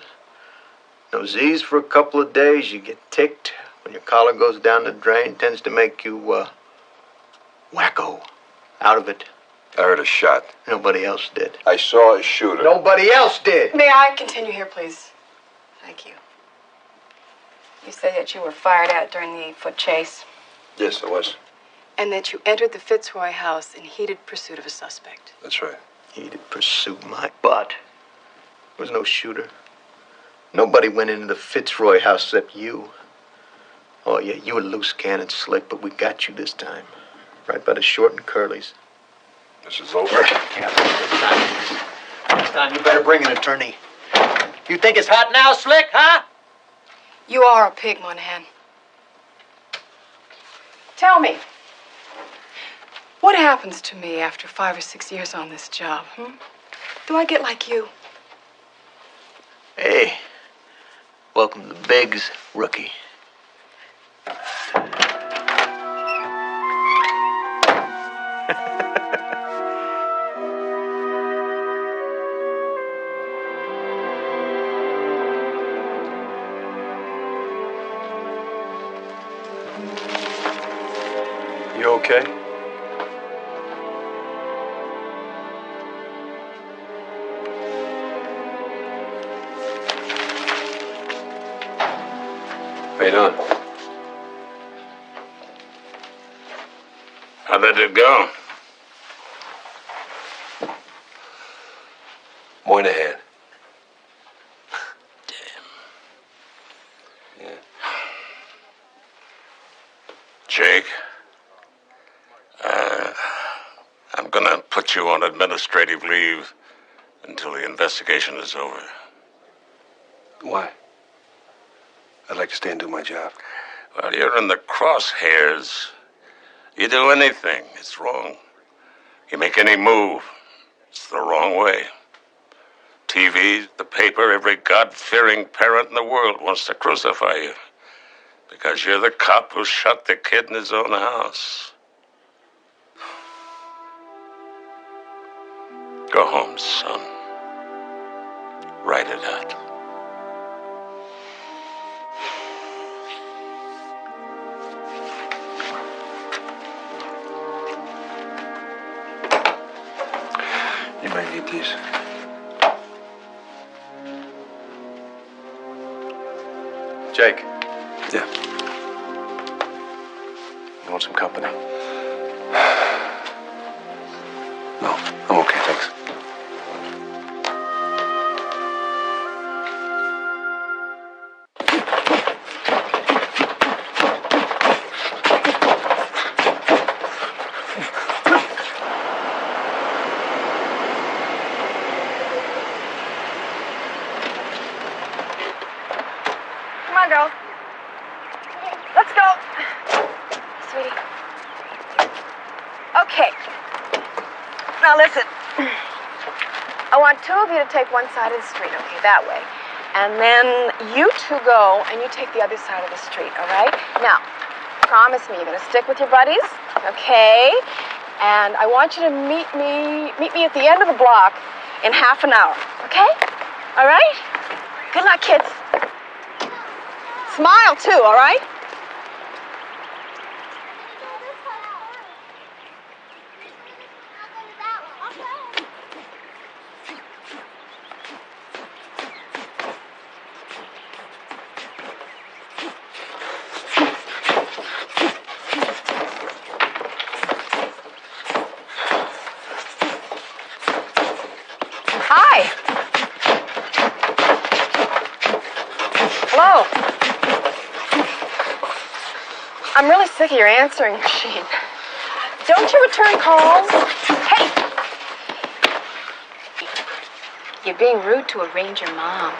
No Z's for a couple of days, you get ticked. When your collar goes down the drain, tends to make you, wacko out of it. I heard a shot. Nobody else did. I saw a shooter. Nobody else did. May I continue here, please? Thank you. You said that you were fired at during the foot chase. Yes, I was. And that you entered the Fitzroy house in heated pursuit of a suspect. That's right. Heated pursuit, my butt. There was no shooter. Nobody went into the Fitzroy house except you. Oh, yeah, you were loose cannon slick, but we got you this time. Right by the short and curlies. This is over. Next time you better bring an attorney. You think it's hot now, Slick, huh? You are a pig, Moynihan. Tell me, What happens to me after 5 or 6 years on this job, Do I get like you? Hey, welcome to Biggs, rookie. You okay? How you doing? How did it go? Moynihan. Jake, I'm gonna put you on administrative leave until the investigation is over. Why? I'd like to stay and do my job. Well, you're in the crosshairs. You do anything, it's wrong. You make any move, it's the wrong way. TV, the paper, every God-fearing parent in the world wants to crucify you. Because you're the cop who shot the kid in his own house. Go home, son. Write it out. You might need these. Jake. Yeah. You want some company? No, I'm okay, thanks. Come on, girls. Let's go. Sweetie. Okay. Now listen. I want two of you to take one side of the street, okay, that way. And then you two go and you take the other side of the street, all right? Now, promise me you're gonna stick with your buddies, okay? And I want you to meet me at the end of the block in half an hour, okay? All right? Good luck, kids. Smile too, all right? Hi. Hello. I'm really sick of your answering machine. Don't you return calls? Hey! You're being rude to a ranger mom.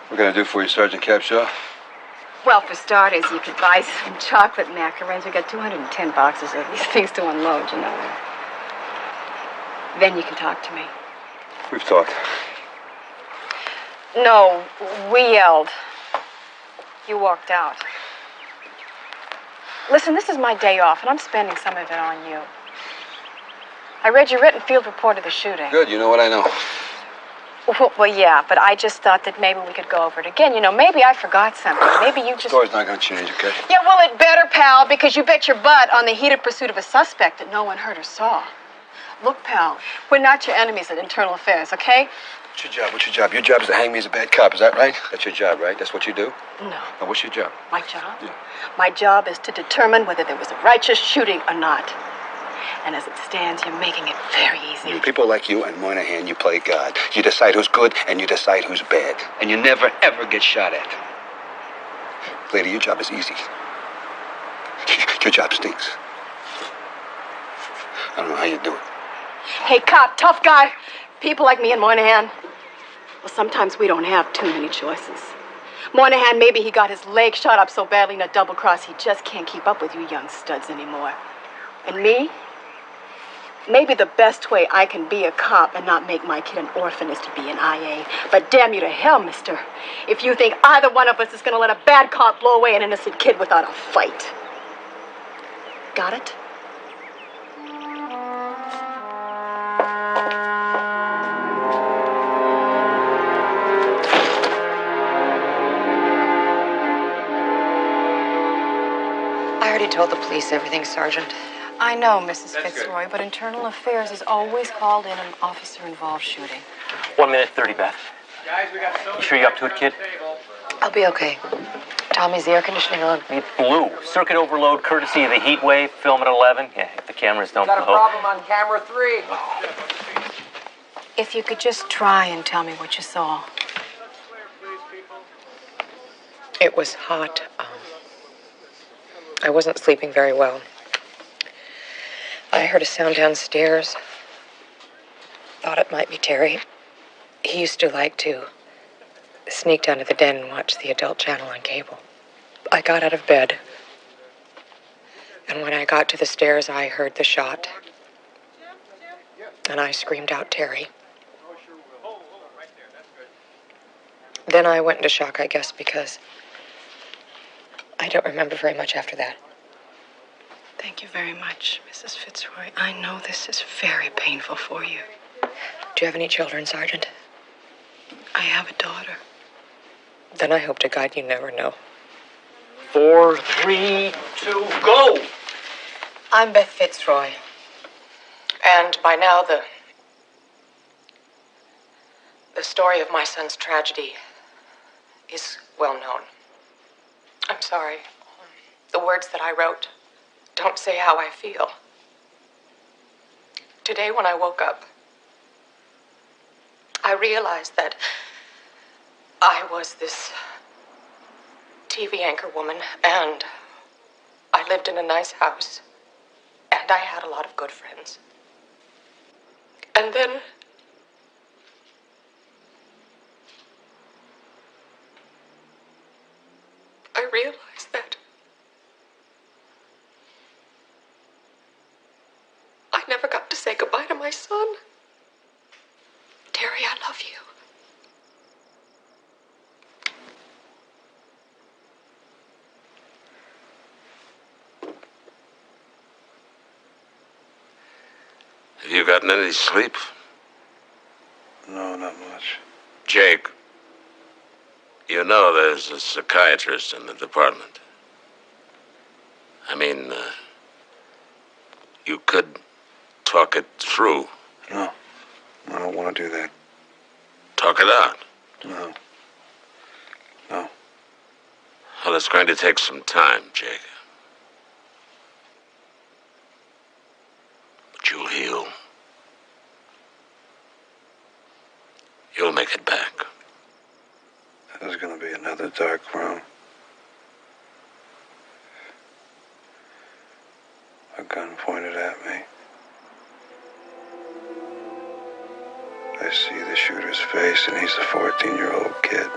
What can I do for you, Sergeant Capshaw? Well, for starters, you could buy some chocolate macarons. We got 210 boxes of these things to unload, you know. Then you can talk to me. We've talked. No, we yelled. You walked out. Listen, this is my day off, and I'm spending some of it on you. I read your written field report of the shooting. Good, you know what I know. Well, yeah, but I just thought that maybe we could go over it again. You know, maybe I forgot something. Maybe you just... The story's not going to change, okay? Yeah, well, it better, pal, because you bet your butt on the heated pursuit of a suspect that no one heard or saw. Look, pal, we're not your enemies at Internal Affairs, okay? What's your job? What's your job? Your job is to hang me as a bad cop, is that right? That's your job, right? That's what you do? No. Now, what's your job? My job? Yeah. My job is to determine whether there was a righteous shooting or not. And as it stands, you're making it very easy. People like you and Moynihan, you play God. You decide who's good and you decide who's bad. And you never, ever get shot at. Lady, your job is easy. Your job stinks. I don't know how you do it. Hey, cop, tough guy. People like me and Moynihan. Well, sometimes we don't have too many choices. Moynihan, maybe he got his leg shot up so badly in a double cross he just can't keep up with you young studs anymore. And me? Maybe the best way I can be a cop and not make my kid an orphan is to be an IA. But damn you to hell, mister, if you think either one of us is gonna let a bad cop blow away an innocent kid without a fight. Got it? I already told the police everything, Sergeant. I know, Mrs. Fitzroy, but Internal Affairs is always called in an officer-involved shooting. 1 minute 30, Beth. You sure you up to it, kid? I'll be okay. Tommy's the air conditioning on. It blew. Circuit overload courtesy of the heat wave. Film at 11. Yeah, if the cameras don't Got a blow. problem on camera 3. If you could just try and tell me what you saw. It was hot. I wasn't sleeping very well. I heard a sound downstairs. Thought it might be Terry. He used to like to sneak down to the den and watch the adult channel on cable. I got out of bed. And when I got to the stairs, I heard the shot. And I screamed out, Terry. Then I went into shock, I guess, because I don't remember very much after that. Thank you very much, Mrs. Fitzroy. I know this is very painful for you. Do you have any children, Sergeant? I have a daughter. Then I hope to God you never know. 4, 3, 2, go! I'm Beth Fitzroy. And by now, the story of my son's tragedy is well known. I'm sorry. The words that I wrote don't say how I feel. Today, when I woke up, I realized that I was this TV anchor woman, and I lived in a nice house, and I had a lot of good friends. And then I realized that I never got to say goodbye to my son. Terry, I love you. Have you gotten any sleep? No, not much. Jake, you know there's a psychiatrist in the department. I mean, you could talk it through. No, I don't want to do that. Talk it out. No. Well, it's going to take some time, Jake. But you'll heal. You'll make it back. There's going to be another dark room. A gun pointed at me. I see the shooter's face, and he's a 14-year-old kid.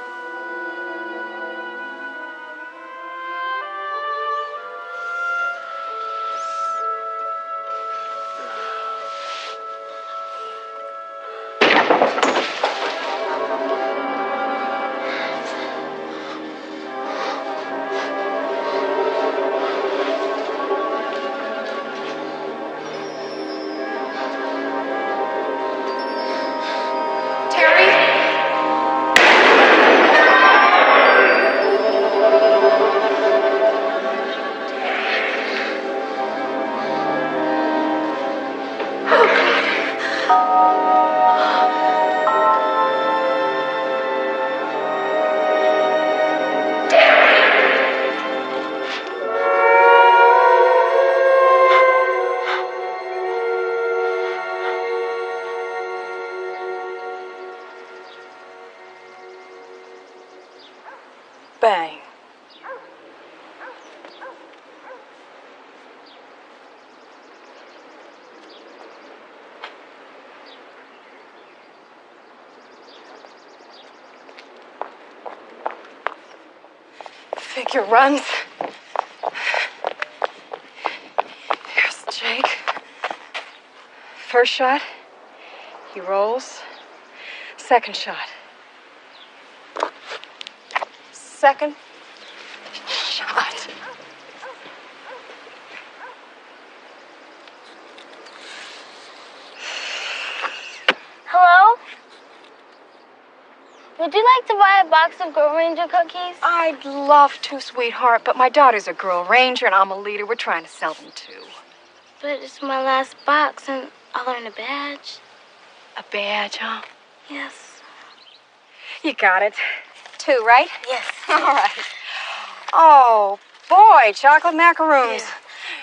Bang. Figure runs. There's Jake. First shot. He rolls. Second shot. Second shot. Hello? Would you like to buy a box of Girl Ranger cookies? I'd love to, sweetheart, but my daughter's a Girl Ranger and I'm a leader. We're trying to sell them too. But it's my last box and I'll earn a badge. A badge, huh? Yes. You got it. 2, right? Yes. All right. Oh, boy, chocolate macaroons.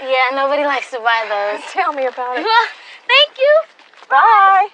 Yeah, nobody likes to buy those. Tell me about it. Thank you. Bye.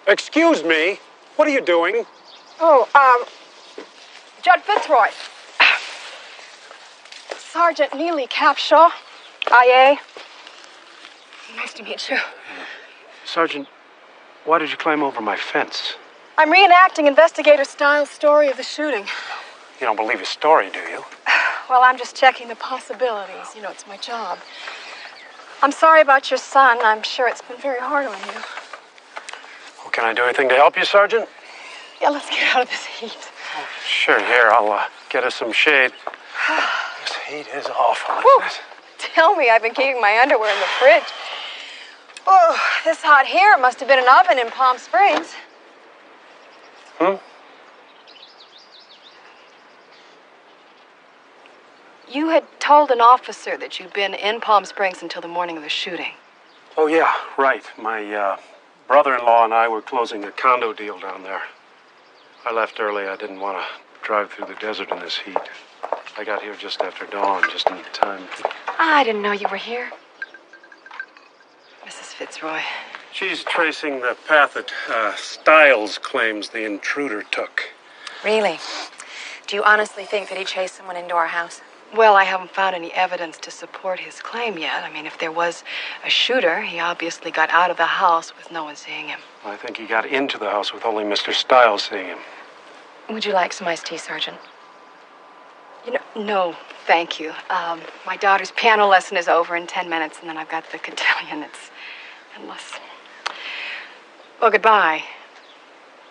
Excuse me. What are you doing? Oh, Judd Fitzroy. Sergeant Neely Capshaw, IA. Nice to meet you. Sergeant, why did you climb over my fence? I'm reenacting Investigator Stiles' story of the shooting. You don't believe his story, do you? Well, I'm just checking the possibilities. You know, it's my job. I'm sorry about your son. I'm sure it's been very hard on you. Well, can I do anything to help you, Sergeant? Yeah, let's get out of this heat. Sure, here, I'll get us some shade. This heat is awful, Whew. isn't it? Tell me, I've been keeping my underwear in the fridge. Oh, this hot here must have been an oven in Palm Springs. You had told an officer that you'd been in Palm Springs until the morning of the shooting. Oh, yeah, right. My brother-in-law and I were closing a condo deal down there. I left early. I didn't want to drive through the desert in this heat. I got here just after dawn, just in time. I didn't know you were here. Mrs. Fitzroy. She's tracing the path that Stiles claims the intruder took. Really? Do you honestly think that he chased someone into our house? Well, I haven't found any evidence to support his claim yet. I mean, if there was a shooter, he obviously got out of the house with no one seeing him. I think he got into the house with only Mr. Stiles seeing him. Would you like some iced tea, Sergeant? You know, no, thank you. My daughter's piano lesson is over in 10 minutes, and then I've got the cotillion. It's endless. Well, goodbye.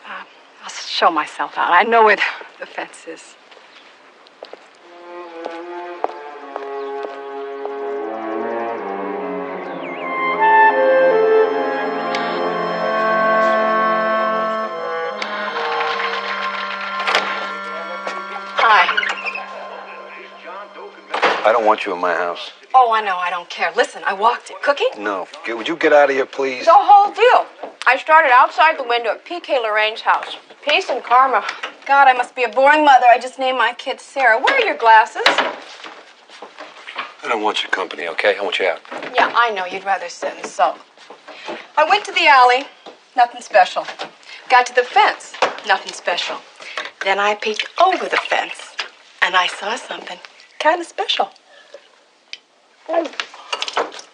I'll show myself out. I know where the fence is. I don't want you in my house. Oh, I know. I don't care. Listen, I walked it. Cookie? No. Would you get out of here, please? The whole deal. I started outside the window at P.K. Lorraine's house. Peace and karma. God, I must be a boring mother. I just named my kid Sarah. Where are your glasses? I don't want your company, okay? I want you out. Yeah, I know. You'd rather sit and sulk. I went to the alley. Nothing special. Got to the fence. Nothing special. Then I peeked over the fence, and I saw something kind of special.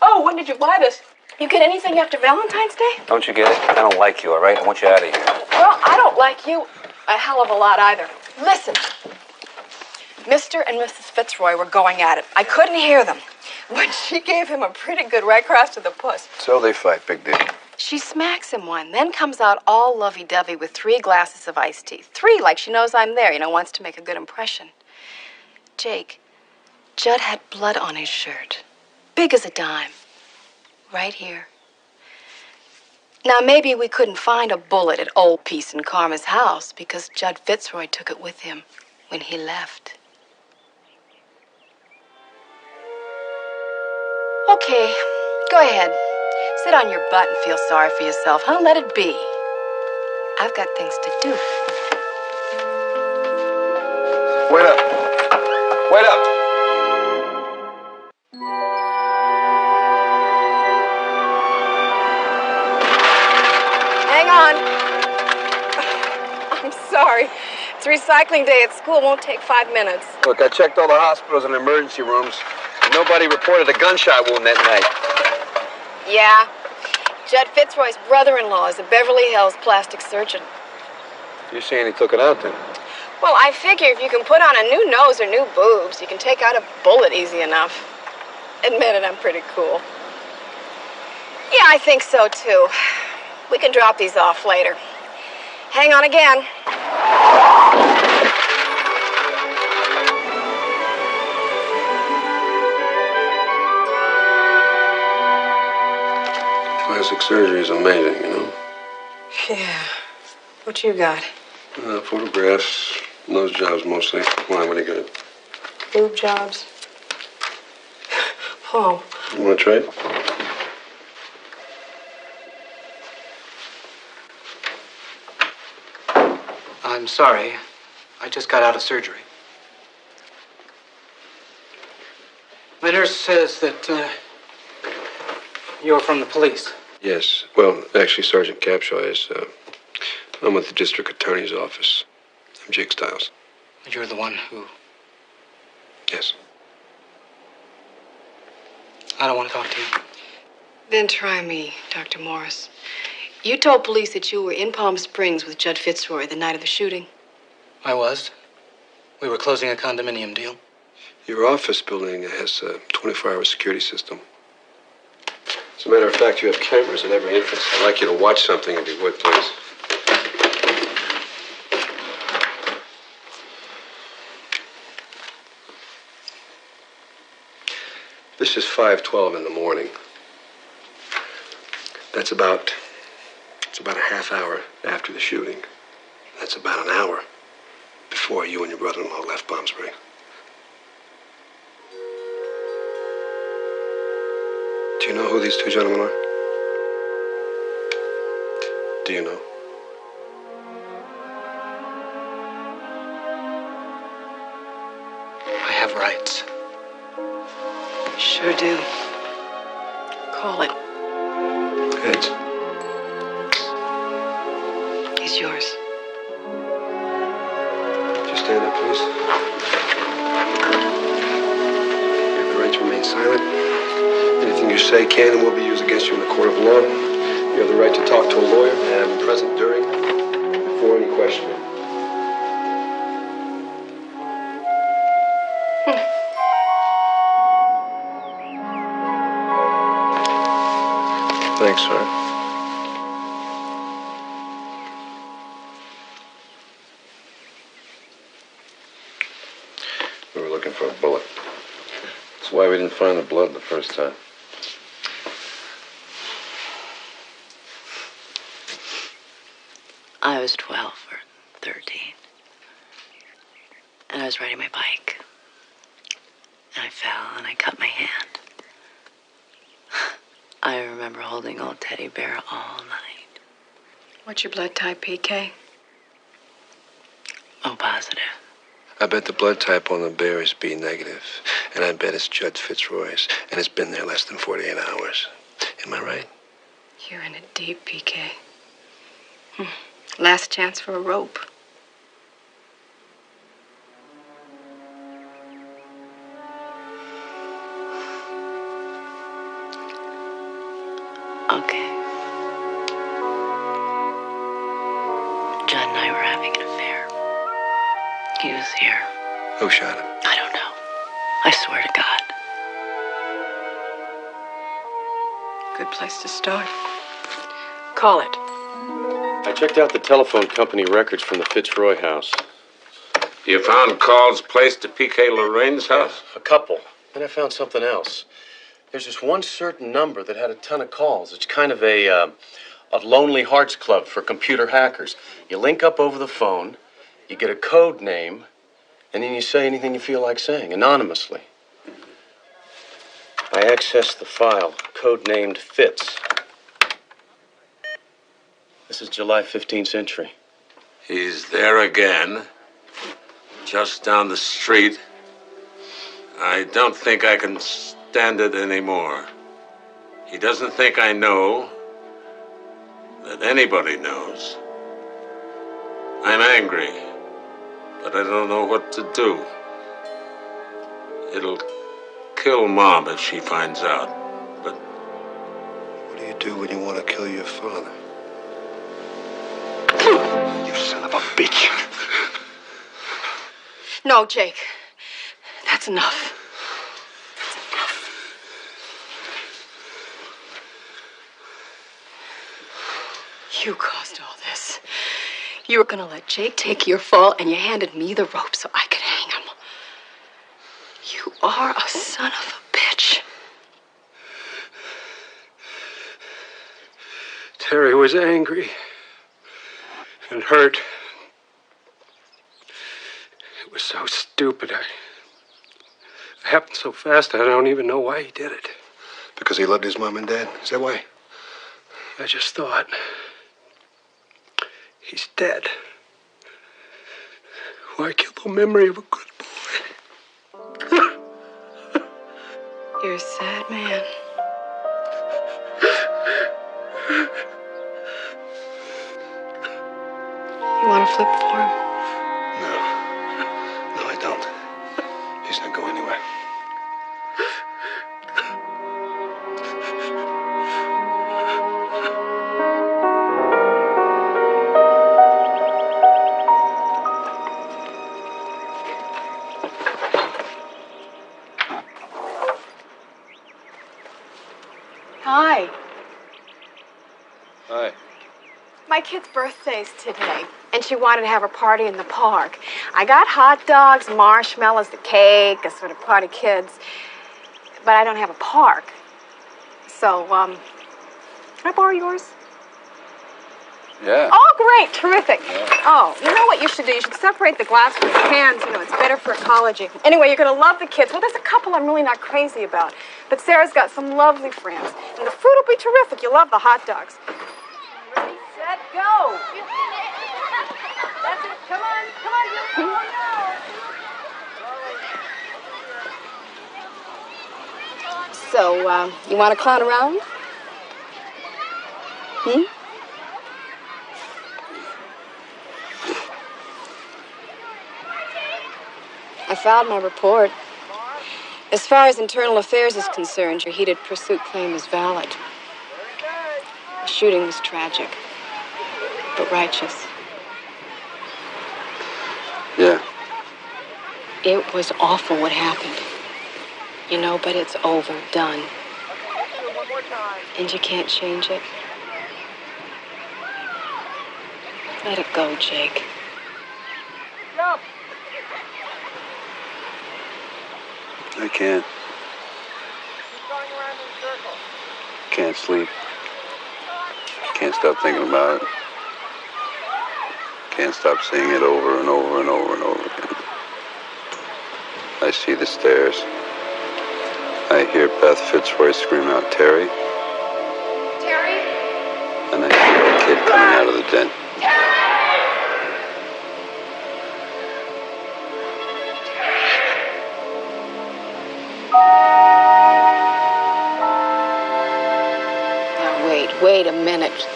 Oh, when did you buy this? You get anything after Valentine's Day? Don't you get it? I don't like you, all right? I want you out of here. Well, I don't like you a hell of a lot either. Listen. Mr. and Mrs. Fitzroy were going at it. I couldn't hear them. But she gave him a pretty good right across to the puss. So they fight, big deal. She smacks him one, then comes out all lovey-dovey with 3 glasses of iced tea. 3, like she knows I'm there, wants to make a good impression. Jake, Judd had blood on his shirt. Big as a dime. Right here. Now, maybe we couldn't find a bullet at Old Peace and Karma's house because Judd Fitzroy took it with him when he left. Okay, go ahead. Sit on your butt and feel sorry for yourself, huh? Let it be. I've got things to do. Wait up. Wait up. Hang on. I'm sorry. It's recycling day at school. Won't take 5 minutes. Look, I checked all the hospitals and emergency rooms. Nobody reported a gunshot wound that night. Yeah. Judd Fitzroy's brother-in-law is a Beverly Hills plastic surgeon. You're saying he took it out then? Well, I figure if you can put on a new nose or new boobs, you can take out a bullet easy enough. Admit it, I'm pretty cool. Yeah, I think so, too. We can drop these off later. Hang on again. Plastic surgery is amazing, you know? Yeah. What you got? Photographs, nose jobs mostly. Why, what do you got? Boob jobs. Oh. You want to trade? I'm sorry. I just got out of surgery. The nurse says that you're from the police. Yes. Well, actually, Sergeant Capshaw is. I'm with the district attorney's office. I'm Jake Stiles. You're the one who... Yes. I don't want to talk to you. Then try me, Dr. Morris. You told police that you were in Palm Springs with Judd Fitzroy the night of the shooting. I was. We were closing a condominium deal. Your office building has a 24-hour security system. As a matter of fact, you have cameras at every entrance. I'd like you to watch something if you would, please. This is 5:12 in the morning. It's about a half hour after the shooting. That's about an hour before you and your brother-in-law left Palm Springs. Do you know who these two gentlemen are? Do you know? I have rights. Sure do. Call it. Heads. He's yours. Just stand up, please. You have the right to remain silent. Anything you say can and will be used against you in a court of law. You have the right to talk to a lawyer and have him present during, before any questioning. Thanks, sir. We were looking for a bullet. That's why we didn't find the blood the first time. I was 12 or 13. And I was riding my bike. And I fell and I cut my hand. I remember holding old teddy bear all night. What's your blood type, PK? Oh, positive. I bet the blood type on the bear is B negative, and I bet it's Judd Fitzroy's, and it's been there less than 48 hours. Am I right? You're in it deep, PK. Last chance for a rope. Okay. Judd and I were having an affair. He was here. Who shot him? I don't know. I swear to God. Good place to start. Call it. I checked out the telephone company records from the Fitzroy house. You found calls placed to P.K. Lorraine's house? A couple. Then I found something else. There's this one certain number that had a ton of calls. It's kind of a Lonely Hearts Club for computer hackers. You link up over the phone, you get a code name, and then you say anything you feel like saying, anonymously. I accessed the file, code-named Fitz. This is July 15th entry. He's there again. just down the street. I don't think I can stand it anymore. He doesn't think I know that anybody knows. I'm angry, but I don't know what to do. It'll kill Mom if she finds out, but... What do you do when you want to kill your father? You son of a bitch. No, Jake. That's enough. You caused all this. You were gonna let Jake take your fall, and you handed me the rope so I could hang him. You are a son of a bitch. Terry was angry and hurt. It was so stupid. It happened so fast, I don't even know why he did it. Because he loved his mom and dad? Is that why? I just thought, he's dead. Why kill the memory of a good boy? You're a sad man. You want to flip for him? No, I don't. He's not going anywhere. Hi. Hi. My kid's birthday's today, and she wanted to have a party in the park. I got hot dogs, marshmallows, the cake, a sort of party kids, but I don't have a park. So, can I borrow yours? Yeah. Oh, great, terrific. Oh, you know what you should do? You should separate the glass from the cans. You know, it's better for ecology. Anyway, you're going to love the kids. Well, there's a couple I'm really not crazy about, but Sarah's got some lovely friends, and the food will be terrific. You'll love the hot dogs. Ready, set, go. That's it. Come on, come on. So, you want to clown around? I filed my report. As far as internal affairs is concerned, your heated pursuit claim is valid. The shooting was tragic, but righteous. Yeah. It was awful what happened. You know, but it's over, done. And you can't change it. Let it go, Jake. I can't. Can't sleep. Can't stop thinking about it. Can't stop seeing it over and over and over and over again. I see the stairs. I hear Beth Fitzroy scream out, "Terry." Terry? And I see the kid coming out of the den. Now, wait a minute.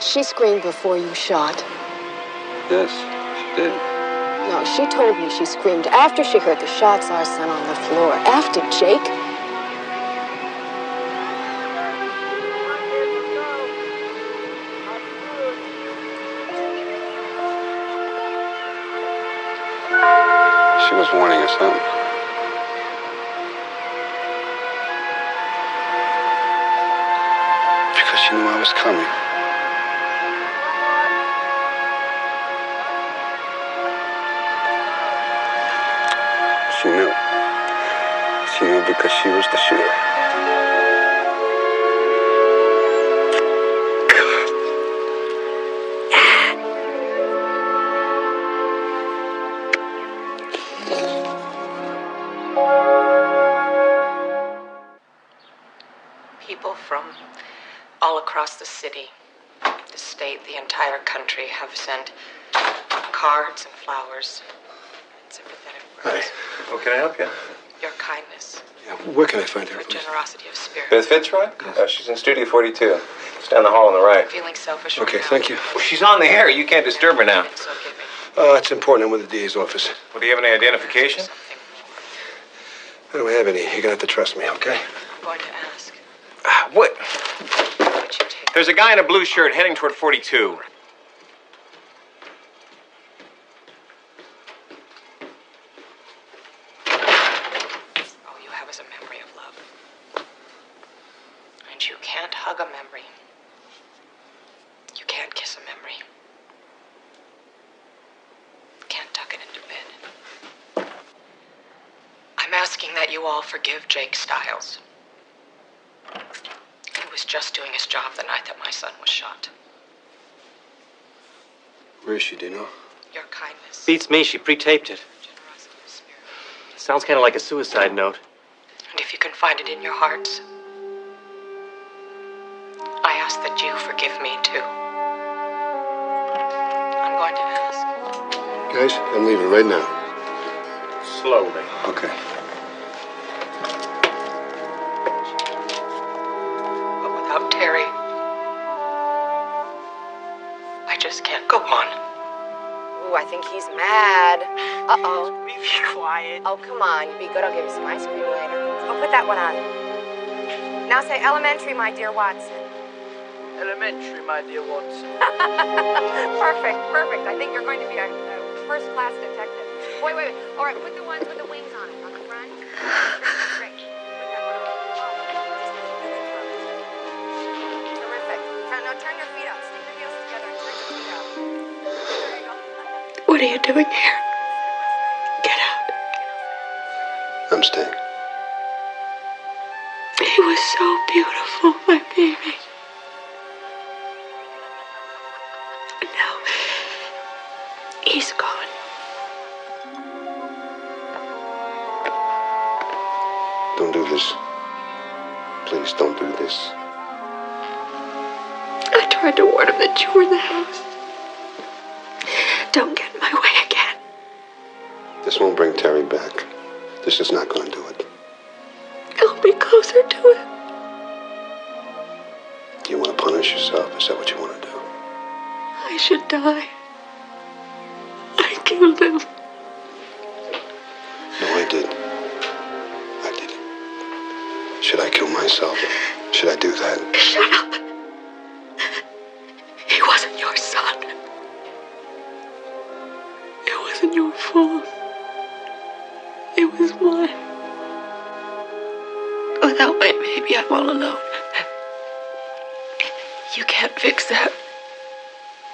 She screamed before you shot. Yes, she did. No, she told me she screamed after she heard the shots our son on the floor. After Jake. She was warning us, son. Because she knew I was coming. She knew. She knew because she was the shooter. People from all across the city, the state, the entire country have sent cards and flowers. sympathetic Hi. words. Well, can I help you? Your kindness, Yeah, where can I find her, your please? generosity of spirit. Beth Fitzroy? She's in Studio 42. It's down the hall on the right. Feeling selfish. Okay, right now. thank you. Well, she's on the air. You can't disturb her now. So give me. It's important. I'm with the DA's office. Well, do you have any identification? I don't have any. You're gonna have to trust me, okay? I'm going to ask. What? There's a guy in a blue shirt heading toward 42. All you have is a memory of love. And you can't hug a memory. You can't kiss a memory. Can't tuck it into bed. I'm asking that you all forgive Jake Stiles. He was just doing his job the night that my son was shot. Where is she, do you know? Your kindness. Beats me, she pre-taped it. Sounds kind of like a suicide note. And if you can find it in your hearts, I ask that you forgive me too. I'm going to ask. Guys, I'm leaving right now. Slowly. Okay. But without Terry, I just can't go on. Ooh, I think he's mad. Uh-oh. Be quiet. Oh, come on. You be good. I'll give you some ice cream later. I'll put that one on. Now say elementary, my dear Watson. Elementary, my dear Watson. Perfect, perfect. I think you're going to be a first-class detective. Wait. All right, put the ones with the wings on it on the front. Great. Put that one on. Terrific. Now turn your feet up. Stick your heels together and turn your feet up. There you go. What are you doing here? Get out. I'm staying. He was so beautiful, my baby. And now, he's gone. Don't do this. Please don't do this. I tried to warn him that you were in the house. Don't get in my way again. This won't bring Terry back. This is not going to do it. I'll be closer to him. Do you want to punish yourself? Is that what you want to do? I should die. I killed him. No, I did. I did it. Should I kill myself? Should I do that? Shut up. He wasn't your son. It wasn't your fault. It was mine. Without my baby, I'm all alone. You can't fix that.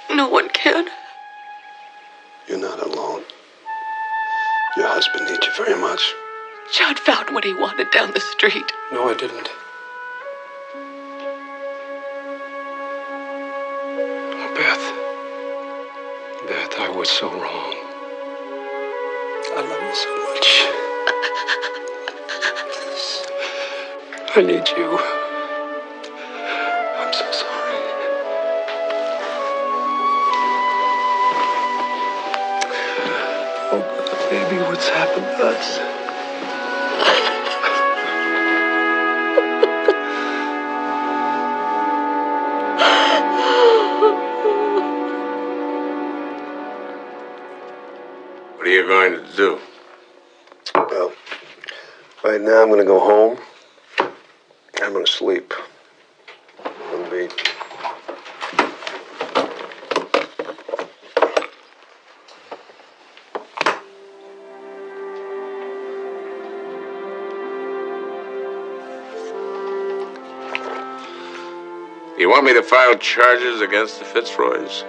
No one can. You're not alone. Your husband needs you very much. John found what he wanted down the street. No, I didn't. Oh, Beth, I was so wrong. I love you so much. I need you. I'm so sorry. Oh, God, baby, what's happened to us? What are you going to do? Well, right now I'm going to go home. I'm going to sleep. I'm beat. You want me to file charges against the Fitzroys?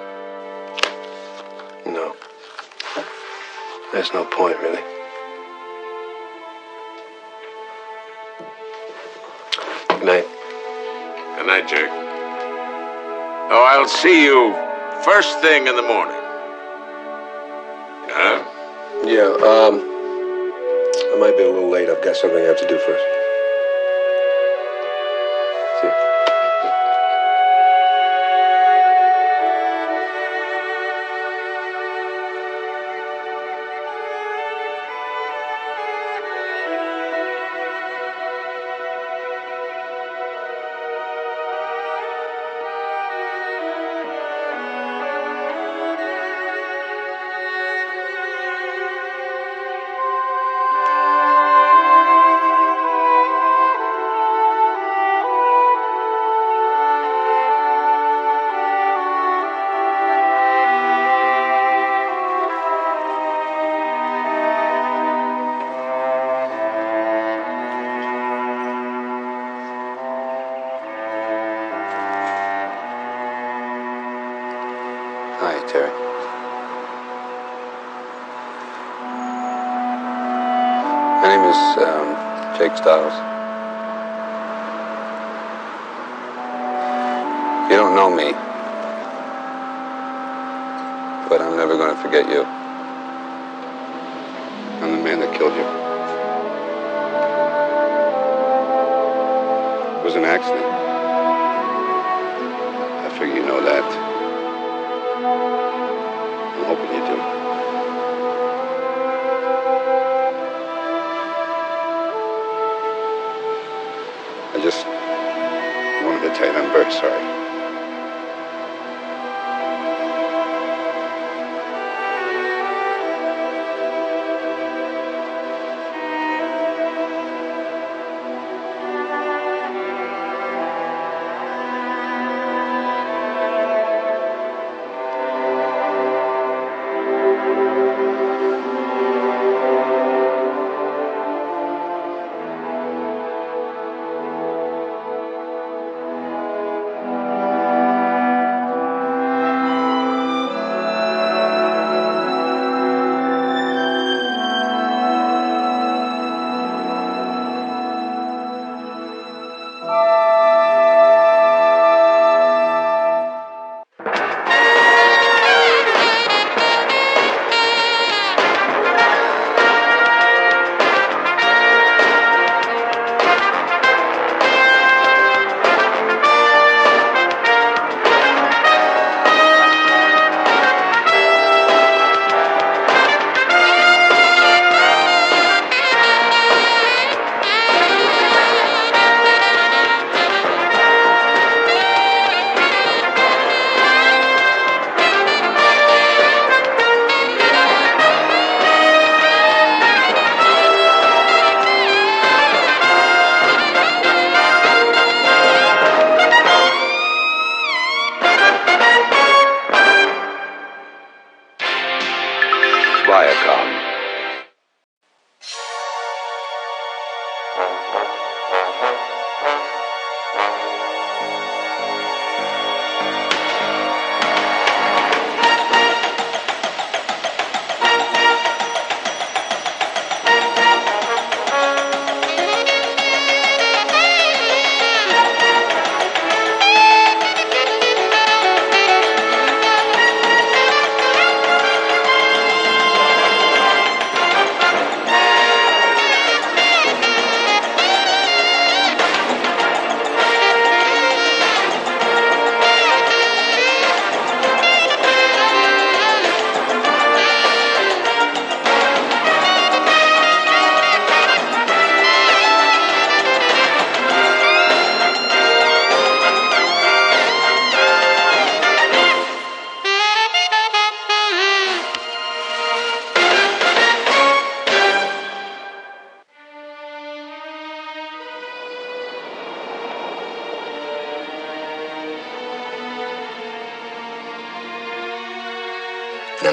No. There's no point, really. Good night. Good night, Jake. Oh, I'll see you first thing in the morning. Huh? Yeah, I might be a little late. I've got something I have to do first. See you. Terry? My name is Jake Stiles. You don't know me, but I'm never going to forget you. I'm the man that killed you. It was an accident. I figure you know that. I'm hoping you do. I just wanted to tell you I'm very sorry.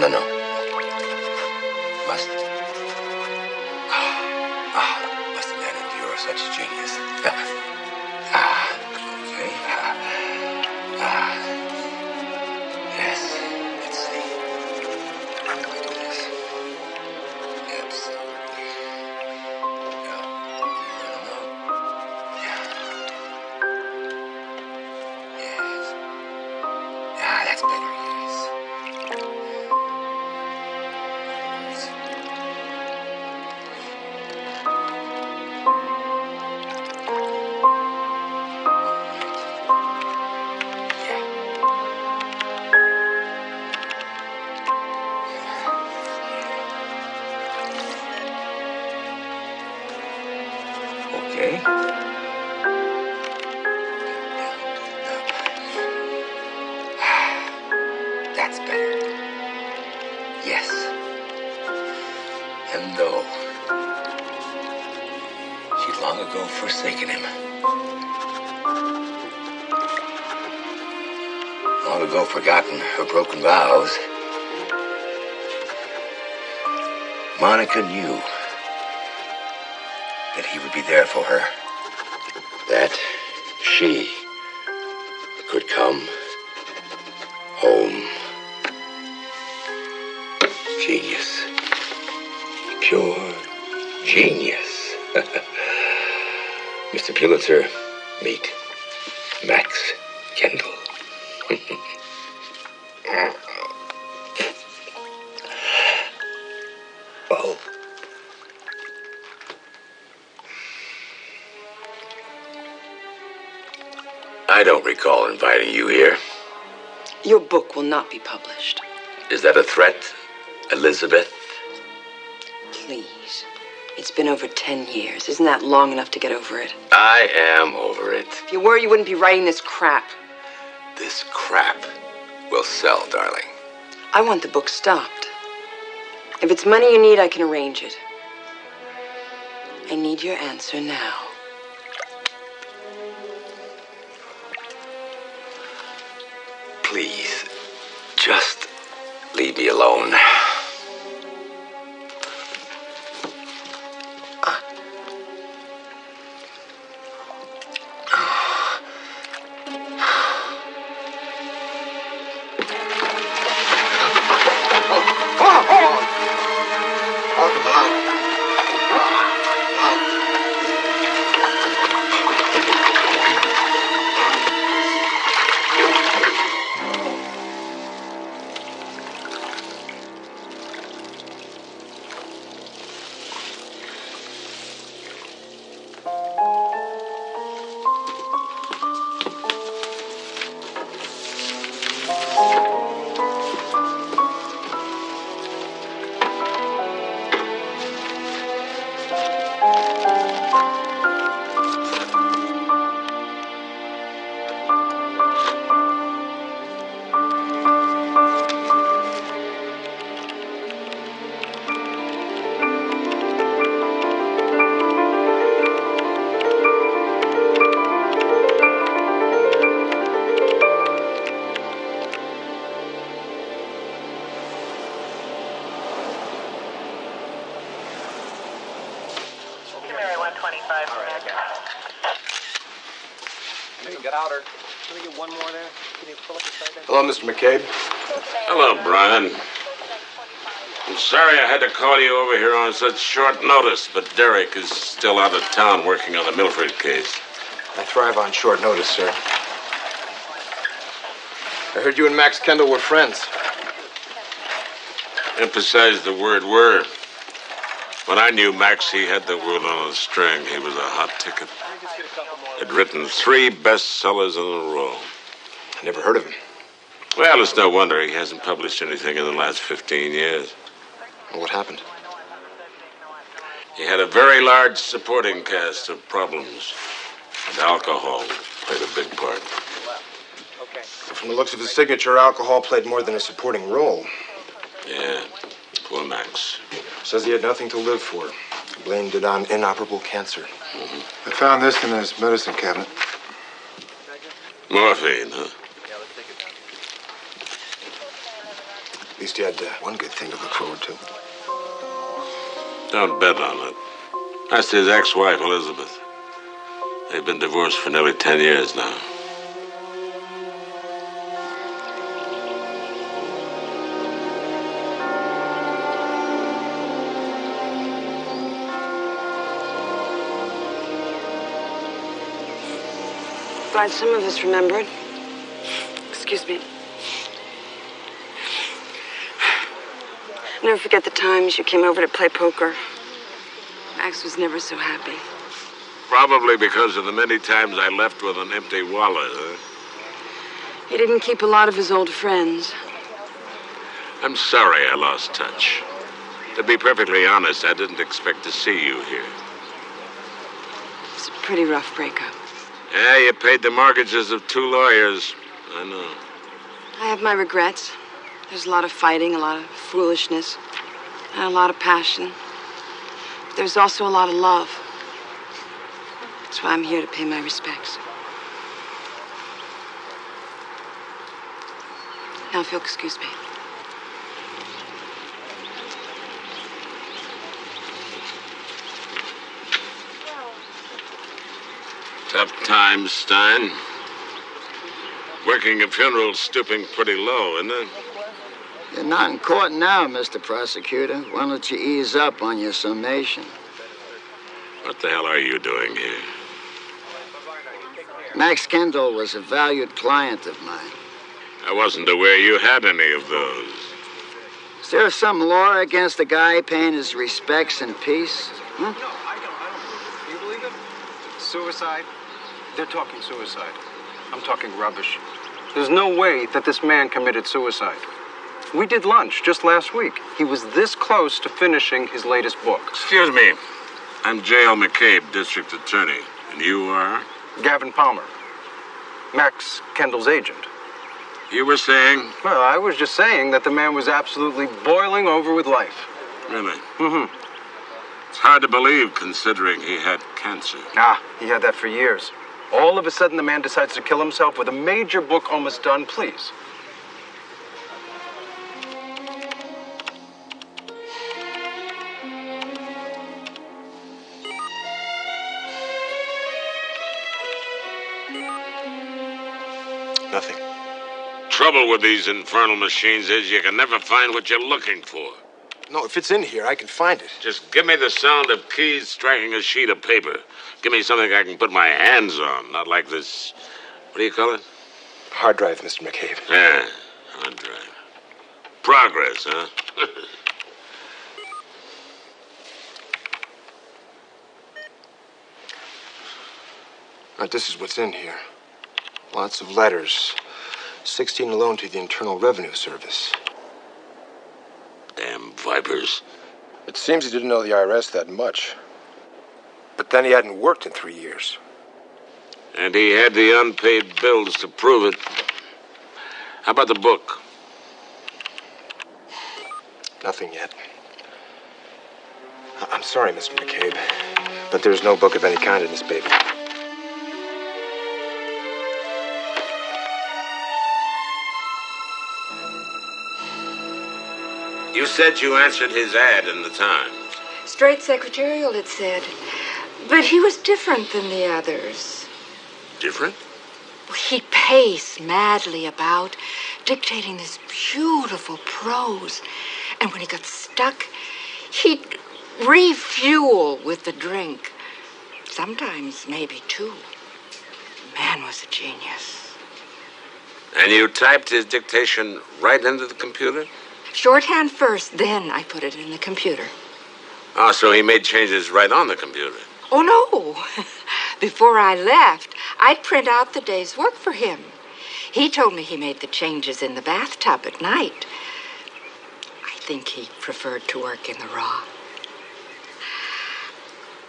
No. Must. Must have been that you're such a genius. Okay. Yes. Let's see. How do I do this? Absolutely. No. Yeah. Yes. That's better. Yes. Okay. That's better. Yes. And though she'd long ago forsaken him, long ago forgotten her broken vows, Monica knew that he would be there for her. That she could come home Genius. Pure genius. Mr. Pulitzer, meet Max Kendall. Oh. I don't recall inviting you here. Your book will not be published. Is that a threat, Elizabeth? Please. It's been over 10 years. Isn't that long enough to get over it? I am over it. If you were, you wouldn't be writing this crap. This crap will sell, darling. I want the book stopped. If it's money you need, I can arrange it. I need your answer now. Please, just leave me alone. Hello, Mr. McCabe. Hello, Brian. I'm sorry I had to call you over here on such short notice, but Derek is still out of town working on the Milford case. I thrive on short notice, sir. I heard you and Max Kendall were friends. Emphasize the word were. When I knew Max, he had the world on a string. He was a hot ticket. Had written 3 bestsellers in a row. I never heard of him. Well, it's no wonder he hasn't published anything in the last 15 years. Well, what happened? He had a very large supporting cast of problems, and alcohol played a big part. From the looks of his signature, alcohol played more than a supporting role. Yeah, poor Max. Says he had nothing to live for. Blamed it on inoperable cancer. Mm-hmm. I found this in his medicine cabinet. Morphine, huh? At least he had one good thing to look forward to. Don't bet on it. That's his ex-wife, Elizabeth. They've been divorced for nearly 10 years now. Glad some of us remembered. Excuse me. Never forget the times you came over to play poker. Max was never so happy. Probably because of the many times I left with an empty wallet, huh? He didn't keep a lot of his old friends. I'm sorry I lost touch. To be perfectly honest, I didn't expect to see you here. It's a pretty rough breakup. Yeah, you paid the mortgages of 2 lawyers. I know. I have my regrets. There's a lot of fighting, a lot of foolishness, and a lot of passion. But there's also a lot of love. That's why I'm here to pay my respects. Now, if you'll excuse me. Tough times, Stein. Working a funeral stooping pretty low, isn't it? You're not in court now, Mr. Prosecutor. Why don't you ease up on your summation? What the hell are you doing here? Max Kendall was a valued client of mine. I wasn't aware you had any of those. Is there some law against a guy paying his respects in peace? Huh? No, I don't. Do you believe it? Suicide? They're talking suicide. I'm talking rubbish. There's no way that this man committed suicide. We did lunch just last week. He was this close to finishing his latest book. Excuse me. I'm J.L. McCabe, District Attorney. And you are? Gavin Palmer. Max Kendall's agent. You were saying? Well, I was just saying that the man was absolutely boiling over with life. Really? Mm-hmm. It's hard to believe, considering he had cancer. Ah, he had that for years. All of a sudden, the man decides to kill himself with a major book almost done. Please. Nothing. Trouble with these infernal machines is you can never find what you're looking for. No, if it's in here, I can find it. Just give me the sound of keys striking a sheet of paper. Give me something I can put my hands on, not like this. What do you call it? Hard drive, Mr. McCabe. Yeah, hard drive. Progress, huh? Now, this is what's in here. Lots of letters. 16 alone to the Internal Revenue Service. Damn vipers. It seems he didn't know the IRS that much. But then he hadn't worked in 3 years. And he had the unpaid bills to prove it. How about the book? Nothing yet. I'm sorry, Mr. McCabe, but there's no book of any kind in this baby. You said you answered his ad in the Times. Straight secretarial, it said. But he was different than the others. Different? He'd pace madly about, dictating this beautiful prose. And when he got stuck, he'd refuel with the drink. Sometimes maybe two. Man was a genius. And you typed his dictation right into the computer? Shorthand first, then I put it in the computer. Oh, so he made changes right on the computer. Oh, no. Before I left, I'd print out the day's work for him. He told me he made the changes in the bathtub at night. I think he preferred to work in the raw.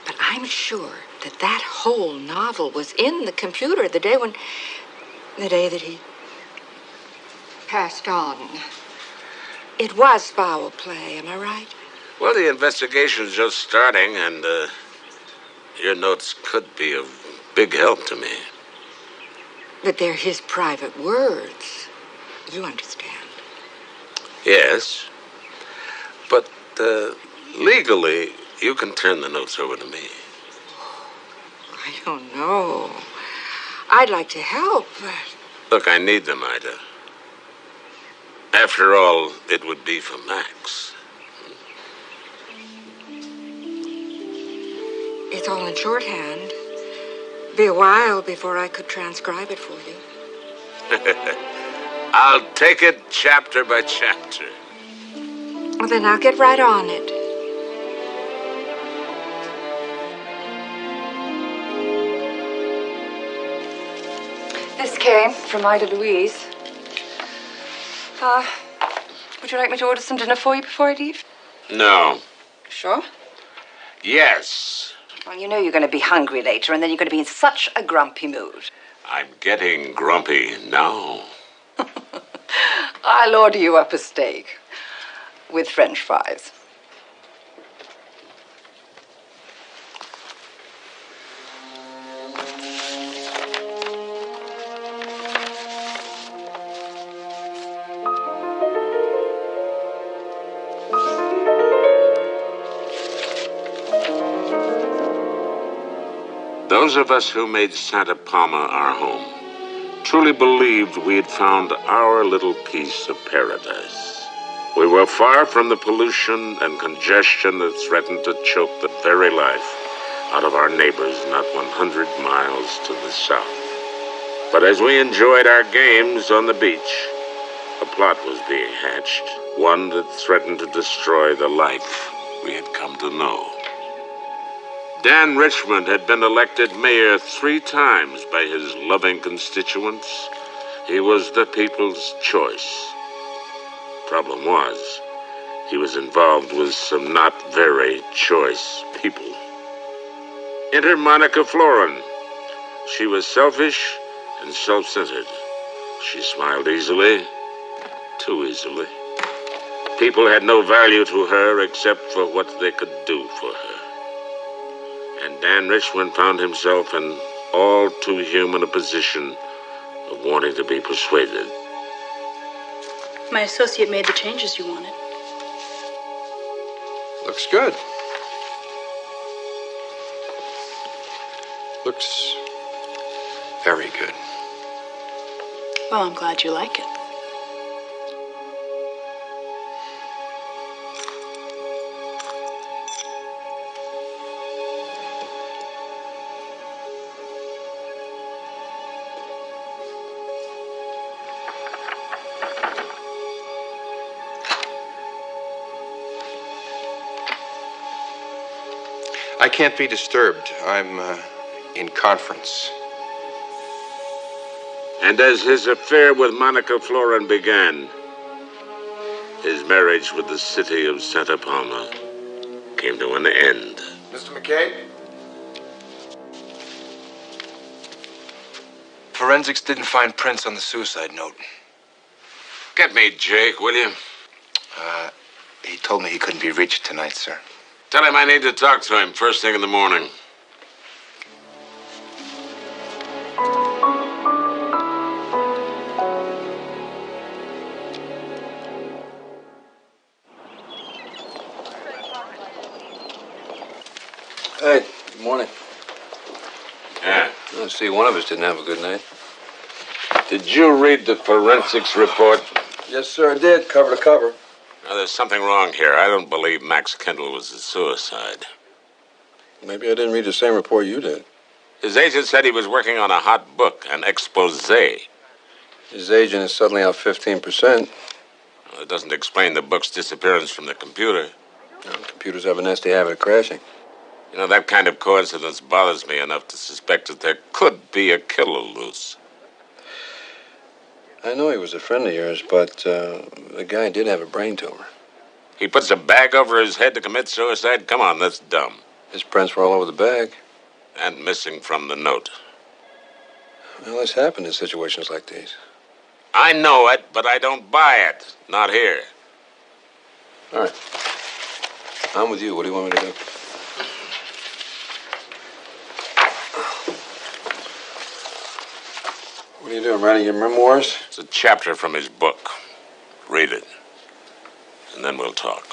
But I'm sure that that whole novel was in the computer the day that he passed on. It was foul play, am I right? Well, the investigation's just starting, and your notes could be of big help to me. But they're his private words. You understand? Yes. But legally, you can turn the notes over to me. I don't know. I'd like to help, but... Look, I need them, Ida. After all, it would be for Max. It's all in shorthand. Be a while before I could transcribe it for you. I'll take it chapter by chapter. Well, then I'll get right on it. This came from Ida Louise. Would you like me to order some dinner for you before I leave? No. Sure? Yes. Well, you know you're going to be hungry later, and then you're going to be in such a grumpy mood. I'm getting grumpy now. I'll order you up a steak with French fries. Those of us who made Santa Palma our home truly believed we had found our little piece of paradise. We were far from the pollution and congestion that threatened to choke the very life out of our neighbors not 100 miles to the south. But as we enjoyed our games on the beach, a plot was being hatched, one that threatened to destroy the life we had come to know. Dan Richmond had been elected mayor 3 times by his loving constituents. He was the people's choice. Problem was, he was involved with some not very choice people. Enter Monica Florin. She was selfish and self-centered. She smiled easily, too easily. People had no value to her except for what they could do for her. And Dan Richmond found himself in all too human a position of wanting to be persuaded. My associate made the changes you wanted. Looks good. Looks very good. Well, I'm glad you like it. I can't be disturbed. I'm in conference. And as his affair with Monica Florin began, his marriage with the city of Santa Palma came to an end. Mr. McKay? Forensics didn't find prints on the suicide note. Get me Jake, will you? He told me he couldn't be reached tonight, sir. Tell him I need to talk to him first thing in the morning. Hey, good morning. Yeah. I see one of us didn't have a good night. Did you read the forensics report? Yes, sir, I did, cover to cover. Now, there's something wrong here. I don't believe Max Kendall was a suicide. Maybe I didn't read the same report you did. His agent said he was working on a hot book, an expose. His agent is suddenly out 15%. Well, it doesn't explain the book's disappearance from the computer. Well, computers have a nasty habit of crashing. You know, that kind of coincidence bothers me enough to suspect that there could be a killer loose. I know he was a friend of yours, but the guy did have a brain tumor. He puts a bag over his head to commit suicide? Come on, that's dumb. His prints were all over the bag. And missing from the note. Well, this happened in situations like these. I know it, but I don't buy it. Not here. All right. I'm with you. What do you want me to do? What are you doing, writing your memoirs? It's a chapter from his book. Read it. And then we'll talk.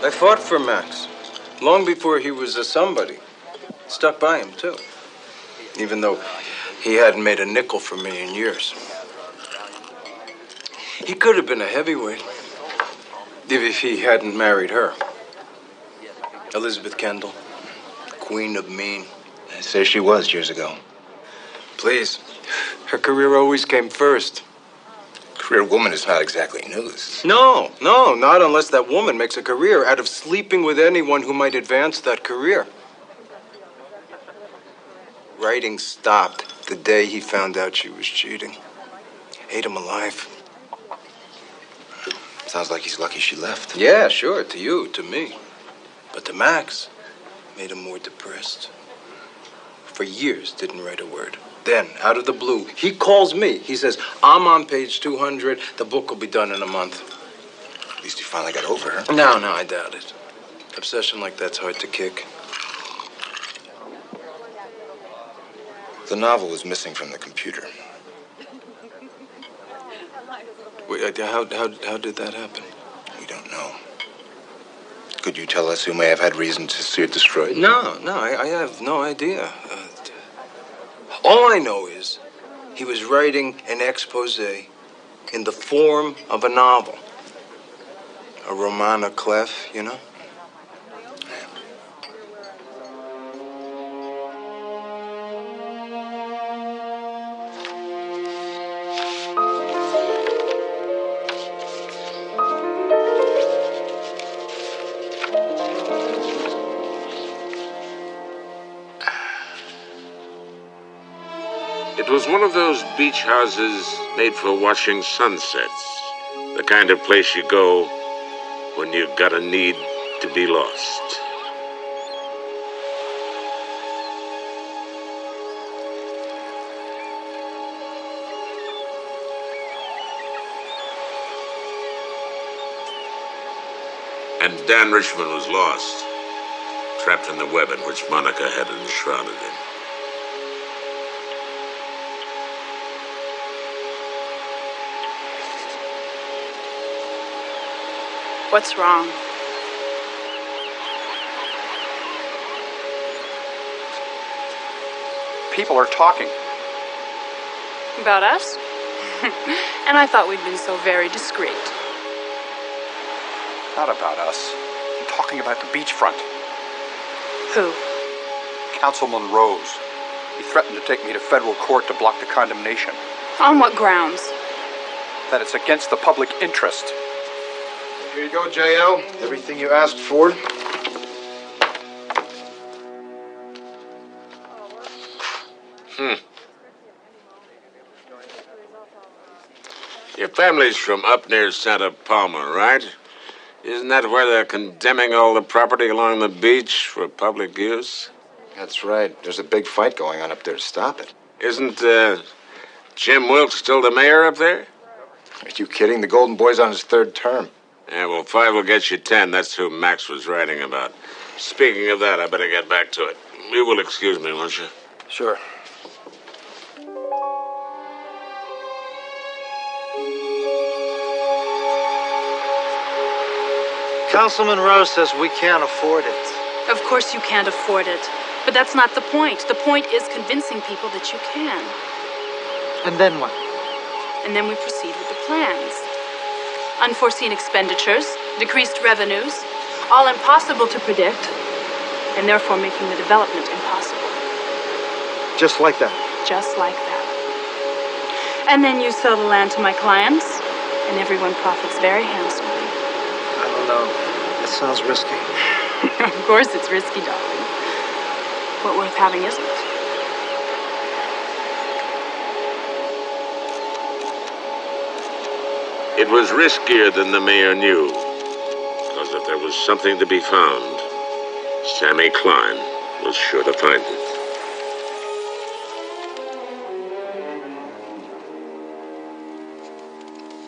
I fought for Max. Long before he was a somebody. Stuck by him, too. Even though he hadn't made a nickel for me in years. He could have been a heavyweight. If he hadn't married her. Elizabeth Kendall. Queen of mean. So she was years ago. Please. Her career always came first. Career woman is not exactly news. No, not unless that woman makes a career out of sleeping with anyone who might advance that career. Writing stopped the day he found out she was cheating. Ate him alive. Sounds like he's lucky she left. Yeah, sure, to you, to me. But to Max, made him more depressed. For years, didn't write a word. Then, out of the blue, he calls me. He says, I'm on page 200. The book will be done in a month. At least you finally got over her. No, I doubt it. Obsession like that's hard to kick. The novel was missing from the computer. Wait, how did that happen? We don't know. Could you tell us who may have had reason to see it destroyed? No, I have no idea. All I know is he was writing an expose in the form of a novel. A roman à clef, you know? It was one of those beach houses made for watching sunsets. The kind of place you go when you've got a need to be lost. And Dan Richmond was lost, trapped in the web in which Monica had enshrouded him. What's wrong? People are talking. About us? And I thought we'd been so very discreet. Not about us. I'm talking about the beachfront. Who? Councilman Rose. He threatened to take me to federal court to block the condemnation. On what grounds? That it's against the public interest. Here you go, J.L. Everything you asked for. Your family's from up near Santa Palma, right? Isn't that where they're condemning all the property along the beach for public use? That's right. There's a big fight going on up there to stop it. Isn't Jim Wilkes still the mayor up there? Are you kidding? The Golden Boy's on his third term. Yeah, well, 5 will get you 10. That's who Max was writing about. Speaking of that, I better get back to it. You will excuse me, won't you? Sure. Councilman Rose says we can't afford it. Of course you can't afford it. But that's not the point. The point is convincing people that you can. And then what? And then we proceed with the plans. Unforeseen expenditures, decreased revenues, all impossible to predict, and therefore making the development impossible. Just like that? Just like that. And then you sell the land to my clients, and everyone profits very handsomely. I don't know. That sounds risky. Of course it's risky, darling. But worth having, isn't it? It was riskier than the mayor knew, because if there was something to be found, Sammy Klein was sure to find it.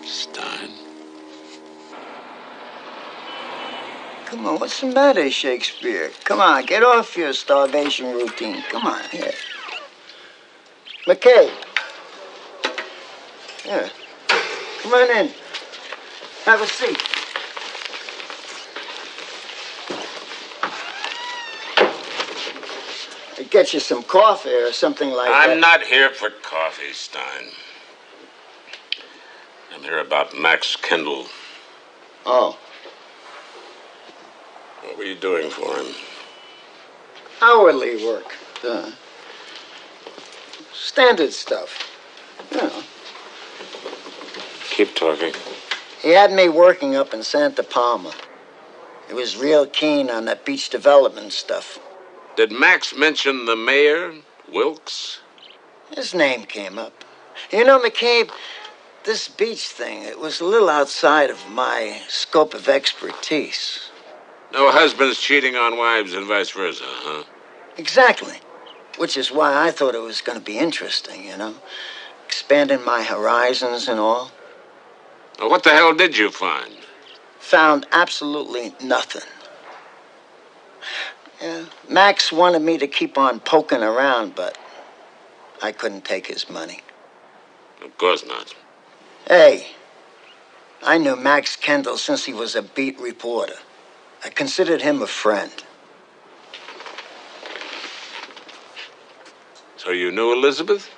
Stein? Come on, what's the matter, Shakespeare? Come on, get off your starvation routine. Come on, here. McKay. Yeah. Come on in. Have a seat. I'll get you some coffee or something like that. I'm not here for coffee, Stein. I'm here about Max Kendall. Oh. What were you doing for him? Hourly work. Standard stuff. You know. Keep talking. He had me working up in Santa Palma. He was real keen on that beach development stuff. Did Max mention the mayor, Wilkes? His name came up. You know, McCabe, this beach thing, it was a little outside of my scope of expertise. No husbands cheating on wives and vice versa, huh? Exactly. Which is why I thought it was going to be interesting, you know? Expanding my horizons and all. Well, what the hell did you find? Found absolutely nothing. Yeah, Max wanted me to keep on poking around, but I couldn't take his money. Of course not. Hey, I knew Max Kendall since he was a beat reporter. I considered him a friend. So you knew Elizabeth?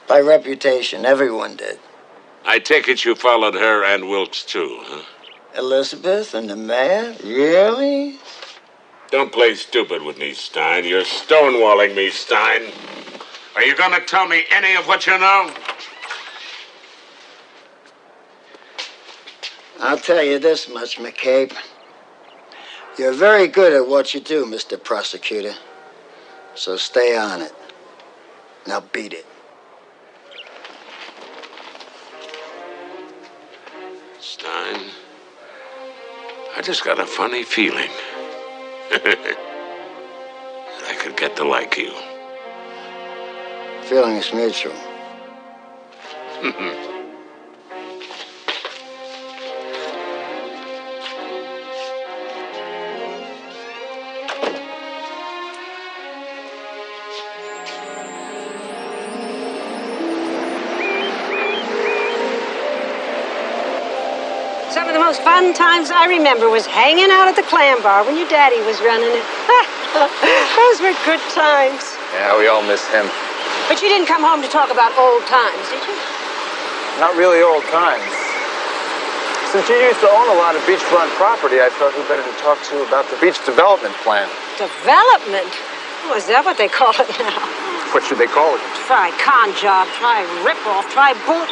By reputation, everyone did. I take it you followed her and Wilkes too, huh? Elizabeth and the mayor? Really? Don't play stupid with me, Stein. You're stonewalling me, Stein. Are you going to tell me any of what you know? I'll tell you this much, McCabe. You're very good at what you do, Mr. Prosecutor. So stay on it. Now beat it. Stein, I just got a funny feeling that I could get to like you. Feeling is mutual. Some of the most fun times I remember was hanging out at the clam bar when your daddy was running it. Those were good times. Yeah, we all miss him. But you didn't come home to talk about old times, did you? Not really old times. Since you used to own a lot of beachfront property, I thought we'd better to talk to you about the beach development plan. Development? Oh, is that what they call it now? What should they call it? Try con job, try rip-off, try bullet...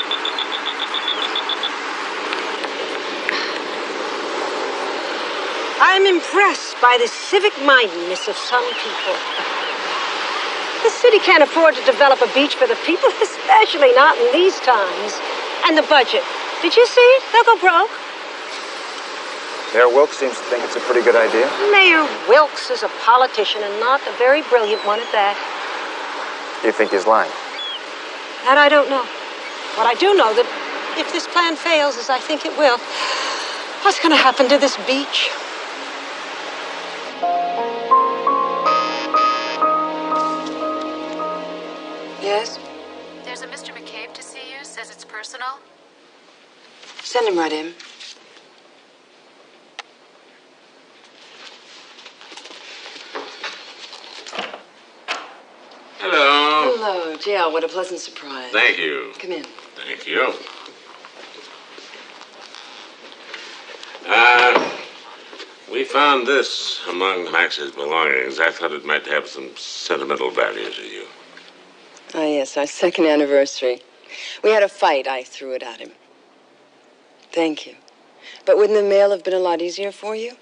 I'm impressed by the civic-mindedness of some people. The city can't afford to develop a beach for the people, especially not in these times. And the budget. Did you see it? They'll go broke. Mayor Wilkes seems to think it's a pretty good idea. Mayor Wilkes is a politician and not a very brilliant one at that. You think he's lying? That I don't know. But I do know that if this plan fails, as I think it will, what's going to happen to this beach? Yes? There's a Mr. McCabe to see you. Says it's personal. Send him right in. Hello. Hello, JL. What a pleasant surprise. Thank you. Come in. Thank you. We found this among Max's belongings. I thought it might have some sentimental value to you. Ah, yes, our second anniversary. We had a fight. I threw it at him. Thank you. But wouldn't the mail have been a lot easier for you?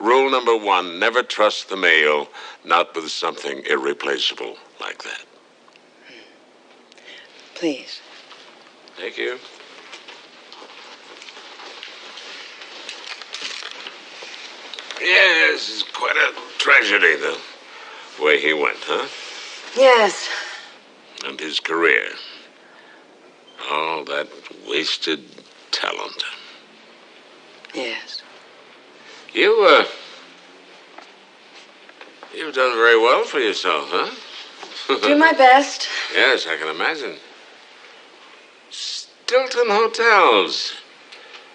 Rule number 1, never trust the mail, not with something irreplaceable like that. Please. Thank you. Yes, it's quite a tragedy, the way he went, huh? Yes. And his career. All that wasted talent. Yes. You've done very well for yourself, huh? Do my best. Yes, I can imagine. Stilton Hotels.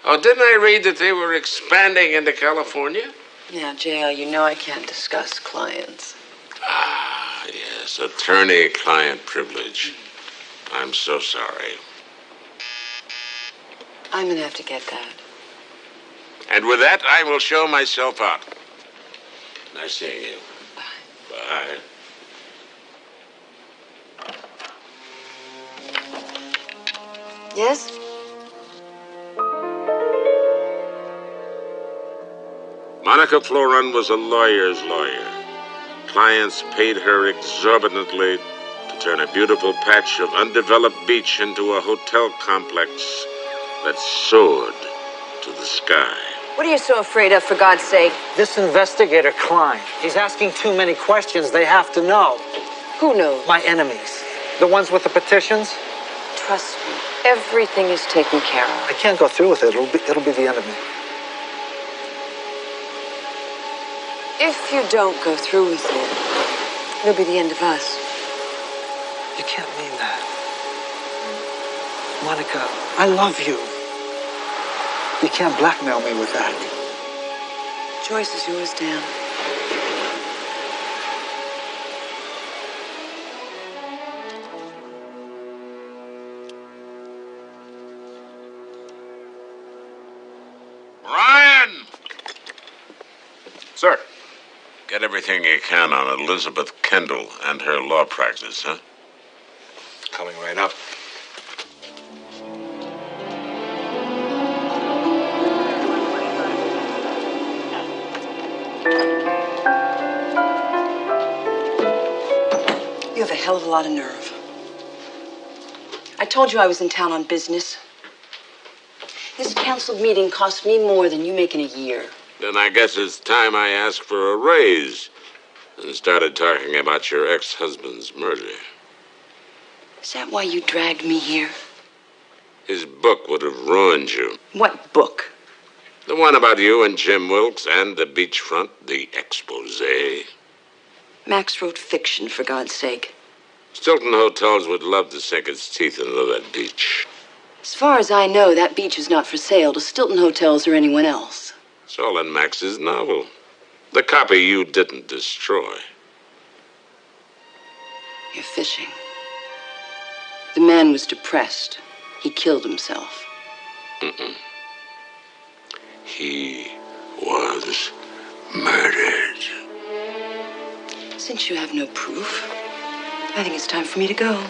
Oh, didn't I read that they were expanding into California? Yeah, JL, you know I can't discuss clients. Ah, yes, attorney-client privilege. I'm so sorry. I'm gonna have to get that. And with that, I will show myself out. Nice seeing you. Bye. Yes? Monica Florin was a lawyer's lawyer. Clients paid her exorbitantly to turn a beautiful patch of undeveloped beach into a hotel complex that soared to the sky. What are you so afraid of, for God's sake? This investigator, Klein, he's asking too many questions. They have to know. Who knows? My enemies. The ones with the petitions. Trust me, everything is taken care of. I can't go through with it. It'll be the end of me. If you don't go through with it, it'll be the end of us. You can't mean that. Monica, I love you. You can't blackmail me with that. Choice is yours, Dan. Ryan! Sir. Get everything you can on Elizabeth Kendall and her law practice, huh? Coming right up. You have a hell of a lot of nerve. I told you I was in town on business. This canceled meeting cost me more than you make in a year. Then I guess it's time I asked for a raise and started talking about your ex-husband's murder. Is that why you dragged me here? His book would have ruined you. What book? The one about you and Jim Wilkes and the beachfront, the expose. Max wrote fiction, for God's sake. Stilton Hotels would love to sink its teeth into that beach. As far as I know, that beach is not for sale to Stilton Hotels or anyone else. It's all in Max's novel. The copy you didn't destroy. You're fishing. The man was depressed. He killed himself. Mm-mm. He was murdered. Since you have no proof, I think it's time for me to go.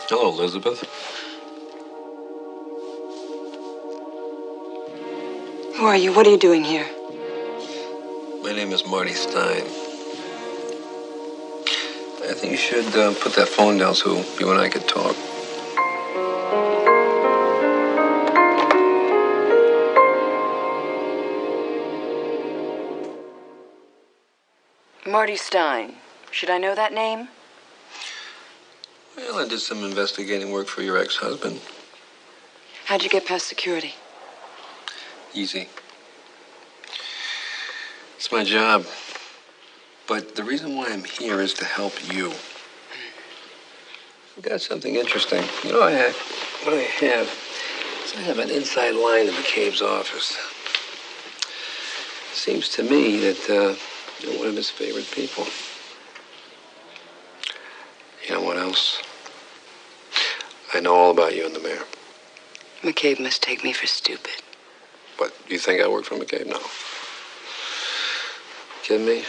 Hello, Elizabeth. Who are you? What are you doing here? My name is Marty Stein. I think you should put that phone down so you and I could talk. Marty Stein. Should I know that name? Well, I did some investigating work for your ex-husband. How'd you get past security? Easy. It's my job. But the reason why I'm here is to help you. I've got something interesting. You know, what I have is I have an inside line in McCabe's office. Seems to me that you're one of his favorite people. You know what else? I know all about you and the mayor. McCabe must take me for stupid. What, you think I work for McCabe? No. Kidding me?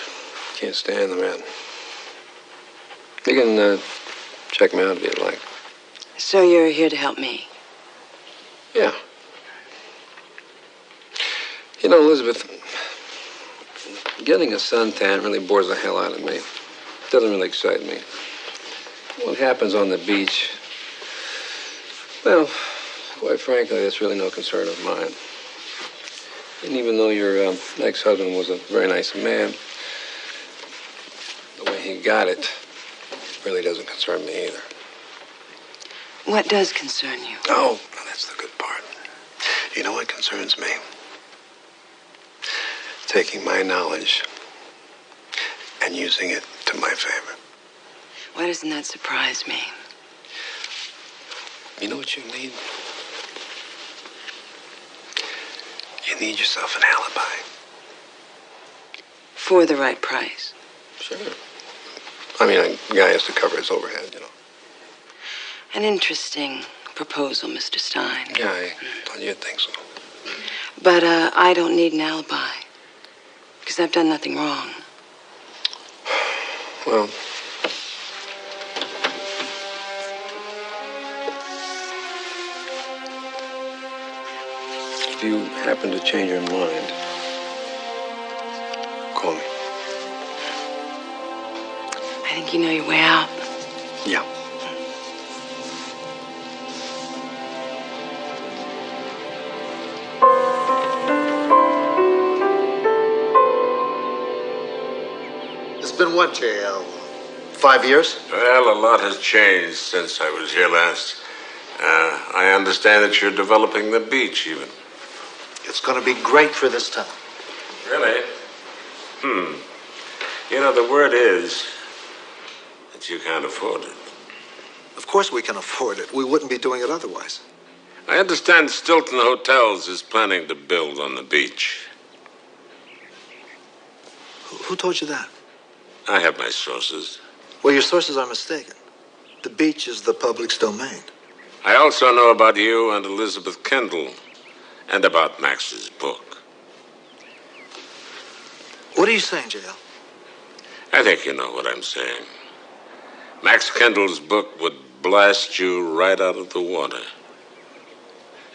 Can't stand the man. You can check me out if you'd like. So you're here to help me? Yeah. You know, Elizabeth, getting a suntan really bores the hell out of me. It doesn't really excite me. What happens on the beach, well, quite frankly, that's really no concern of mine. And even though your ex-husband was a very nice man, the way he got it really doesn't concern me either. What does concern you? Oh, that's the good part. You know what concerns me? Taking my knowledge and using it to my favor. Why doesn't that surprise me? You know what you need? You need yourself an alibi. For the right price? Sure. I mean, a guy has to cover his overhead, you know. An interesting proposal, Mr. Stein. Yeah, I thought you'd think so. But I don't need an alibi. Because I've done nothing wrong. Well, if you happen to change your mind, call me. I think you know your way out. Yeah. It's been what, JL? 5 years? Well, a lot has changed since I was here last. I understand that you're developing the beach, even. It's going to be great for this town. Really? You know, the word is that you can't afford it. Of course we can afford it. We wouldn't be doing it otherwise. I understand Stilton Hotels is planning to build on the beach. Who told you that? I have my sources. Well, your sources are mistaken. The beach is the public's domain. I also know about you and Elizabeth Kendall, and about Max's book. What are you saying, J.L.? I think you know what I'm saying. Max Kendall's book would blast you right out of the water.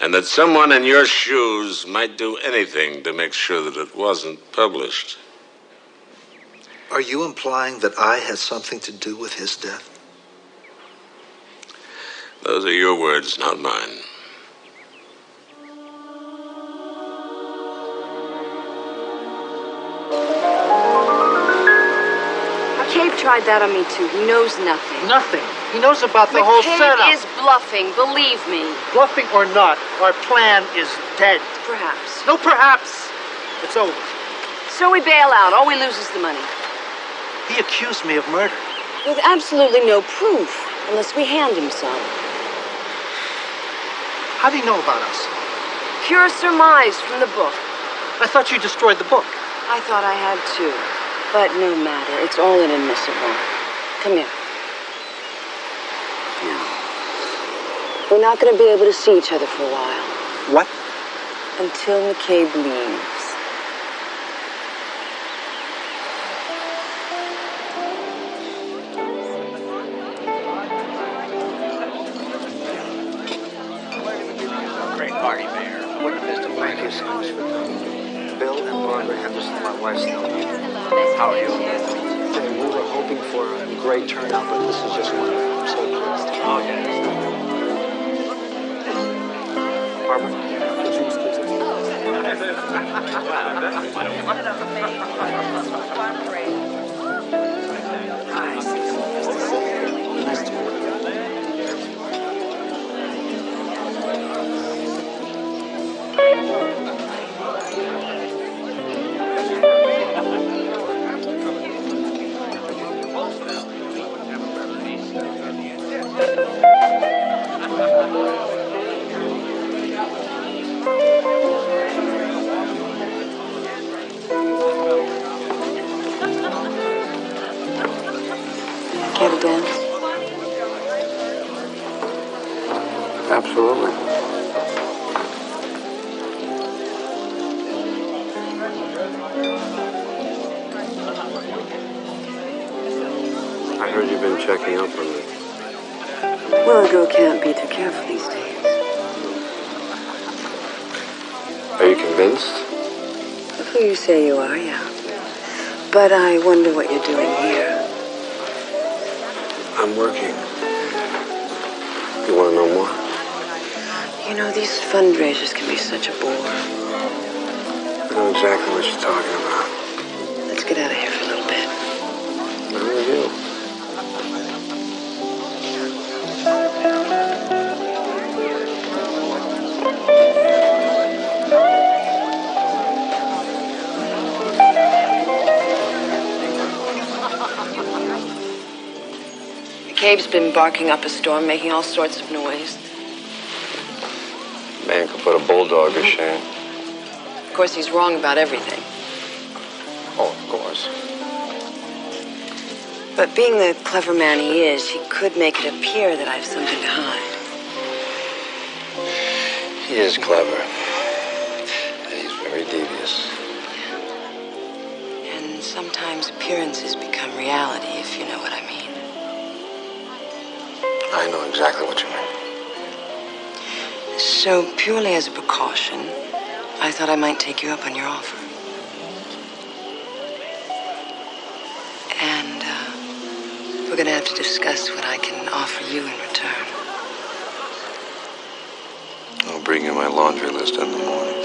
And that someone in your shoes might do anything to make sure that it wasn't published. Are you implying that I had something to do with his death? Those are your words, not mine. McCabe tried that on me, too. He knows nothing. Nothing. He knows about the whole setup. McCabe is bluffing, believe me. Bluffing or not, our plan is dead. Perhaps. No perhaps. It's over. So we bail out. All we lose is the money. He accused me of murder. With absolutely no proof, unless we hand him some. How do you know about us? Pure surmise from the book. I thought you destroyed the book. I thought I had too. But no matter. It's all inadmissible. Come here. Now, we're not going to be able to see each other for a while. What? Until McCabe leaves. Great party, Mayor. What did Mr. Thank you so much for coming. Bill and Barbara Henderson, my wife's now. How are you? Hey, we were hoping for a great turnout, but this is just wonderful. I'm so pleased. Okay. Barbara, could you excuse Nice to meet you. Care to dance? Absolutely. I heard you've been checking up on me. Well, a girl can't be too careful these days. Are you convinced? Of who you say you are, yeah. But I wonder what you're doing here. I'm working. You want to know more? You know, these fundraisers can be such a bore. I know exactly what you're talking about. Let's get out of here for a little bit. Where are you? McCabe's been barking up a storm, making all sorts of noise. Man could put a bulldog to shame. Of course, he's wrong about everything. Oh, of course. But being the clever man he is, he could make it appear that I have something to hide. He is clever. And he's very devious. And sometimes appearances become reality, if you know what I mean. I know exactly what you mean. So, purely as a precaution, I thought I might take you up on your offer. And, we're gonna have to discuss what I can offer you in return. I'll bring you my laundry list in the morning.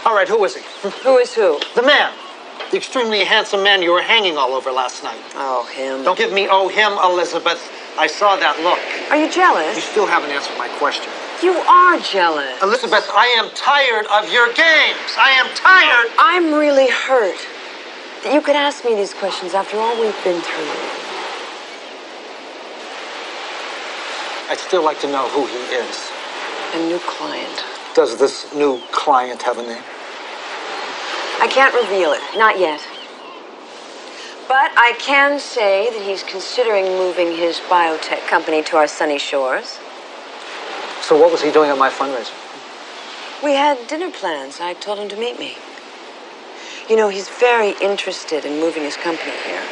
All right, who is he? Who is who? The man. The extremely handsome man you were hanging all over last night. Oh, him. Don't give me oh him, Elizabeth. I saw that look. Are you jealous? You still haven't answered my question. You are jealous. Elizabeth, I am tired of your games. I am tired. I'm really hurt that you could ask me these questions after all we've been through. I'd still like to know who he is. A new client. Does this new client have a name? I can't reveal it. Not yet. But I can say that he's considering moving his biotech company to our sunny shores. So what was he doing at my fundraiser? We had dinner plans. I told him to meet me. You know, he's very interested in moving his company here.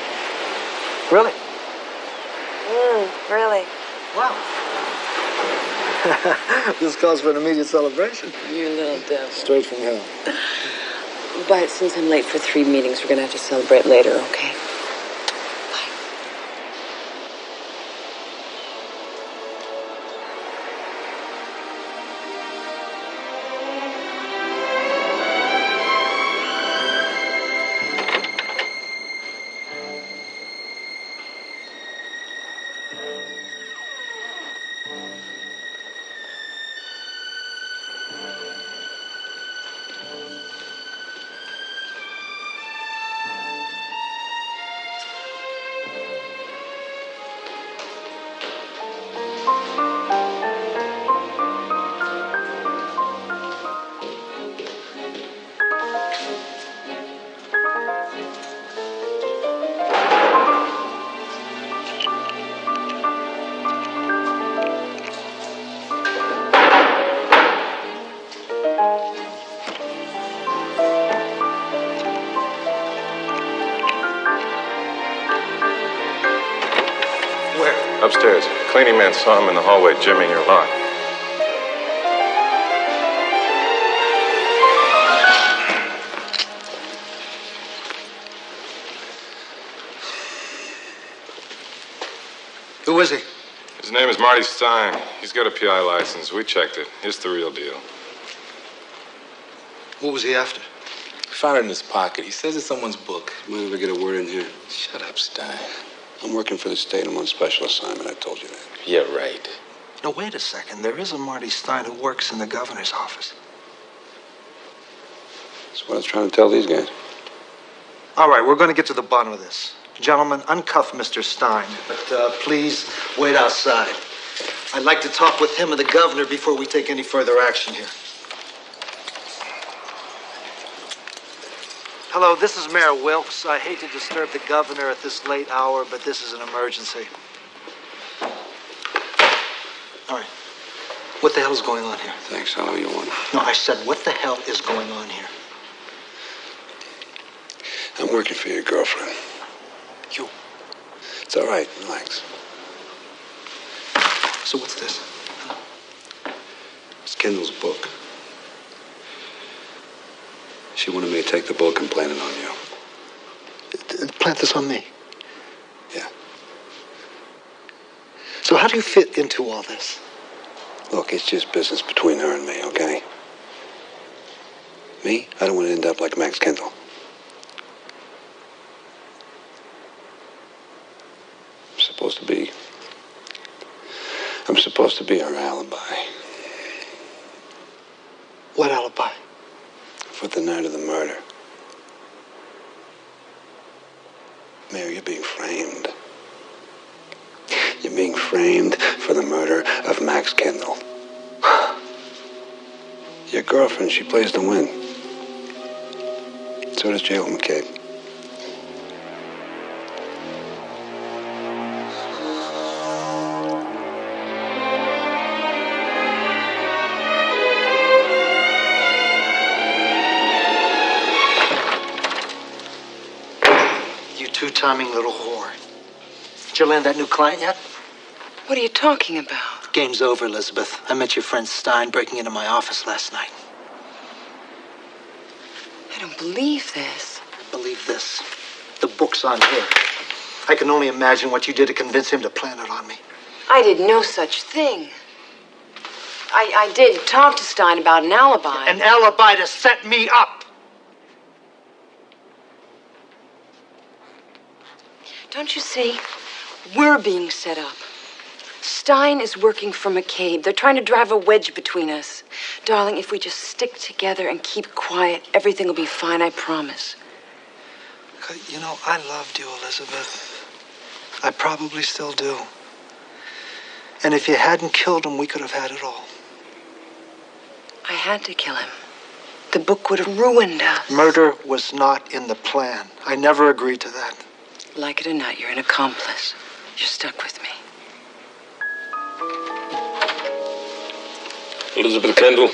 Really? Really. Wow. This calls for an immediate celebration. You little devil. Straight from hell. But since I'm late for 3 meetings, we're going to have to celebrate later, okay? Upstairs. Cleaning man saw him in the hallway jimmying your lock. Who is he? His name is Marty Stein. He's got a PI license. We checked it. It's the real deal. What was he after? Found it in his pocket. He says it's someone's book. Mind if I get a word in here? Shut up, Stein. I'm working for the state. I'm on special assignment. I told you that. Yeah, right. Now, wait a second. There is a Marty Stein who works in the governor's office. That's what I was trying to tell these guys. All right, we're going to get to the bottom of this. Gentlemen, uncuff Mr. Stein, but please wait outside. I'd like to talk with him and the governor before we take any further action here. Hello, this is Mayor Wilkes. I hate to disturb the governor at this late hour, but this is an emergency. All right. What the hell is going on here? Thanks, I'll you one. No, I said, what the hell is going on here? I'm working for your girlfriend. You? It's all right. Relax. So what's this? It's Kendall's book. She wanted me to take the book and plant it on you. Plant this on me? Yeah. So how do you fit into all this? Look, it's just business between her and me, okay? Me? I don't want to end up like Max Kendall. I'm supposed to be her alibi. What alibi? For the night of the murder. Mary, you're being framed. You're being framed for the murder of Max Kendall. Your girlfriend, she plays to win. So does J.L. McCabe. You two-timing little whore. Did you land that new client yet? What are you talking about? Game's over, Elizabeth. I met your friend Stein breaking into my office last night. I don't believe this. Believe this. The book's on here. I can only imagine what you did to convince him to plant it on me. I did no such thing. I did talk to Stein about an alibi. An alibi to set me up. Don't you see? We're being set up. Stein is working for McCabe. They're trying to drive a wedge between us. Darling, if we just stick together and keep quiet, everything will be fine, I promise. You know, I loved you, Elizabeth. I probably still do. And if you hadn't killed him, we could have had it all. I had to kill him. The book would have ruined us. Murder was not in the plan. I never agreed to that. Like it or not, you're an accomplice. You're stuck with me. Elizabeth Kendall,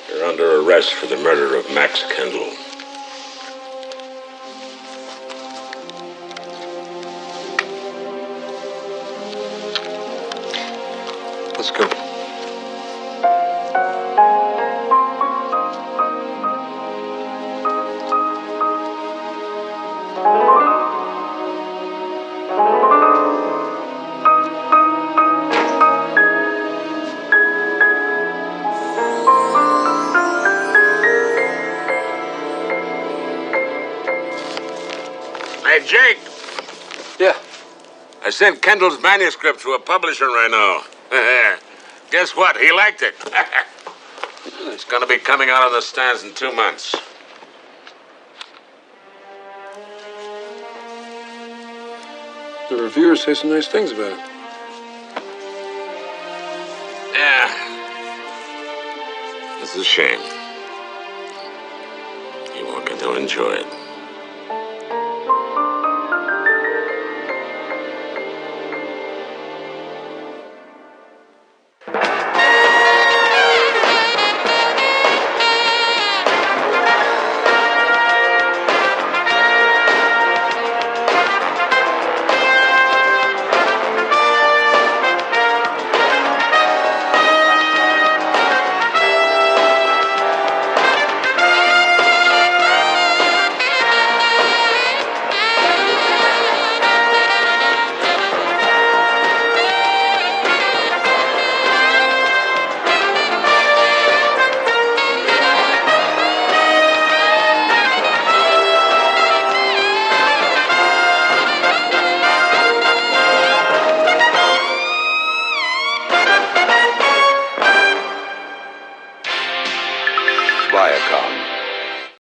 you're under arrest for the murder of Max Kendall. Let's go. Hey, Jake. Yeah? I sent Kendall's manuscript to a publisher I know. Guess what? He liked it. It's going to be coming out on the stands in 2 months. The reviewers say some nice things about it. Yeah. It's a shame. You won't get to enjoy it.